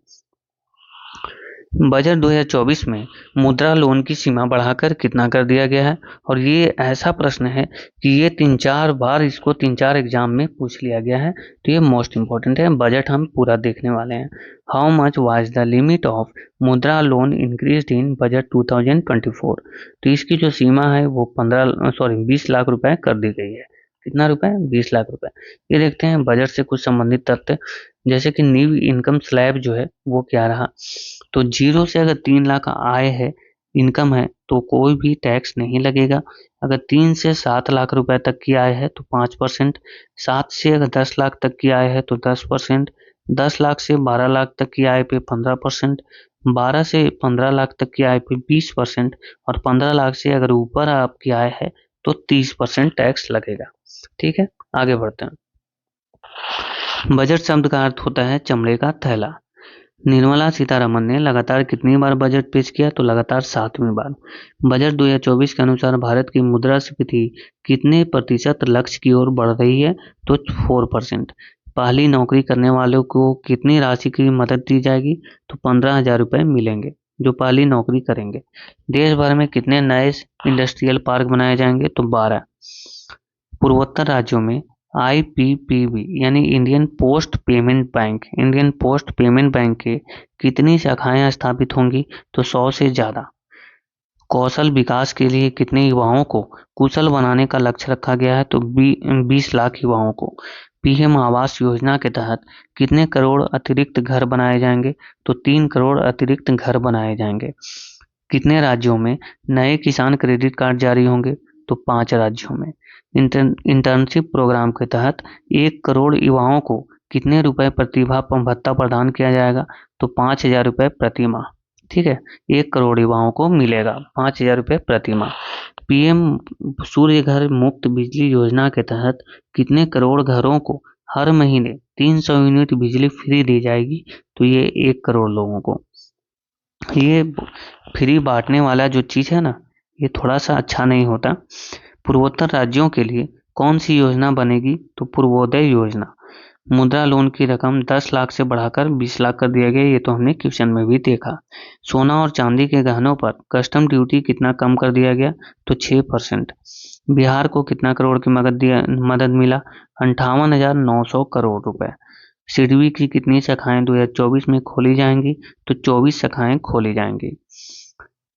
S1: बजट 2024 में मुद्रा लोन की सीमा बढ़ाकर कितना कर दिया गया है? और ये ऐसा प्रश्न है कि ये 3-4 बार इसको 3-4 एग्जाम में पूछ लिया गया है, तो ये मोस्ट इम्पोर्टेंट है। बजट हम पूरा देखने वाले हैं। How much was the limit of मुद्रा लोन इंक्रीज इन बजट 2024? तो इसकी जो सीमा है वो 20 लाख रुपए कर दी गई है। कितना रुपए? 20 लाख रुपए। ये देखते हैं बजट से कुछ संबंधित तथ्य, जैसे कि न्यू इनकम स्लैब जो है वो क्या रहा। तो 0 से अगर 3 लाख आय है, इनकम है, तो कोई भी टैक्स नहीं लगेगा। अगर 3 से 7 लाख रुपए तक की आय है तो 5%, 7 से अगर 10 लाख तक की आय है तो 10%, 10 लाख से 12 लाख तक की आय पे 15%, 12 से 15 लाख तक की आय पे 20% और 15 लाख से अगर ऊपर आपकी आय है तो 30% टैक्स लगेगा। ठीक है, आगे बढ़ते हैं। बजट शब्द का अर्थ होता है चमड़े का थैला। निर्मला सीतारमन ने लगातार कितनी बार बजट पेश किया? तो लगातार 7वीं बार। बजट 2024 के अनुसार भारत की मुद्रास्फीति कितने प्रतिशत लक्ष्य की ओर बढ़ रही है? तो 4%। पहली नौकरी करने वालों को कितनी राशि की मदद दी जाएगी? तो 15,000 रुपये मिलेंगे जो पहली नौकरी करेंगे। देश भर में कितने नए इंडस्ट्रियल पार्क बनाए जाएंगे? तो 12। पूर्वोत्तर राज्यों में आईपीपीबी यानी इंडियन पोस्ट पेमेंट बैंक के कितनी शाखाएं स्थापित होंगी? तो 100 से ज्यादा। कौशल विकास के लिए कितने युवाओं को कुशल बनाने का लक्ष्य रखा गया है? तो 20 लाख युवाओं को। पीएम आवास योजना के तहत कितने करोड़ अतिरिक्त घर बनाए जाएंगे? तो 3 करोड़ अतिरिक्त घर बनाए जाएंगे। कितने राज्यों में नए किसान क्रेडिट कार्ड जारी होंगे? तो 5 राज्यों में। इंटर्नशिप प्रोग्राम के तहत 1 करोड़ युवाओं को कितने रुपए प्रतिभा भत्ता प्रदान किया जाएगा? तो 5,000 रुपये प्रति माह। ठीक है, 1 करोड़ युवाओं को मिलेगा 5,000 रुपये प्रति माह। पीएम सूर्य घर मुफ्त बिजली योजना के तहत कितने करोड़ घरों को हर महीने 300 यूनिट बिजली फ्री दी जाएगी? तो ये 1 करोड़ लोगों को। ये फ्री बांटने वाला जो चीज है ना, ये थोड़ा सा अच्छा नहीं होता। पूर्वोत्तर राज्यों के लिए कौन सी योजना बनेगी? तो पूर्वोदय योजना। मुद्रा लोन की रकम 10 लाख से बढ़ाकर 20 लाख कर दिया गया, ये तो हमने क्वेश्चन में भी देखा। सोना और चांदी के गहनों पर कस्टम ड्यूटी कितना कम कर दिया गया? तो 6%। बिहार को कितना करोड़ की मदद मिला? 58,900 करोड़ रुपए। सिडबी की कितनी शाखाएं 2024 में खोली जाएंगी? तो 24 शाखाएं खोली जाएंगी।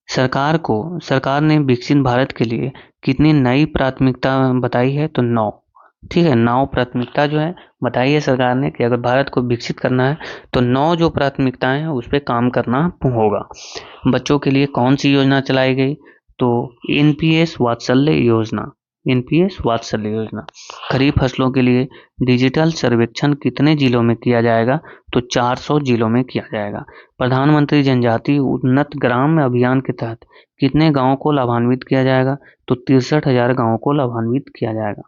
S1: सरकार ने विकसित भारत के लिए कितनी नई प्राथमिकता बताई है? तो 9। ठीक है, 9 प्राथमिकता जो है बताई है सरकार ने कि अगर भारत को विकसित करना है तो 9 जो प्राथमिकताएं हैं उस पर काम करना होगा। बच्चों के लिए कौन सी योजना चलाई गई? तो एनपीएस वात्सल्य योजना। खरीफ फसलों के लिए डिजिटल सर्वेक्षण कितने जिलों में किया जाएगा? तो 400 जिलों में किया जाएगा। प्रधानमंत्री जनजातीय उन्नत ग्राम अभियान के तहत कितने गांवों को लाभान्वित किया जाएगा? तो 63,000 गांवों को लाभान्वित किया जाएगा।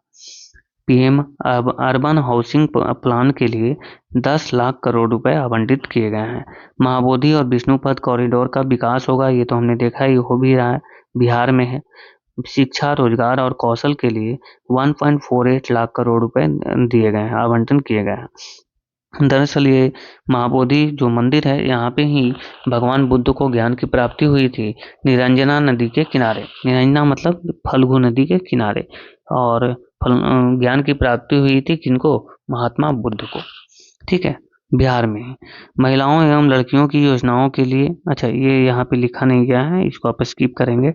S1: पीएम अर्बन हाउसिंग प्लान के लिए 10 लाख करोड़ रुपए आवंटित किए गए हैं। महाबोधि और विष्णुपद कॉरिडोर का विकास होगा, ये तो हमने देखा ही हो भी रहा है, बिहार में है। शिक्षा, रोजगार और कौशल के लिए 1.48 लाख करोड़ रुपए दिए गए हैं, आवंटन किए गए हैं। दरअसल ये महाबोधि जो मंदिर है, यहाँ पे ही भगवान बुद्ध को ज्ञान की प्राप्ति हुई थी, निरंजना नदी के किनारे। निरंजना मतलब फल्गु नदी के किनारे। और ज्ञान की प्राप्ति हुई थी किनको? महात्मा बुद्ध को। ठीक है, बिहार में। महिलाओं एवं लड़कियों की योजनाओं के लिए, अच्छा ये यहाँ पे लिखा नहीं गया है, इसको आप स्किप करेंगे।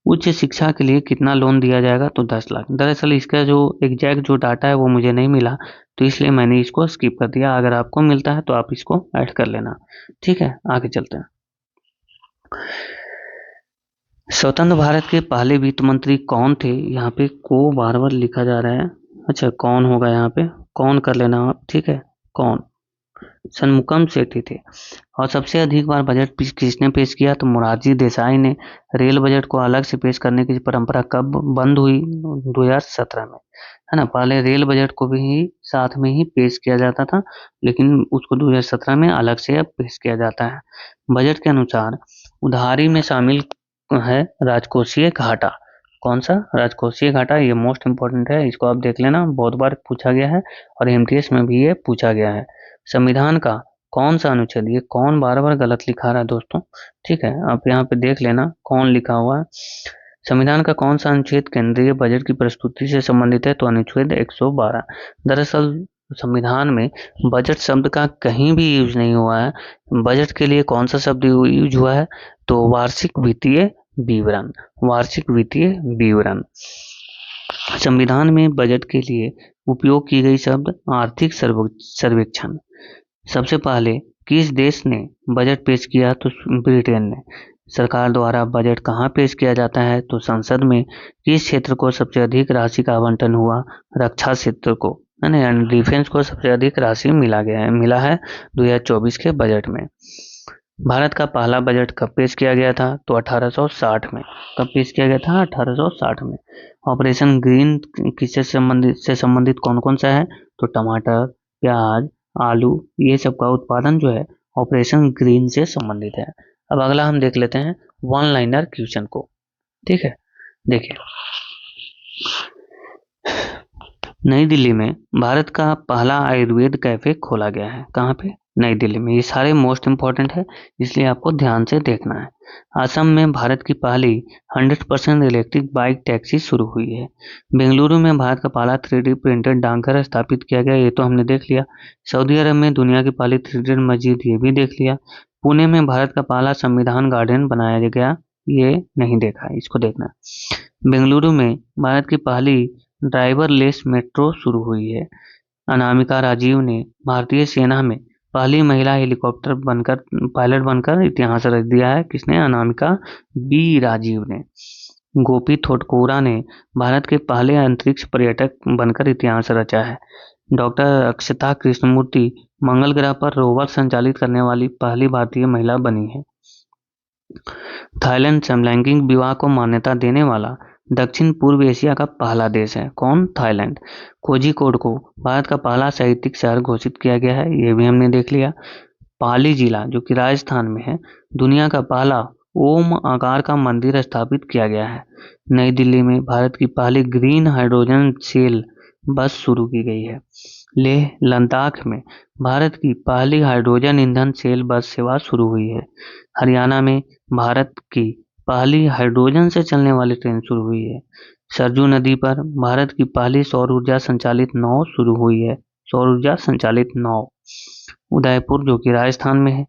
S1: उच्च शिक्षा के लिए कितना लोन दिया जाएगा? तो 10 लाख। दरअसल इसका जो एग्जैक्ट जो डाटा है वो मुझे नहीं मिला, तो इसलिए मैंने इसको स्किप कर दिया। अगर आपको मिलता है तो आप इसको ऐड कर लेना। ठीक है, आगे चलते हैं। स्वतंत्र भारत के पहले वित्त मंत्री कौन थे? यहाँ पे को बार बार लिखा जा रहा है। अच्छा, कौन होगा यहाँ पे? कौन कर लेना आप। ठीक है, कौन? षणमुगम सेठी थे। और सबसे अधिक बार बजट किसने पेश किया? तो मोरारजी देसाई ने। रेल बजट को अलग से पेश करने की परंपरा कब बंद हुई? 2017 में, है ना। पहले रेल बजट को भी साथ में ही पेश किया जाता था, लेकिन उसको 2017 में अलग से अब पेश किया जाता है। बजट के अनुसार उधारी में शामिल है राजकोषीय घाटा। कौन सा? राजकोषीय घाटा। ये मोस्ट इंपॉर्टेंट है, इसको आप देख लेना, बहुत बार पूछा गया है और एमटीएस में भी ये पूछा गया है। संविधान का कौन सा अनुच्छेद? ये कौन बार बार गलत लिखा रहा है दोस्तों। ठीक है, आप यहाँ पे देख लेना कौन लिखा हुआ है। संविधान का कौन सा अनुच्छेद केंद्रीय बजट की प्रस्तुति से संबंधित है? तो अनुच्छेद 112। दरअसल संविधान में बजट शब्द का कहीं भी यूज नहीं हुआ है। बजट के लिए कौन सा शब्द यूज हुआ है? तो वार्षिक वित्तीय विवरण। वार्षिक वित्तीय विवरण। संविधान में बजट के लिए उपयोग की गई शब्द आर्थिक सर्वेक्षण। सबसे पहले किस देश ने बजट पेश किया? तो ब्रिटेन ने। सरकार द्वारा बजट कहाँ पेश किया जाता है? तो संसद में। किस क्षेत्र को सबसे अधिक राशि का आवंटन हुआ? रक्षा क्षेत्र को, है ना, डिफेंस को सबसे अधिक राशि मिला है 2024 के बजट में। भारत का पहला बजट कब पेश किया गया था? तो 1860 में। कब पेश किया गया था? 1860 में। ऑपरेशन ग्रीन किससे संबंधित कौन कौन सा है? तो टमाटर, प्याज, आलू, ये सब का उत्पादन जो है ऑपरेशन ग्रीन से संबंधित है। अब अगला हम देख लेते हैं वन लाइनर क्वेश्चन को। ठीक है, देखिए, नई दिल्ली में भारत का पहला आयुर्वेद कैफे खोला गया है। कहाँ पे? नई दिल्ली में। ये सारे मोस्ट इम्पोर्टेंट है, इसलिए आपको ध्यान से देखना है। असम में भारत की पहली 100% इलेक्ट्रिक बाइक टैक्सी शुरू हुई है। बेंगलुरु में भारत का पहला 3D प्रिंटेड डाकघर स्थापित किया गया, ये तो हमने देख लिया। सऊदी अरब में दुनिया की पहली 3D मस्जिद, ये भी देख लिया। पुणे में भारत का पहला संविधान गार्डन बनाया गया, ये नहीं देखा, इसको देखना है। बेंगलुरु में भारत की पहली ड्राइवरलेस मेट्रो शुरू हुई है। अनामिका राजीव ने भारतीय सेना में पहली महिला हेलीकॉप्टर बनकर पायलट बनकर इतिहास रच दिया है। किसने? अनामिका बी राजीव ने। गोपी थोटकोरा ने भारत के पहले अंतरिक्ष पर्यटक बनकर इतिहास रचा है। डॉक्टर अक्षता कृष्णमूर्ति मंगल ग्रह पर रोवर संचालित करने वाली पहली भारतीय महिला बनी है। थाईलैंड समलैंगिक विवाह को मान्यता देने वाला दक्षिण पूर्व एशिया का पहला देश है। कौन? थाईलैंड। कोझिकोड को भारत का पहला साहित्यिक शहर घोषित किया गया है, ये भी हमने देख लिया। पाली जिला जो कि राजस्थान में है, दुनिया का पहला ओम आकार का मंदिर स्थापित किया गया है। नई दिल्ली में भारत की पहली ग्रीन हाइड्रोजन सेल बस शुरू की गई है। लेह लद्दाख में भारत की पहली हाइड्रोजन ईंधन सेल बस सेवा शुरू हुई है। हरियाणा में भारत की पहली हाइड्रोजन से चलने वाली ट्रेन शुरू हुई है। सरजू नदी पर भारत की पहली सौर ऊर्जा संचालित नाव शुरू हुई है। सौर ऊर्जा संचालित नाव। उदयपुर जो कि राजस्थान में है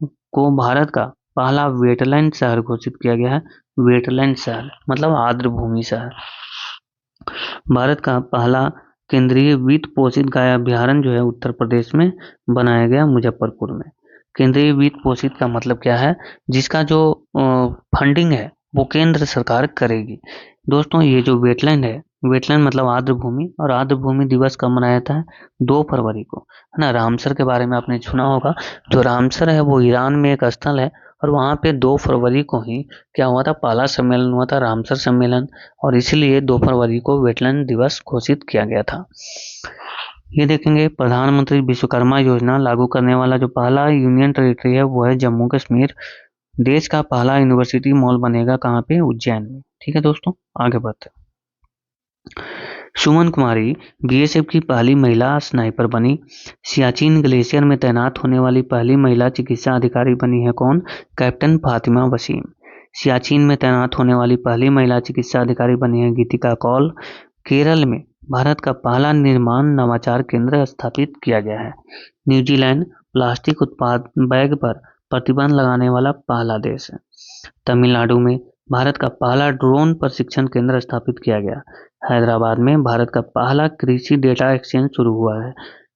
S1: को भारत का पहला वेटलैंड शहर घोषित किया गया है। वेटलैंड शहर मतलब आर्द्र भूमि शहर। भारत का पहला केंद्रीय वित्त पोषित गाय अभ्यारण्य जो है उत्तर प्रदेश में बनाया गया, मुजफ्फरपुर में। केंद्रीय वित्त पोषित का मतलब क्या है? जिसका जो फंडिंग है वो केंद्र सरकार करेगी। दोस्तों, ये जो वेटलैंड है, वेटलैंड मतलब आर्द्र भूमि, और आर्द्र भूमि दिवस कब मनाया जाता है? 2 फरवरी को, है ना। रामसर के बारे में आपने सुना होगा। जो रामसर है वो ईरान में एक स्थल है, और वहाँ पे 2 फरवरी को ही क्या हुआ था? पहला सम्मेलन हुआ था, रामसर सम्मेलन, और इसलिए 2 फरवरी को वेटलैंड दिवस घोषित किया गया था। ये देखेंगे प्रधानमंत्री विश्वकर्मा योजना लागू करने वाला जो पहला यूनियन टेरिटरी है वो है जम्मू कश्मीर। देश का पहला यूनिवर्सिटी मॉल बनेगा कहाँ पे? उज्जैन में। ठीक है दोस्तों, आगे बढ़ते हैं। सुमन कुमारी बीएसएफ की पहली महिला स्नाइपर बनी। सियाचिन ग्लेशियर में तैनात होने वाली पहली महिला चिकित्सा अधिकारी बनी है। कौन? कैप्टन फातिमा वसीम। सियाचिन में तैनात होने वाली पहली महिला चिकित्सा अधिकारी बनी है गीतिका कौल। केरल में भारत का पहला निर्माण नवाचार केंद्र स्थापित किया गया है। न्यूजीलैंड प्लास्टिक उत्पाद बैग पर प्रतिबंध लगाने वाला पहला देश है। तमिलनाडु में भारत का पहला ड्रोन प्रशिक्षण केंद्र स्थापित किया गया। हैदराबाद में भारत का पहला कृषि डेटा एक्सचेंज शुरू हुआ है।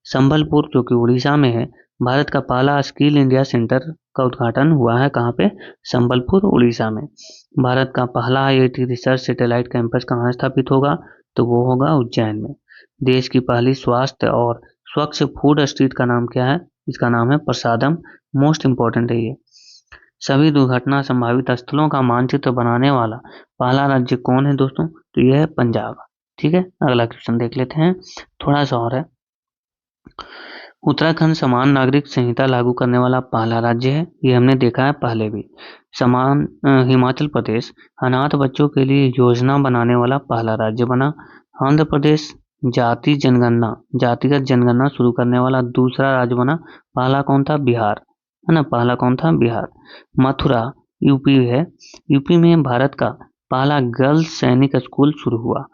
S1: संबलपुर जो कि उड़ीसा में है, भारत का पहला स्किल इंडिया सेंटर का उद्घाटन हुआ है। कहाँ पे? संबलपुर, उड़ीसा में। भारत का पहला आईआईटी रिसर्च सैटेलाइट कैंपस कहाँ स्थापित होगा? तो वो होगा उज्जैन में। देश की पहली स्वास्थ्य और स्वच्छ फूड स्ट्रीट का नाम क्या है? इसका नाम है प्रसादम। मोस्ट इंपॉर्टेंट है ये। सभी दुर्घटना संभावित स्थलों का मानचित्र बनाने वाला पहला राज्य कौन है दोस्तों? तो यह है पंजाब। ठीक है, अगला क्वेश्चन देख लेते हैं, थोड़ा सा और है। उत्तराखंड समान नागरिक संहिता लागू करने वाला पहला राज्य है, ये हमने देखा है पहले भी। हिमाचल प्रदेश अनाथ बच्चों के लिए योजना बनाने वाला पहला राज्य बना। आंध्र प्रदेश जातिगत जनगणना शुरू करने वाला दूसरा राज्य बना। पहला कौन था? बिहार, है ना। पहला कौन था? बिहार। मथुरा यूपी है। यूपी में भारत का पहला गर्ल्स सैनिक स्कूल शुरू हुआ।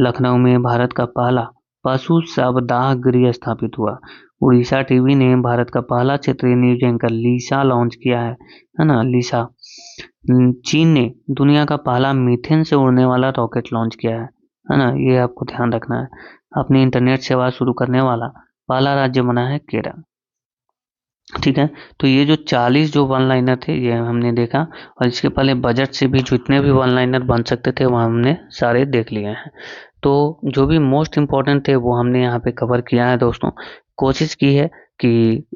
S1: लखनऊ में भारत का पहला पशु शवदाह गृह स्थापित हुआ। उड़ीसा टीवी ने भारत का पहला क्षेत्रीय न्यूज एंकर लीसा लॉन्च किया है ना, लीसा। चीन ने दुनिया का पहला मीथेन से उड़ने वाला रॉकेट लॉन्च किया है ना, ये आपको ध्यान रखना है। अपनी इंटरनेट सेवा शुरू करने वाला पहला राज्य बना है केरल। ठीक है, तो ये जो 40 जो वन लाइनर थे ये हमने देखा, और इसके पहले बजट से भी जितने भी वन लाइनर बन सकते थे वो हमने सारे देख लिए हैं। तो जो भी मोस्ट इम्पोर्टेंट थे वो हमने यहाँ पे कवर किया है दोस्तों। कोशिश की है कि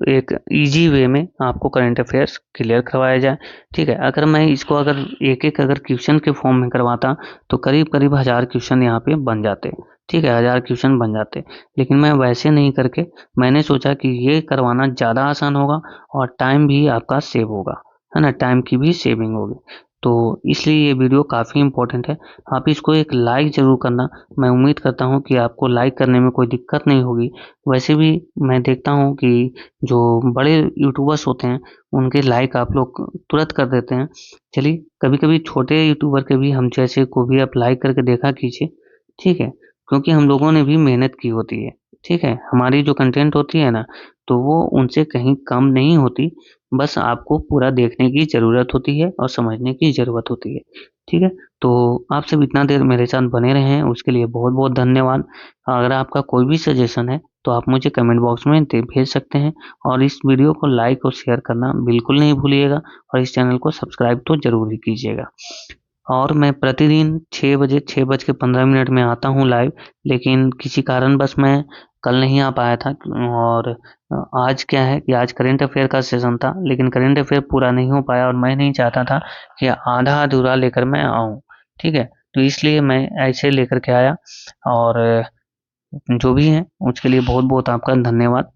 S1: एक इजी वे में आपको करंट अफेयर्स क्लियर करवाया जाए। ठीक है, अगर एक एक अगर क्वेश्चन के फॉर्म में करवाता तो करीब करीब 1000 क्वेश्चन यहाँ पे बन जाते। ठीक है, 1000 क्वेश्चन बन जाते, लेकिन मैं वैसे नहीं करके मैंने सोचा कि ये करवाना ज़्यादा आसान होगा और टाइम भी आपका सेव होगा, है ना, टाइम की भी सेविंग होगी। तो इसलिए ये वीडियो काफ़ी इम्पोर्टेंट है। आप इसको एक लाइक ज़रूर करना। मैं उम्मीद करता हूँ कि आपको लाइक करने में कोई दिक्कत नहीं होगी। वैसे भी मैं देखता हूँ कि जो बड़े यूट्यूबर्स होते हैं उनके लाइक आप लोग तुरंत कर देते हैं। चलिए, कभी कभी छोटे यूट्यूबर के भी हम जैसे को भी आप लाइक करके देखा कीजिए। ठीक है, क्योंकि हम लोगों ने भी मेहनत की होती है। ठीक है, हमारी जो कंटेंट होती है ना, तो वो उनसे कहीं कम नहीं होती। बस आपको पूरा देखने की ज़रूरत होती है और समझने की ज़रूरत होती है। ठीक है, तो आप सब इतना देर मेरे साथ बने रहे हैं उसके लिए बहुत बहुत धन्यवाद। अगर आपका कोई भी सजेशन है तो आप मुझे कमेंट बॉक्स में भेज सकते हैं, और इस वीडियो को लाइक और शेयर करना बिल्कुल नहीं भूलिएगा, और इस चैनल को सब्सक्राइब तो ज़रूर ही कीजिएगा। और मैं प्रतिदिन 6 बजे 6:15 में आता हूँ लाइव, लेकिन किसी कारणवश मैं कल नहीं आ पाया था। और आज क्या है कि आज करंट अफेयर का सेशन था, लेकिन करंट अफेयर पूरा नहीं हो पाया और मैं नहीं चाहता था कि आधा अधूरा लेकर मैं आऊँ। ठीक है, तो इसलिए मैं ऐसे लेकर के आया। और जो भी है उसके लिए बहुत बहुत आपका धन्यवाद।